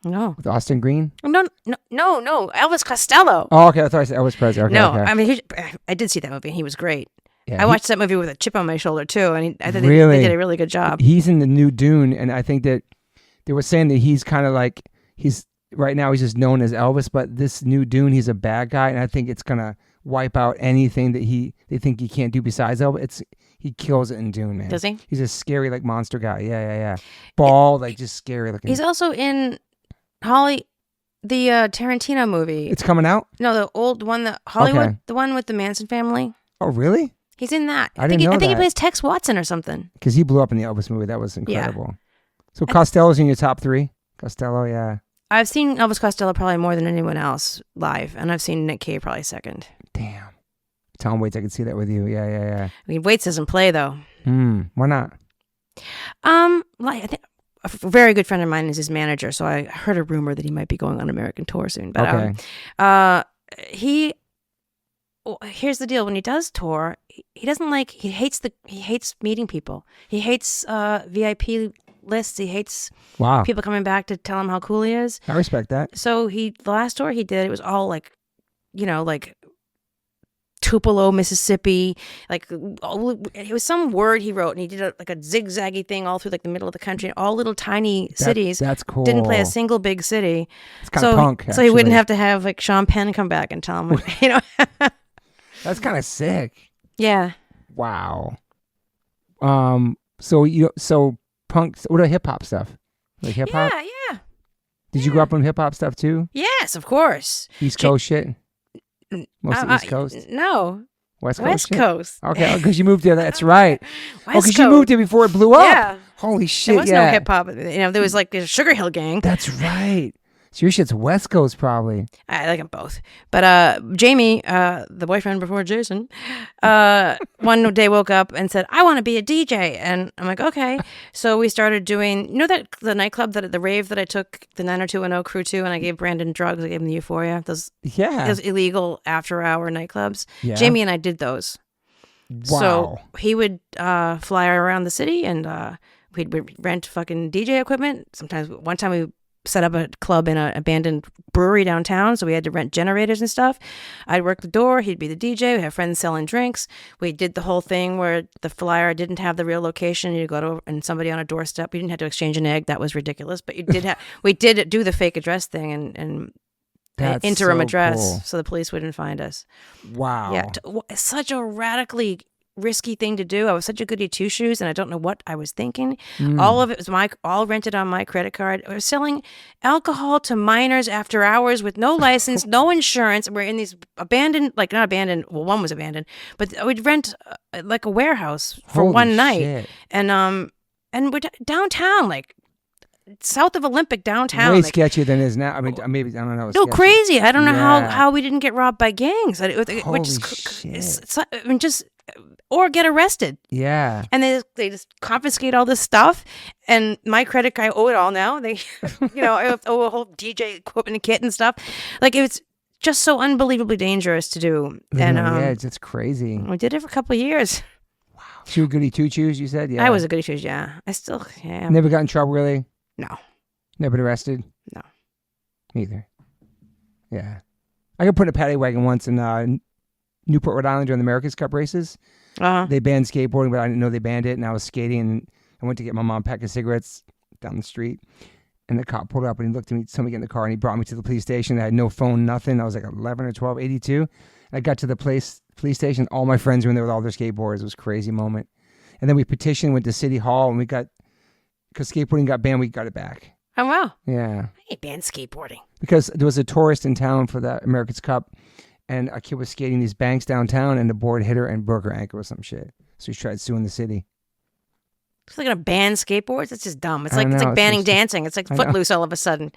No. With Austin Green? No. Elvis Costello. Oh, okay. I thought I said Elvis Presley. Okay, no, okay. I mean, I did see that movie, and he was great. Yeah, I watched that movie with a chip on my shoulder too, and I think really? they did a really good job. He's in the new Dune, and I think that they were saying that he's kind of like right now he's just known as Elvis, but this new Dune, he's a bad guy, and I think it's gonna wipe out anything that they think he can't do besides Elvis. He kills it in Dune, man. Does he? He's a scary like monster guy. Yeah. Bald, like just scary looking. He's also in the Tarantino movie. It's coming out? No, the old one, the Hollywood, Okay. the one with the Manson family. Oh, really? He's in that. I think he plays Tex Watson or something. Because he blew up in the Elvis movie. That was incredible. So Costello's in your top three? Costello, yeah. I've seen Elvis Costello probably more than anyone else live, and I've seen Nick Cave probably second. Damn. Tom Waits, I could see that with you. Yeah. I mean, Waits doesn't play though. Why not? I think a very good friend of mine is his manager, so I heard a rumor that he might be going on American tour soon. But here's the deal: when he does tour, he hates meeting people. He hates VIP lists. He hates people coming back to tell him how cool he is. I respect that. So the last tour he did, it was all like Tupelo, Mississippi, it was some word he wrote, and he did a zigzaggy thing all through like the middle of the country, all little tiny cities. That's cool. Didn't play a single big city. It's kind of punk. So he wouldn't have to have like Sean Penn come back and tell him, That's kind of sick. Yeah. Wow. So punk. What about hip hop stuff? Like hip hop? Yeah. Did you grow up on hip hop stuff too? Yes, of course. East Coast shit. Mostly East Coast? No. West Coast? West Coast. Okay, because you moved there. That's right. Because you moved there before it blew up. Yeah. Holy shit, there was no hip hop. There was like a Sugar Hill Gang. That's right. So your shit's West Coast probably. I like them both. But Jamie, the boyfriend before Jason, one day woke up and said, I want to be a DJ. And I'm like, okay. So we started doing, the nightclub, the rave that I took the 90210 crew to, and I gave Brandon drugs. I gave him the Euphoria. Those illegal after-hour nightclubs. Yeah. Jamie and I did those. Wow. So he would fly around the city, and we'd rent fucking DJ equipment. Sometimes, one time we set up a club in an abandoned brewery downtown, so we had to rent generators and stuff. I'd work the door, he'd be the DJ. We had friends selling drinks. We did the whole thing where the flyer didn't have the real location. You go to and somebody on a doorstep. We didn't have to exchange an egg. That was ridiculous. But we did do the fake address thing and That's interim so address, cool. So the police wouldn't find us. Wow. Yeah, such a radically risky thing to do. I was such a goody two shoes, and I don't know what I was thinking. All of it was all rented on my credit card. We were selling alcohol to minors after hours with no license, no insurance. We're in these abandoned, like not abandoned. Well, one was abandoned, but we'd rent like a warehouse for Holy one night, shit. and we're downtown, like south of Olympic downtown. Way like, sketchier than it is now. I mean, maybe I don't know. No, crazy. I don't know Yeah. how we didn't get robbed by gangs. Holy shit. Or get arrested. Yeah. And they just confiscate all this stuff, and my credit card, I owe it all now. They, I owe a whole DJ equipment kit and stuff. Like, it's just so unbelievably dangerous to do. And it's crazy. we did it for a couple of years. Wow. So you were goody two shoes, you said? Yeah. I was a goody two shoes, yeah. I still am. Never got in trouble, really? No. Never been arrested? No. Neither. Yeah. I got put in a paddy wagon once in Newport, Rhode Island during the America's Cup races. Uh-huh. They banned skateboarding, but I didn't know they banned it, and I was skating, and I went to get my mom a pack of cigarettes, down the street. And the cop pulled up and he looked at me, told me to get in the car, and he brought me to the police station. I had no phone, nothing. I was like 11 or 12, 82. I got to the police station. All my friends were in there with all their skateboards. It was a crazy moment. And then we petitioned, went to City Hall, and because skateboarding got banned, we got it back. Oh, wow. Yeah. He banned skateboarding. Because there was a tourist in town for the America's Cup, and a kid was skating these banks downtown, and the board hit her and broke her ankle or some shit. So he tried suing the city. It's like going to ban skateboards? It's just dumb. It's like banning dancing. It's like Footloose all of a sudden.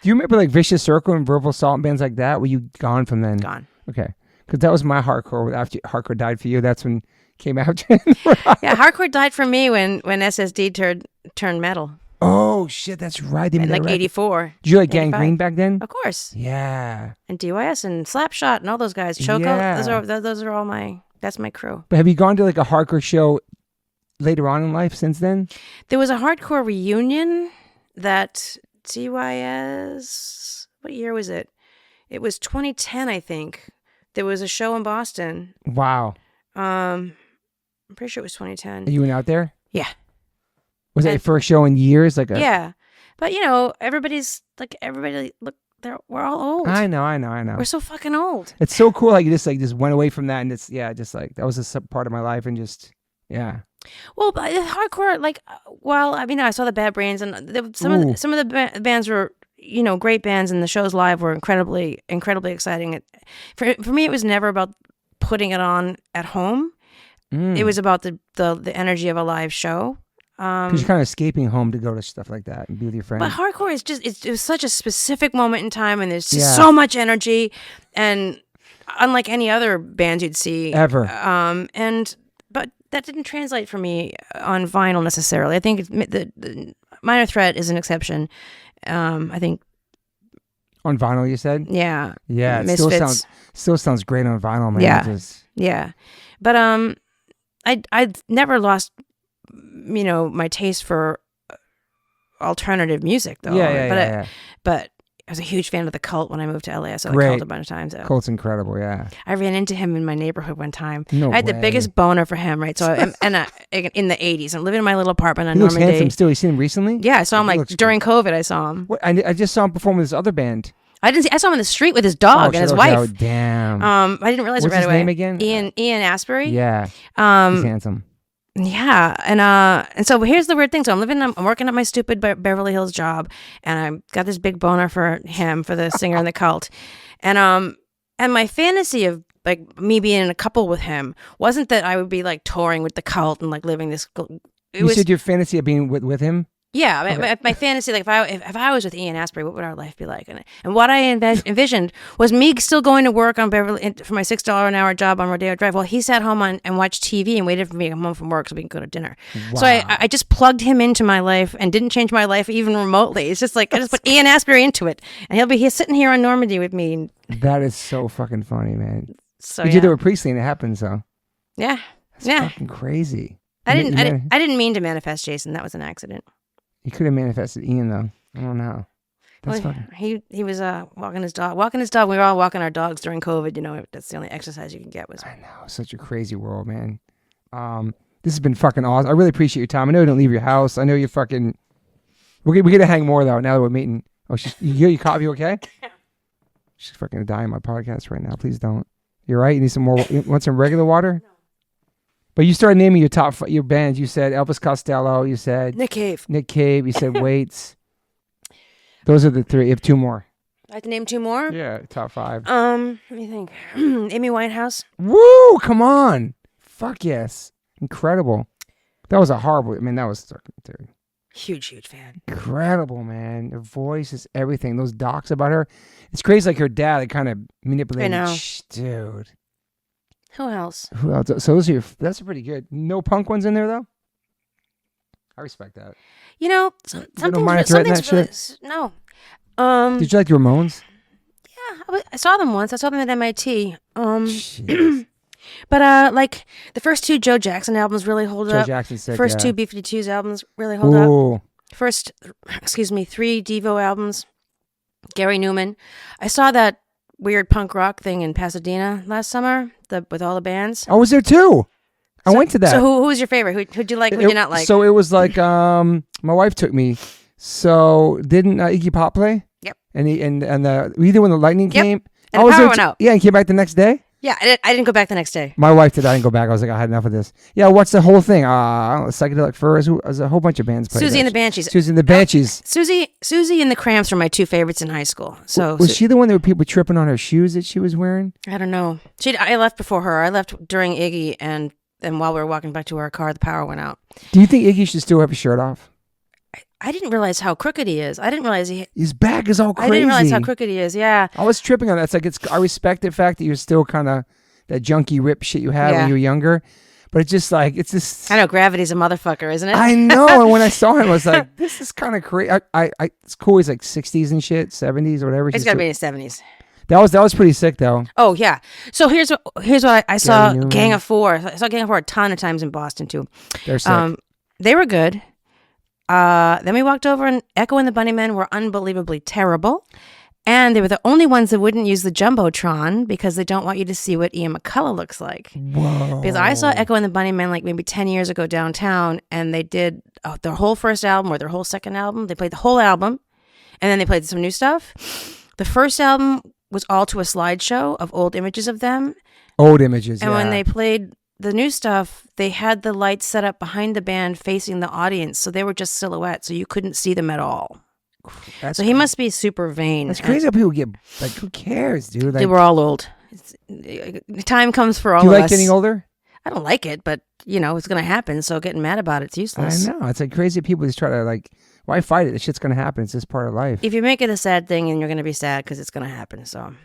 Do you remember like Vicious Circle and Verbal Assault and bands like that? Were you gone from then? Gone. Okay. Because that was my hardcore. After hardcore died for you, that's when came out. Yeah, hardcore died for me when SSD turned metal. Oh, shit, that's right. In like 84. Did you like Gangrene back then? Of course. Yeah. And DYS and Slapshot and all those guys. Choco. Yeah. Those are all that's my crew. But have you gone to like a hardcore show later on in life since then? There was a hardcore reunion that DYS, what year was it? It was 2010, I think. There was a show in Boston. Wow. I'm pretty sure it was 2010. You went out there? Yeah. Was it your first show in years? Yeah. But everybody, look, we're all old. I know. We're so fucking old. It's so cool. Like you just went away from that, and it's just like that was a part of my life, and just yeah. Well, but hardcore, I saw the Bad Brains, and some of the bands were, great bands, and the shows live were incredibly, incredibly exciting. For me, it was never about putting it on at home. It was about the energy of a live show. Because you're kind of escaping home to go to stuff like that and be with your friends. But hardcore is just, it was such a specific moment in time, and there's just so much energy, and unlike any other bands you'd see. Ever. But that didn't translate for me on vinyl necessarily. I think the Minor Threat is an exception. I think. On vinyl, you said? Yeah. Yeah, it still sounds great on vinyl, man. Yeah. Yeah. But I never lost my taste for alternative music, though. Yeah. But I was a huge fan of The Cult when I moved to LA. I saw The Cult a bunch of times. Cult's incredible, yeah. I ran into him in my neighborhood one time. No I had way. the biggest boner for him, right? So, in the 80s, I'm living in my little apartment on He looks Normandy. handsome still. You seen him recently? Yeah, I saw him during COVID. I saw him. What? I just saw him perform with this other band. I saw him in the street with his dog and his wife. Oh, damn. I didn't realize What's it right away. What's his name again? Ian Asbury. Yeah. He's handsome. Yeah, and so here's the weird thing. So I'm working at my stupid Beverly Hills job, and I got this big boner for him, for the singer in The Cult, and my fantasy of like me being in a couple with him wasn't that I would be like touring with The Cult and like living this. You said your fantasy of being with him? Yeah, okay. my fantasy, like if I was with Ian Asbury, what would our life be like? And what I envisioned was me still going to work on Beverly for my $6 an hour job on Rodeo Drive. Well, he sat home and watched TV and waited for me to come home from work so we can go to dinner. Wow. So I just plugged him into my life and didn't change my life even remotely. It's just like I just put Ian Asbury into it, and he's sitting here on Normandy with me. That is so fucking funny, man. So you did it with Priestley and it happened, so yeah, that's fucking crazy. I didn't mean to manifest Jason. That was an accident. You could have manifested Ian, though. I don't know. That's fucking... He was walking his dog. We were all walking our dogs during COVID. That's the only exercise you can get. I know. Such a crazy world, man. This has been fucking awesome. I really appreciate your time. I know you don't leave your house. I know you're fucking... We're going to hang more, though, now that we're meeting. Oh, you caught me okay? She's fucking dying my podcast right now. Please don't. You're right? You need some more... You want some regular water? No. But you started naming your bands. You said Elvis Costello. You said Nick Cave. You said Waits. Those are the three. You have two more. I have to name two more? Yeah, top 5. Let me think. Amy Winehouse. Woo! Come on. Fuck yes. Incredible. That was a horrible... that was... Dude. Huge fan. Incredible, man. Her voice is everything. Those docs about her. It's crazy like her dad kind of manipulated. I know. Dude. Who else? So that's pretty good. No punk ones in there though. I respect that. Something's really, no. Did you like the Ramones? Yeah, I saw them once. I saw them at MIT. But like the first 2 Joe Jackson albums really hold up. Joe Jackson's sick. First 2 B-52s albums really hold up. First, 3 Devo albums. Gary Newman. I saw that weird punk rock thing in Pasadena last summer with all the bands. I was there too. I went to that. So who was your favorite? Who'd you like? Who'd you not like? So it was like my wife took me. So didn't Iggy Pop play? Yep. And either when the lightning came. And the power went out. Yeah, and came back the next day. Yeah, I didn't go back the next day. My wife did. I didn't go back. I was like, I had enough of this. Yeah, what's the whole thing? I don't know, Psychedelic Furs. There's a whole bunch of bands played. Susie and the Banshees. Susie and the Banshees. Susie and the Cramps were my two favorites in high school. So was she the one that were people tripping on her shoes that she was wearing? I don't know. I left before her. I left during Iggy, and while we were walking back to our car, the power went out. Do you think Iggy should still have his shirt off? I didn't realize how crooked he is. I didn't realize his back is all crazy. I didn't realize how crooked he is. Yeah. I was tripping on that. I respect the fact that you're still kind of that junky rip shit you had when you were younger, but it's just. I know gravity's a motherfucker, isn't it? I know. And when I saw him, I was like, this is kind of crazy. It's cool. He's like 60s and shit, 70s or whatever. He's got to be in his 70s. That was pretty sick though. Oh yeah. So here's what I saw. Gang of Four. I saw Gang of Four a ton of times in Boston too. They're sick. They were good. Then we walked over, and Echo and the Bunnymen were unbelievably terrible. And they were the only ones that wouldn't use the Jumbotron because they don't want you to see what Ian McCullough looks like. Whoa. Because I saw Echo and the Bunnymen like maybe 10 years ago downtown, and they did their whole first album or their whole second album. They played the whole album, and then they played some new stuff. The first album was all to a slideshow of old images of them. Old images, and when they played the new stuff, they had the lights set up behind the band facing the audience, so they were just silhouettes, so you couldn't see them at all. So he must be super vain. That's crazy how people get, like, who cares, dude? Like, they were all old. Time comes for all of us. Do you like getting older? I don't like it, but, it's going to happen, so getting mad about it's useless. I know. It's like crazy people just try to, like, why fight it? This shit's going to happen. It's just part of life. If you make it a sad thing, and you're going to be sad because it's going to happen, so.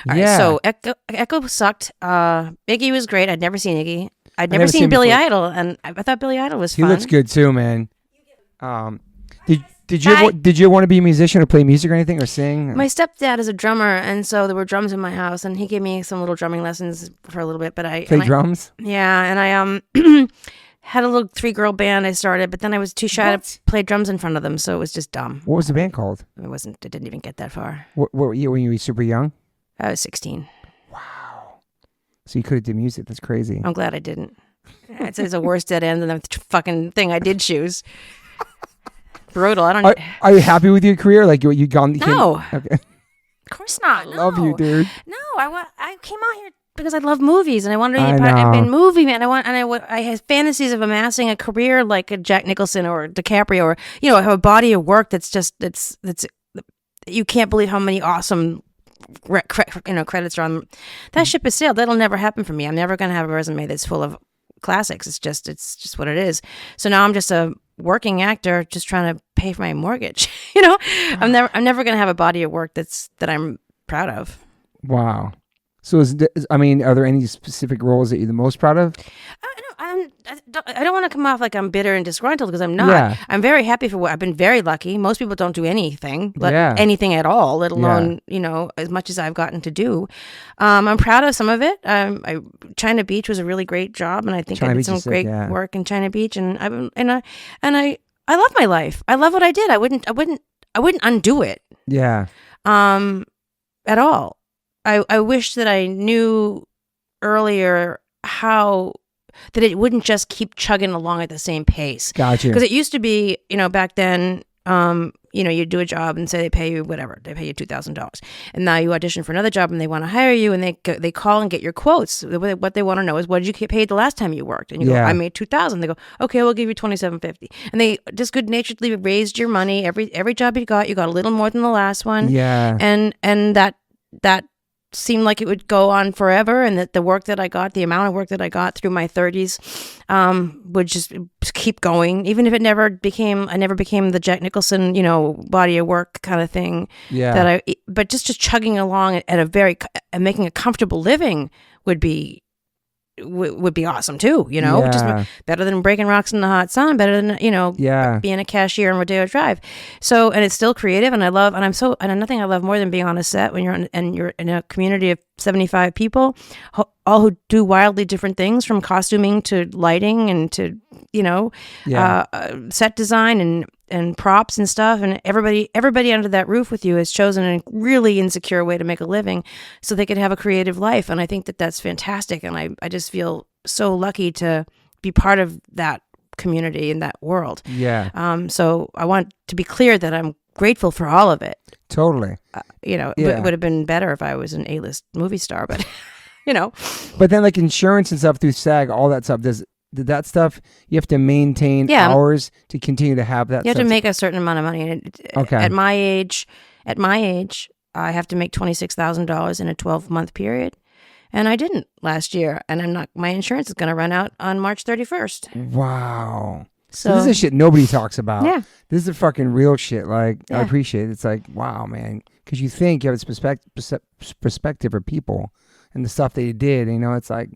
All yeah. right, so Echo sucked. Iggy was great. I'd never seen Iggy. I'd never seen Billy Idol, and I thought Billy Idol was fun. He looks good too, man. Did you want to be a musician or play music or anything or sing? My stepdad is a drummer, and so there were drums in my house, and he gave me some little drumming lessons for a little bit. But I drums. Yeah, and I had a little 3-girl band I started, but then I was too shy to play drums in front of them, so it was just dumb. What was the band called? It didn't even get that far. What were you when you were super young? I was 16. Wow. So you could have did music. That's crazy. I'm glad I didn't. It's a worse dead end than the fucking thing I did choose. Brutal. Are you happy with your career? Like you gone? No. Okay. Of course not. I love you, dude. No, I came out here because I love movies and I wanted to be part of a movie man. I had fantasies of amassing a career like a Jack Nicholson or DiCaprio, or have a body of work that's you can't believe how many awesome credits are on. That ship has sailed. That'll never happen for me. I'm never going to have a resume that's full of classics. It's just what it is. So now I'm just a working actor just trying to pay for my mortgage. I'm never going to have a body of work that I'm proud of. Wow. So are there any specific roles that you're the most proud of? I don't want to come off like I'm bitter and disgruntled, because I'm not. Yeah. I'm very happy for what I've been. Very lucky. Most people don't do anything, anything at all, let alone as much as I've gotten to do. I'm proud of some of it. China Beach was a really great job, and I think I did some great work in China Beach. And I love my life. I love what I did. I wouldn't undo it. Yeah. At all. I wish that I knew earlier how that it wouldn't just keep chugging along at the same pace. Gotcha. Because it used to be, back then, you do a job and say they pay you whatever. They pay you $2,000. And now you audition for another job and they want to hire you, and they call and get your quotes. What they want to know is, what did you get paid the last time you worked? And you go, I made $2,000. They go, okay, we'll give you $2,750. And they just good-naturedly raised your money. Every job you got a little more than the last one. Yeah. And that seemed like it would go on forever, and that the work that I got, the amount of work that I got through my 30s, would just keep going, even if I never became the Jack Nicholson, body of work kind of thing. Yeah. But just chugging along at making a comfortable living would be awesome too, just better than breaking rocks in the hot sun, better than, being a cashier on Rodeo Drive. So, and it's still creative, and nothing I love more than being on a set when you're in a community of 75 people, all who do wildly different things, from costuming to lighting and to, set design and props and stuff, and everybody under that roof with you has chosen a really insecure way to make a living so they could have a creative life. And I think that that's fantastic, and I just feel so lucky to be part of that community in that world. Yeah. So I want to be clear that I'm grateful for all of it. Totally. It would have been better if I was an A-list movie star, but But then like insurance and stuff through SAG, all that stuff, did that stuff, you have to maintain hours to continue to have that. You have to make a certain amount of money. And at my age, I have to make $26,000 in a 12-month period. And I didn't last year. And my insurance is going to run out on March 31st. Wow. So this is shit nobody talks about. Yeah. This is the fucking real shit. Like, I appreciate it. It's like, wow, man. Because you think you have this perspective for people and the stuff they did. It's like,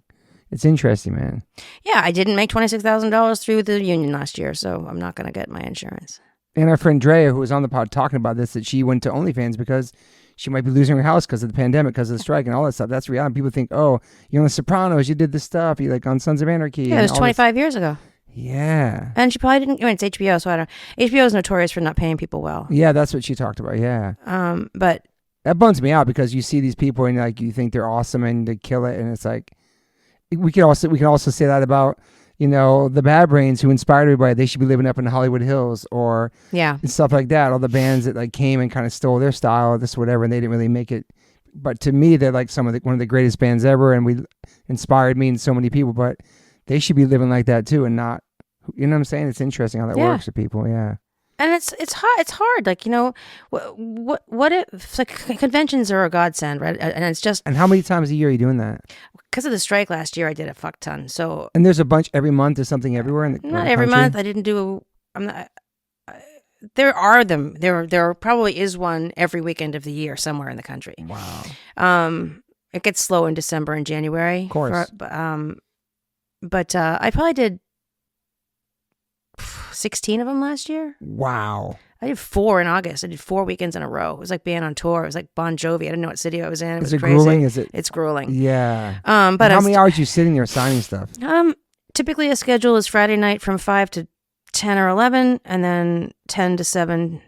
it's interesting, man. Yeah, I didn't make $26,000 through the union last year, so I'm not going to get my insurance. And our friend Drea, who was on the pod talking about this, that she went to OnlyFans because she might be losing her house because of the pandemic, because of the strike and all that stuff. That's reality. People think, oh, you're on The Sopranos, you did this stuff, you like on Sons of Anarchy. Yeah, it was 25 years ago. Yeah. And she probably didn't. It's HBO, so I don't. HBO is notorious for not paying people well. Yeah, that's what she talked about. Yeah. But that bums me out because you see these people and like you think they're awesome and they kill it, and it's like we can also say that about the Bad Brains who inspired everybody. They should be living up in the Hollywood Hills or stuff like that. All the bands that like came and kind of stole their style, this whatever, and they didn't really make it. But to me, they're like one of the greatest bands ever, and we inspired me and so many people. But they should be living like that too, and not. You know what I'm saying? It's interesting how that works for people. Yeah. And it's hard. Like, what if like conventions are a godsend, right? And it's just. And how many times a year are you doing that? Because of the strike last year, I did a fuck ton. So. And there's a bunch every month. There's something everywhere in the Not every country? month. I didn't do. I'm not. There are them. There probably is one every weekend of the year somewhere in the country. Wow. It gets slow in December and January. Of course. But I probably did 16 of them last year. Wow. I did 4 in August. I did 4 weekends in a row. It was like being on tour. It was like Bon Jovi. I didn't know what city I was in. It was crazy. Grueling? It's grueling. Yeah. But how many hours are you sitting there signing stuff? Typically a schedule is Friday night from 5 to 10 or 11, and then 10 to 7,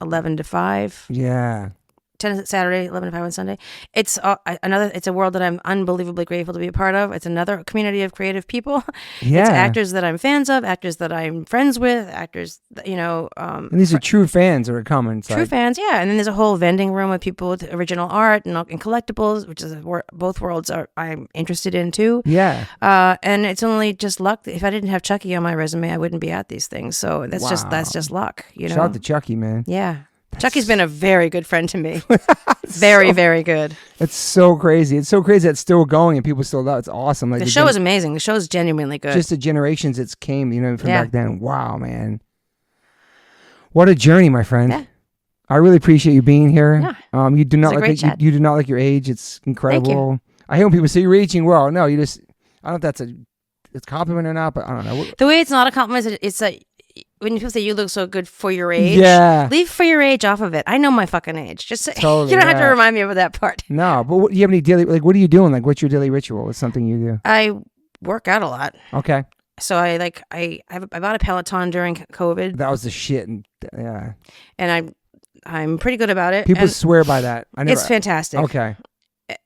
11 to 5. Yeah. 10 Saturday, 11 to 5 on Sunday. It's it's a world that I'm unbelievably grateful to be a part of. It's another community of creative people. Yeah. It's actors that I'm fans of, actors that I'm friends with, actors that, and these are true fans that are coming. True fans, yeah. And then there's a whole vending room with people with original art and collectibles, which is both worlds I'm interested in too. Yeah. And it's only just luck. If I didn't have Chucky on my resume, I wouldn't be at these things. So that's just luck, Shout out to Chucky, man. Yeah. Chucky's been a very good friend to me. Very, very good. It's so crazy. It's so crazy that it's still going and people still love it. It's awesome. Like the show is amazing. The show is genuinely good. Just the generations it's came, from back then. Wow, man. What a journey, my friend. Yeah. I really appreciate you being here. Yeah. You do not you do not like your age. It's incredible. Thank you. I hate when people say you're aging well. No, I don't know if that's a compliment or not, but I don't know. The way it's not a compliment, it's like when people say you look so good for your age, leave for your age off of it. I know my fucking age. Just say, totally, you don't have to remind me of that part. No, but do you have any daily, what are you doing? Like, what's your daily ritual? What's something you do? I work out a lot. Okay. So I bought a Peloton during COVID. That was the shit. And I'm pretty good about it. People swear by that. It's fantastic. Okay.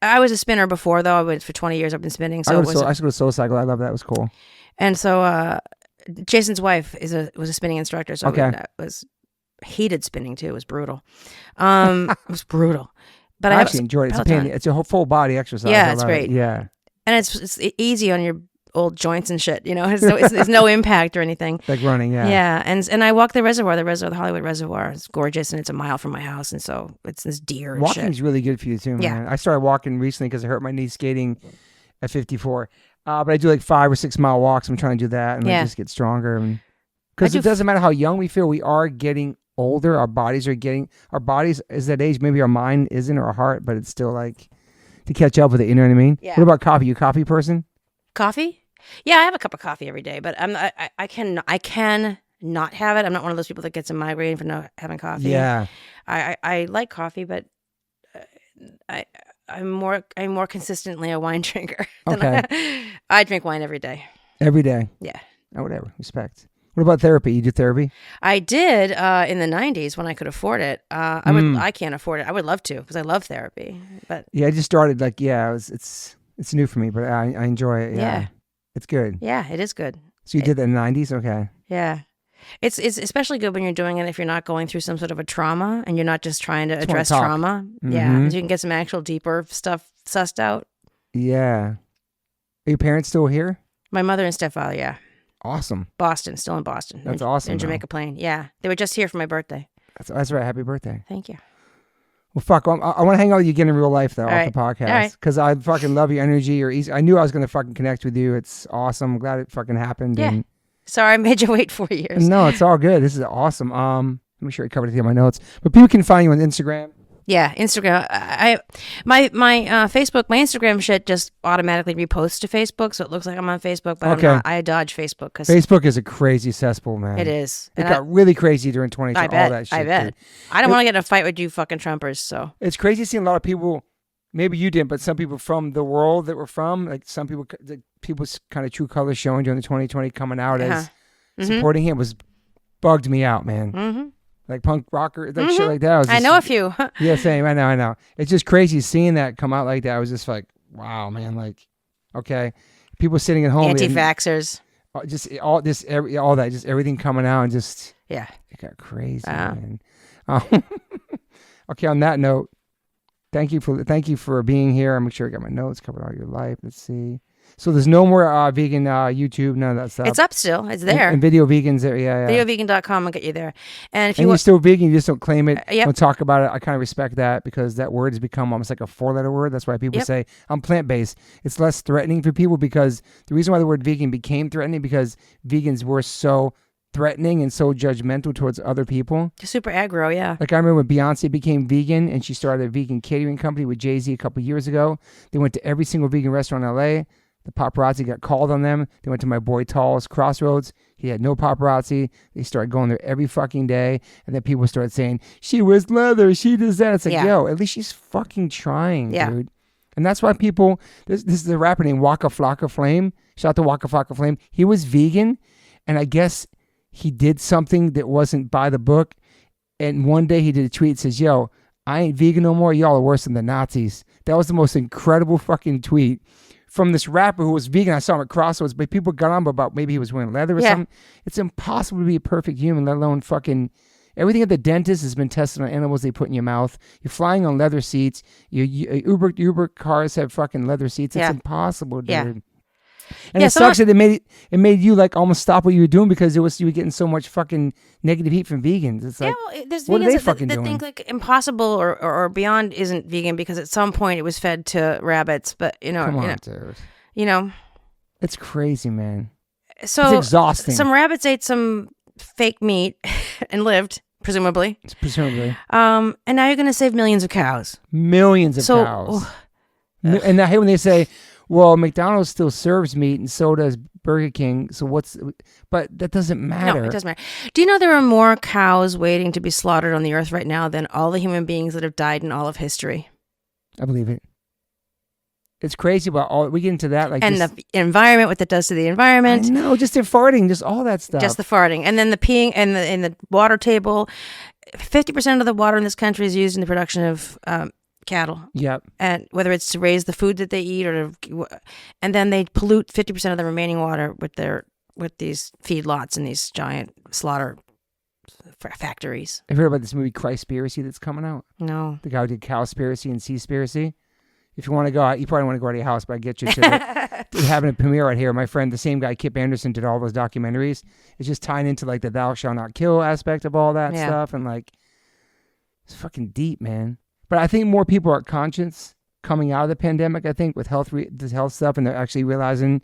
I was a spinner before, though. I went for 20 years. I've been spinning. So I used to go to SoulCycle. I love that. It was cool. And so Jason's wife was a spinning instructor. So was hated spinning too. It was brutal. It was brutal. But I actually enjoyed it. It's a whole full body exercise. Yeah, it's great. Yeah. And it's easy on your old joints and shit. It's no impact or anything. Like running, yeah. Yeah, and I walk the Hollywood Reservoir. It's gorgeous, and it's a mile from my house, and so it's this deer and Walking's really good for you too, man. Yeah. I started walking recently because I hurt my knee skating at 54. But I do like 5 or 6 mile walks. I'm trying to do that and I just get stronger. Because it doesn't matter how young we feel, we are getting older. Our bodies is that age. Maybe our mind isn't, or our heart, but it's still like to catch up with it. You know what I mean? Yeah. What about coffee? You a coffee person? Coffee? Yeah, I have a cup of coffee every day, but I can not have it. I'm not one of those people that gets a migraine for not having coffee. Yeah. I like coffee, but I'm more consistently a wine drinker. Okay. I drink wine every day. Every day? Yeah. Oh, whatever. Respect. What about therapy? You do therapy? I did in the 90s when I could afford it. I can't afford it. I would love to because I love therapy. But yeah, I just started it's new for me, but I enjoy it. Yeah. It's good. Yeah, it is good. So you did that in the 90s? Okay. Yeah. It's especially good when you're doing it if you're not going through some sort of a trauma and you're not just trying to address trauma. Mm-hmm. Yeah. You can get some actual deeper stuff sussed out. Yeah. Are your parents still here? My mother and stepfather, yeah. Awesome. Boston, still in Boston. That's awesome. In Jamaica Plain, yeah. They were just here for my birthday. That's right. Happy birthday. Thank you. Well, fuck. I want to hang out with you again in real life, though, off the podcast. Because I fucking love your energy. I knew I was going to fucking connect with you. It's awesome. I'm glad it fucking happened. Yeah. And sorry I made you wait 4 years. No, it's all good. This is awesome. Let me make sure I covered it in my notes. But people can find you on Instagram. Yeah, Instagram. My Facebook, my Instagram shit just automatically reposts to Facebook, so it looks like I'm on Facebook, but I'm not. I dodge Facebook because Facebook is a crazy cesspool, man. It is. It got really crazy during 2020. All that shit. I bet. Dude. I don't want to get in a fight with you fucking Trumpers. So it's crazy seeing a lot of people. Maybe you didn't, but some people from the world that were from, like some people, people's kind of true colors showing during the 2020 coming out as supporting him bugged me out, man. Mm-hmm. Like punk rocker, like shit like that. I know a few. Yeah, same. I know. It's just crazy seeing that come out like that. I was just like, wow, man. Like, okay, people sitting at home, anti-vaxxers, just all that, just everything coming out, and just it got crazy, man. Okay, on that note, thank you for being here. I'm sure I got my notes covered all your life. Let's see. So there's no more vegan YouTube, none of that stuff. It's up still. It's there. And Video Vegans there, yeah. VideoVegan.com will get you there. And if you're still vegan, you just don't claim it. Yep. Don't talk about it. I kind of respect that because that word has become almost like a 4-letter word. That's why people say, I'm plant-based. It's less threatening for people because the reason why the word vegan became threatening because vegans were so threatening and so judgmental towards other people. Super aggro, yeah. Like I remember when Beyonce became vegan and she started a vegan catering company with Jay-Z a couple years ago. They went to every single vegan restaurant in LA. The paparazzi got called on them. They went to my boy Tall's Crossroads. He had no paparazzi. They started going there every fucking day. And then people started saying, she wears leather. She does that. It's like, yo, at least she's fucking trying, dude. And that's why people, this is a rapper named Waka Flocka Flame. Shout out to Waka Flocka Flame. He was vegan. And I guess he did something that wasn't by the book. And one day he did a tweet that says, yo, I ain't vegan no more. Y'all are worse than the Nazis. That was the most incredible fucking tweet. From this rapper who was vegan. I saw him at Crossroads, but people got on about maybe he was wearing leather or something. It's impossible to be a perfect human, let alone fucking... Everything at the dentist has been tested on animals they put in your mouth. You're flying on leather seats. Uber cars have fucking leather seats. It's impossible, dude. Yeah. And it sucks that it made you like almost stop what you were doing because you were getting so much fucking negative heat from vegans. It's like, there's what vegans are they fucking that doing? think like Impossible or Beyond isn't vegan because at some point it was fed to rabbits, but Come on, dude. You know, it's crazy, man. So it's exhausting. Some rabbits ate some fake meat and lived, presumably. And now you're gonna save millions of cows. Millions of cows. And now when they say, well, McDonald's still serves meat and so does Burger King. So but that doesn't matter. No, it doesn't matter. Do you know there are more cows waiting to be slaughtered on the earth right now than all the human beings that have died in all of history? I believe it. It's crazy about we get into that. The environment, what that does to the environment. I know, just the farting, just all that stuff. Just the farting. And then the peeing and in the water table. 50% of the water in this country is used in the production of cattle. Yep. And whether it's to raise the food that they eat and then they pollute 50% of the remaining water with these feedlots and these giant slaughter factories. Have you heard about this movie Christspiracy that's coming out? No. The guy who did Cowspiracy and Seaspiracy. If you want to go out, you probably want to go out of your house, but I get you to having a premiere right here. My friend, the same guy, Kip Anderson, did all those documentaries. It's just tying into like the thou shalt not kill aspect of all that stuff. And like, it's fucking deep, man. But I think more people are conscious coming out of the pandemic, I think, with the health stuff, and they're actually realizing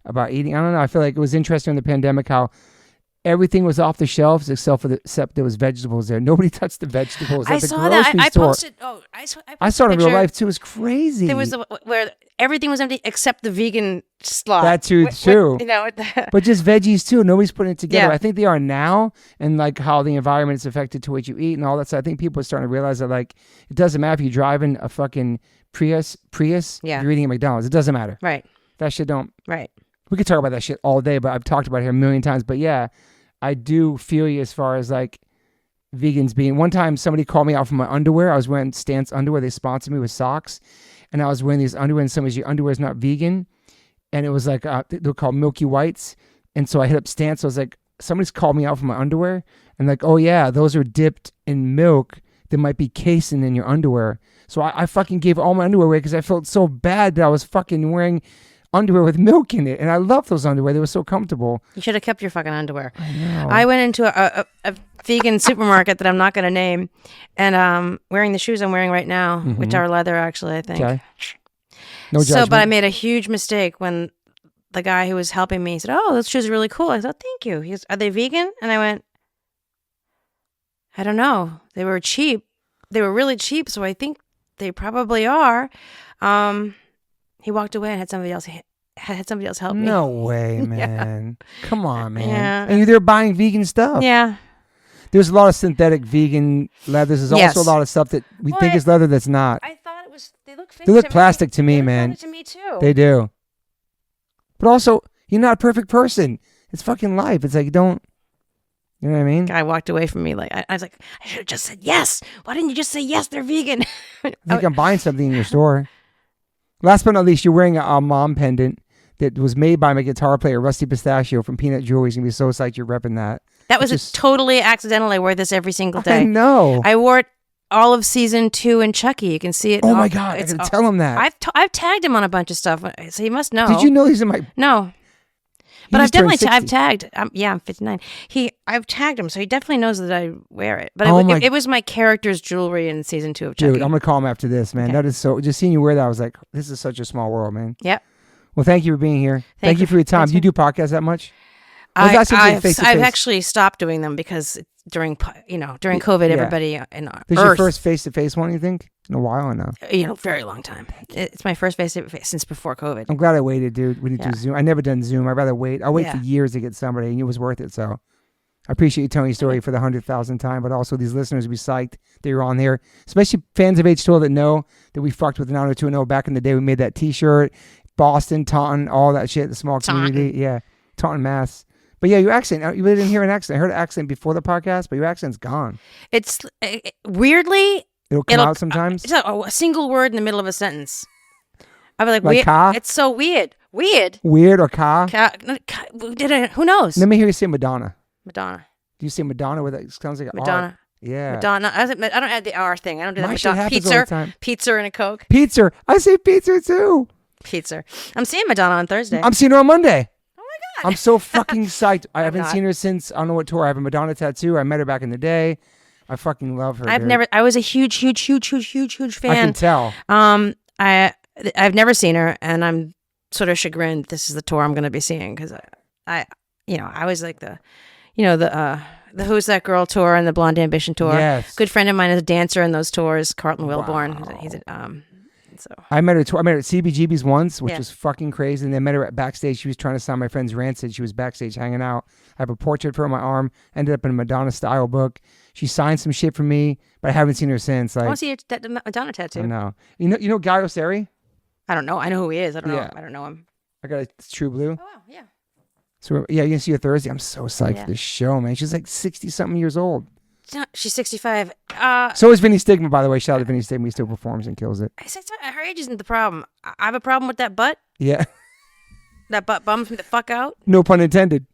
about eating. I don't know. I feel like it was interesting in the pandemic how everything was off the shelves except there was vegetables there. Nobody touched the vegetables. I saw that. I posted. Oh, I saw it in real life too. It was crazy. There was where everything was empty except the vegan slot. That too. But just veggies too. Nobody's putting it together. Yeah. I think they are now, and like how the environment is affected to what you eat and all that. So I think people are starting to realize that like it doesn't matter if you're driving a fucking Prius. Yeah. You're eating at McDonald's. It doesn't matter. Right. That shit don't. Right. We could talk about that shit all day, but I've talked about it here a million times. But yeah. I do feel you as far as like vegans being. One time somebody called me out from my underwear. I was wearing Stance underwear. They sponsored me with socks. And I was wearing these underwear and somebody said, your underwear is not vegan. And it was like, they're called Milky Whites. And so I hit up Stance. I was like, somebody's called me out for my underwear. And like, oh yeah, those are dipped in milk. There might be casein in your underwear. So I fucking gave all my underwear away because I felt so bad that I was fucking wearing underwear with milk in it. And I love those underwear. They were so comfortable. You should have kept your fucking underwear. I know. I went into a vegan supermarket that I'm not going to name, and wearing the shoes I'm wearing right now, which are leather, actually, I think. Okay. No judgment. But I made a huge mistake when the guy who was helping me said, "Oh, those shoes are really cool." I said, "Oh, thank you." He goes, "Are they vegan?" And I went, "I don't know. They were cheap. They were really cheap, so I think they probably are." He walked away and had somebody else help me. No way, man. Come on, man. Yeah. And you're there buying vegan stuff. Yeah. There's a lot of synthetic vegan leathers. There's also a lot of stuff that we think is leather that's not. I thought it was. They look fake. They look plastic to me, man. To me too. They do. But also, you're not a perfect person. It's fucking life. It's like, don't. You know what I mean? Guy walked away from me like I was like, I should have just said yes. Why didn't you just say yes? They're vegan. I think I'm buying something in your store. Last but not least, you're wearing a mom pendant that was made by my guitar player, Rusty Pistachio from Peanut Jewelry. He's going to be so psyched you're repping that. That was totally accidental. I wear this every single day. I know. I wore it all of season 2 in Chucky. You can see it. Oh my God. I can tell him that. I've tagged him on a bunch of stuff, so he must know. Did you know he's in my... No. But I've definitely I've tagged. Yeah, I'm 59. I've tagged him, so he definitely knows that I wear it. But it was my character's jewelry in season 2 of Chucky. Dude, I'm gonna call him after this, man. Okay. That is so. Just seeing you wear that, I was like, this is such a small world, man. Yep. Well, thank you for being here. Thank you for your time. Do you do podcasts that much? I've actually stopped doing them because during COVID, everybody in our This is your first face-to-face one, you think? In a while or no? Very long time. It's my first face-to-face since before COVID. I'm glad I waited, dude. We need to do Zoom. I never done Zoom. I'd rather wait. I'll wait for years to get somebody, and it was worth it. So I appreciate you telling your story for the 100,000th time, but also these listeners will be psyched that you're on there, especially fans of H2O that know that we fucked with 90210 back in the day. We made that T-shirt, Boston, Taunton, all that shit, the small community. Yeah, Taunton, Mass. But yeah, your accent, you really didn't hear an accent. I heard an accent before the podcast, but your accent's gone. It's weirdly... It'll come out sometimes? It's a single word in the middle of a sentence. I'll be like weird. Ka? It's so weird. Weird. Weird or ka? Who knows? Let me hear you say Madonna. Madonna. Do you say Madonna with it? Sounds like Madonna. R. Yeah. Madonna. I don't add the R thing. I don't do that. Shit happens all the time. Pizza and a Coke. Pizza. I say pizza too. Pizza. I'm seeing Madonna on Thursday. I'm seeing her on Monday. Oh my God. I'm so fucking psyched. I haven't seen her since, I don't know what tour. I have a Madonna tattoo. I met her back in the day. I fucking love her. I was a huge fan. I can tell. I've never seen her, and I'm sort of chagrined this is the tour I'm going to be seeing because I was like the Who's That Girl tour and the Blonde Ambition tour. Yes. Good friend of mine is a dancer in those tours, Carlton Wilborn. Wow. He's So I met her at CBGB's once, which was fucking crazy. And then I met her at backstage. She was trying to sign my friend's Rancid. She was backstage hanging out. I have a portrait of her on my arm. Ended up in a Madonna style book. She signed some shit for me, but I haven't seen her since. Like, I want to see that Madonna tattoo. No, you know Guy Osseri? I don't know. I know who he is. I don't know. I don't know him. I got a True Blue. Oh wow, yeah. So yeah, you can see her Thursday. I'm so psyched for this show, man. She's like 60-something years old. She's 65. So is Vinny Stigma, by the way. Shout out to Vinny Stigma. He still performs and kills it. I said her age isn't the problem. I have a problem with that butt. Yeah. That butt bums me the fuck out. No pun intended.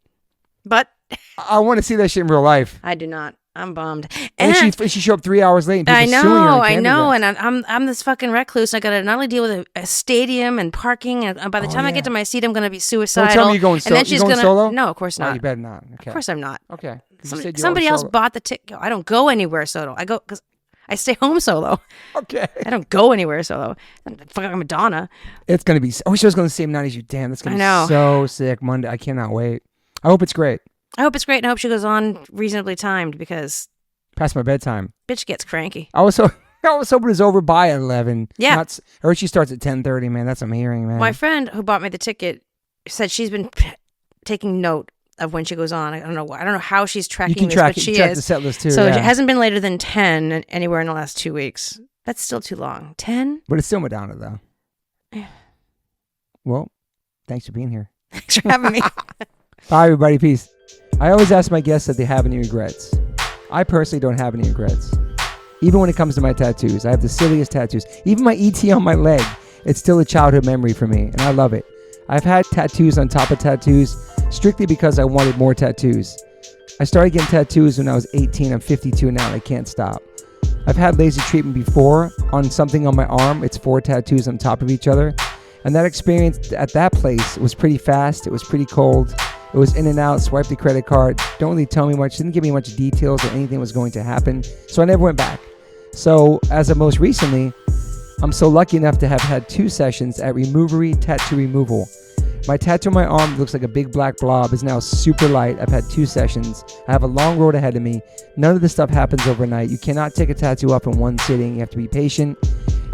But I want to see that shit in real life. I do not. I'm bummed. And she showed up 3 hours late. And I know. And I'm this fucking recluse. I got to not only deal with a stadium and parking. And by the time I get to my seat, I'm going to be suicidal. Don't tell me you're going solo. And then she's going solo? No, of course not. Oh, you better not. Okay. Of course I'm not. Okay. Somebody else bought the ticket. I don't go anywhere solo. I go because I stay home solo. Okay. I don't go anywhere solo. Fucking Madonna. It's going to be. I wish I was going to say 90s. You damn. That's going to be so sick Monday. I cannot wait. I hope it's great. I hope it's great, and I hope she goes on reasonably timed because past my bedtime. Bitch gets cranky. I was hoping it was over by 11. Yeah. I heard she starts at 10:30, man. That's what I'm hearing, man. My friend who bought me the ticket said she's been taking note of when she goes on. I don't know how she's tracking this, but she is. The set list too. So it hasn't been later than 10 anywhere in the last 2 weeks. That's still too long. 10? But it's still Madonna, though. Yeah. Well, thanks for being here. Thanks for having me. Bye, everybody. Peace. I always ask my guests if they have any regrets. I personally don't have any regrets. Even when it comes to my tattoos, I have the silliest tattoos. Even my ET on my leg, it's still a childhood memory for me, and I love it. I've had tattoos on top of tattoos, strictly because I wanted more tattoos. I started getting tattoos when I was 18. I'm 52 now and I can't stop. I've had laser treatment before on something on my arm. It's 4 tattoos on top of each other. And that experience at that place was pretty fast. It was pretty cold. It was in and out, swipe the credit card. Don't really tell me much, didn't give me much details or anything was going to happen. So I never went back. So as of most recently, I'm so lucky enough to have had 2 sessions at Removery Tattoo Removal. My tattoo on my arm looks like a big black blob is now super light. I've had 2 sessions. I have a long road ahead of me. None of this stuff happens overnight. You cannot take a tattoo up in one sitting. You have to be patient.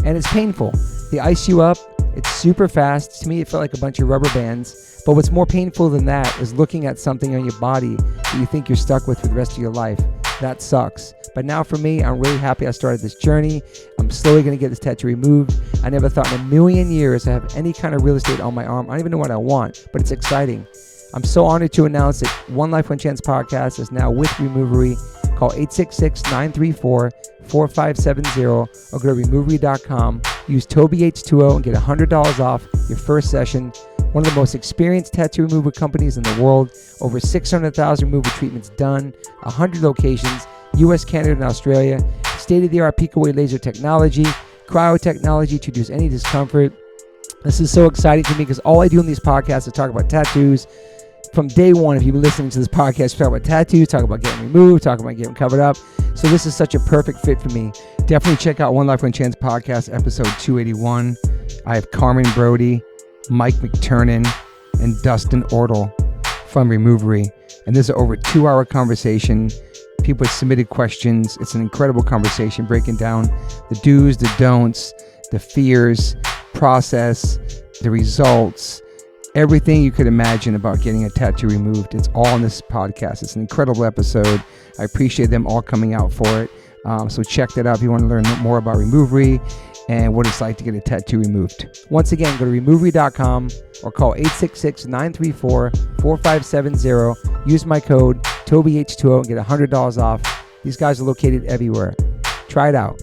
And it's painful. They ice you up. It's super fast. To me, it felt like a bunch of rubber bands. But what's more painful than that is looking at something on your body that you think you're stuck with for the rest of your life. That sucks. But now for me, I'm really happy I started this journey. I'm slowly going to get this tattoo removed. I never thought in a million years I have any kind of real estate on my arm. I don't even know what I want, but it's exciting. I'm so honored to announce that One Life, One Chance podcast is now with Removery. Call 866-934-4570 or go to removery.com. Use TobyH20 and get $100 off your first session. One of the most experienced tattoo removal companies in the world. Over 600,000 removal treatments done. 100 locations. US, Canada, and Australia. State-of-the-art peak-away laser technology. Cryotechnology to reduce any discomfort. This is so exciting to me because all I do in these podcasts is talk about tattoos. From day one, if you've been listening to this podcast, we talk about tattoos, talk about getting removed, talk about getting covered up. So this is such a perfect fit for me. Definitely check out One Life, One Chance podcast, episode 281. I have Carmen Brody, Mike McTurnan, and Dustin Ortle from Removery. And this is over a 2-hour conversation. People submitted questions. It's an incredible conversation breaking down the do's, the don'ts, the fears, process, the results, everything you could imagine about getting a tattoo removed. It's all in this podcast. It's an incredible episode. I appreciate them all coming out for it. So check that out if you want to learn more about Removery and what it's like to get a tattoo removed. Once again, go to removery.com or call 866-934-4570. Use my code TobyH20 and get $100 off. These guys are located everywhere. Try it out.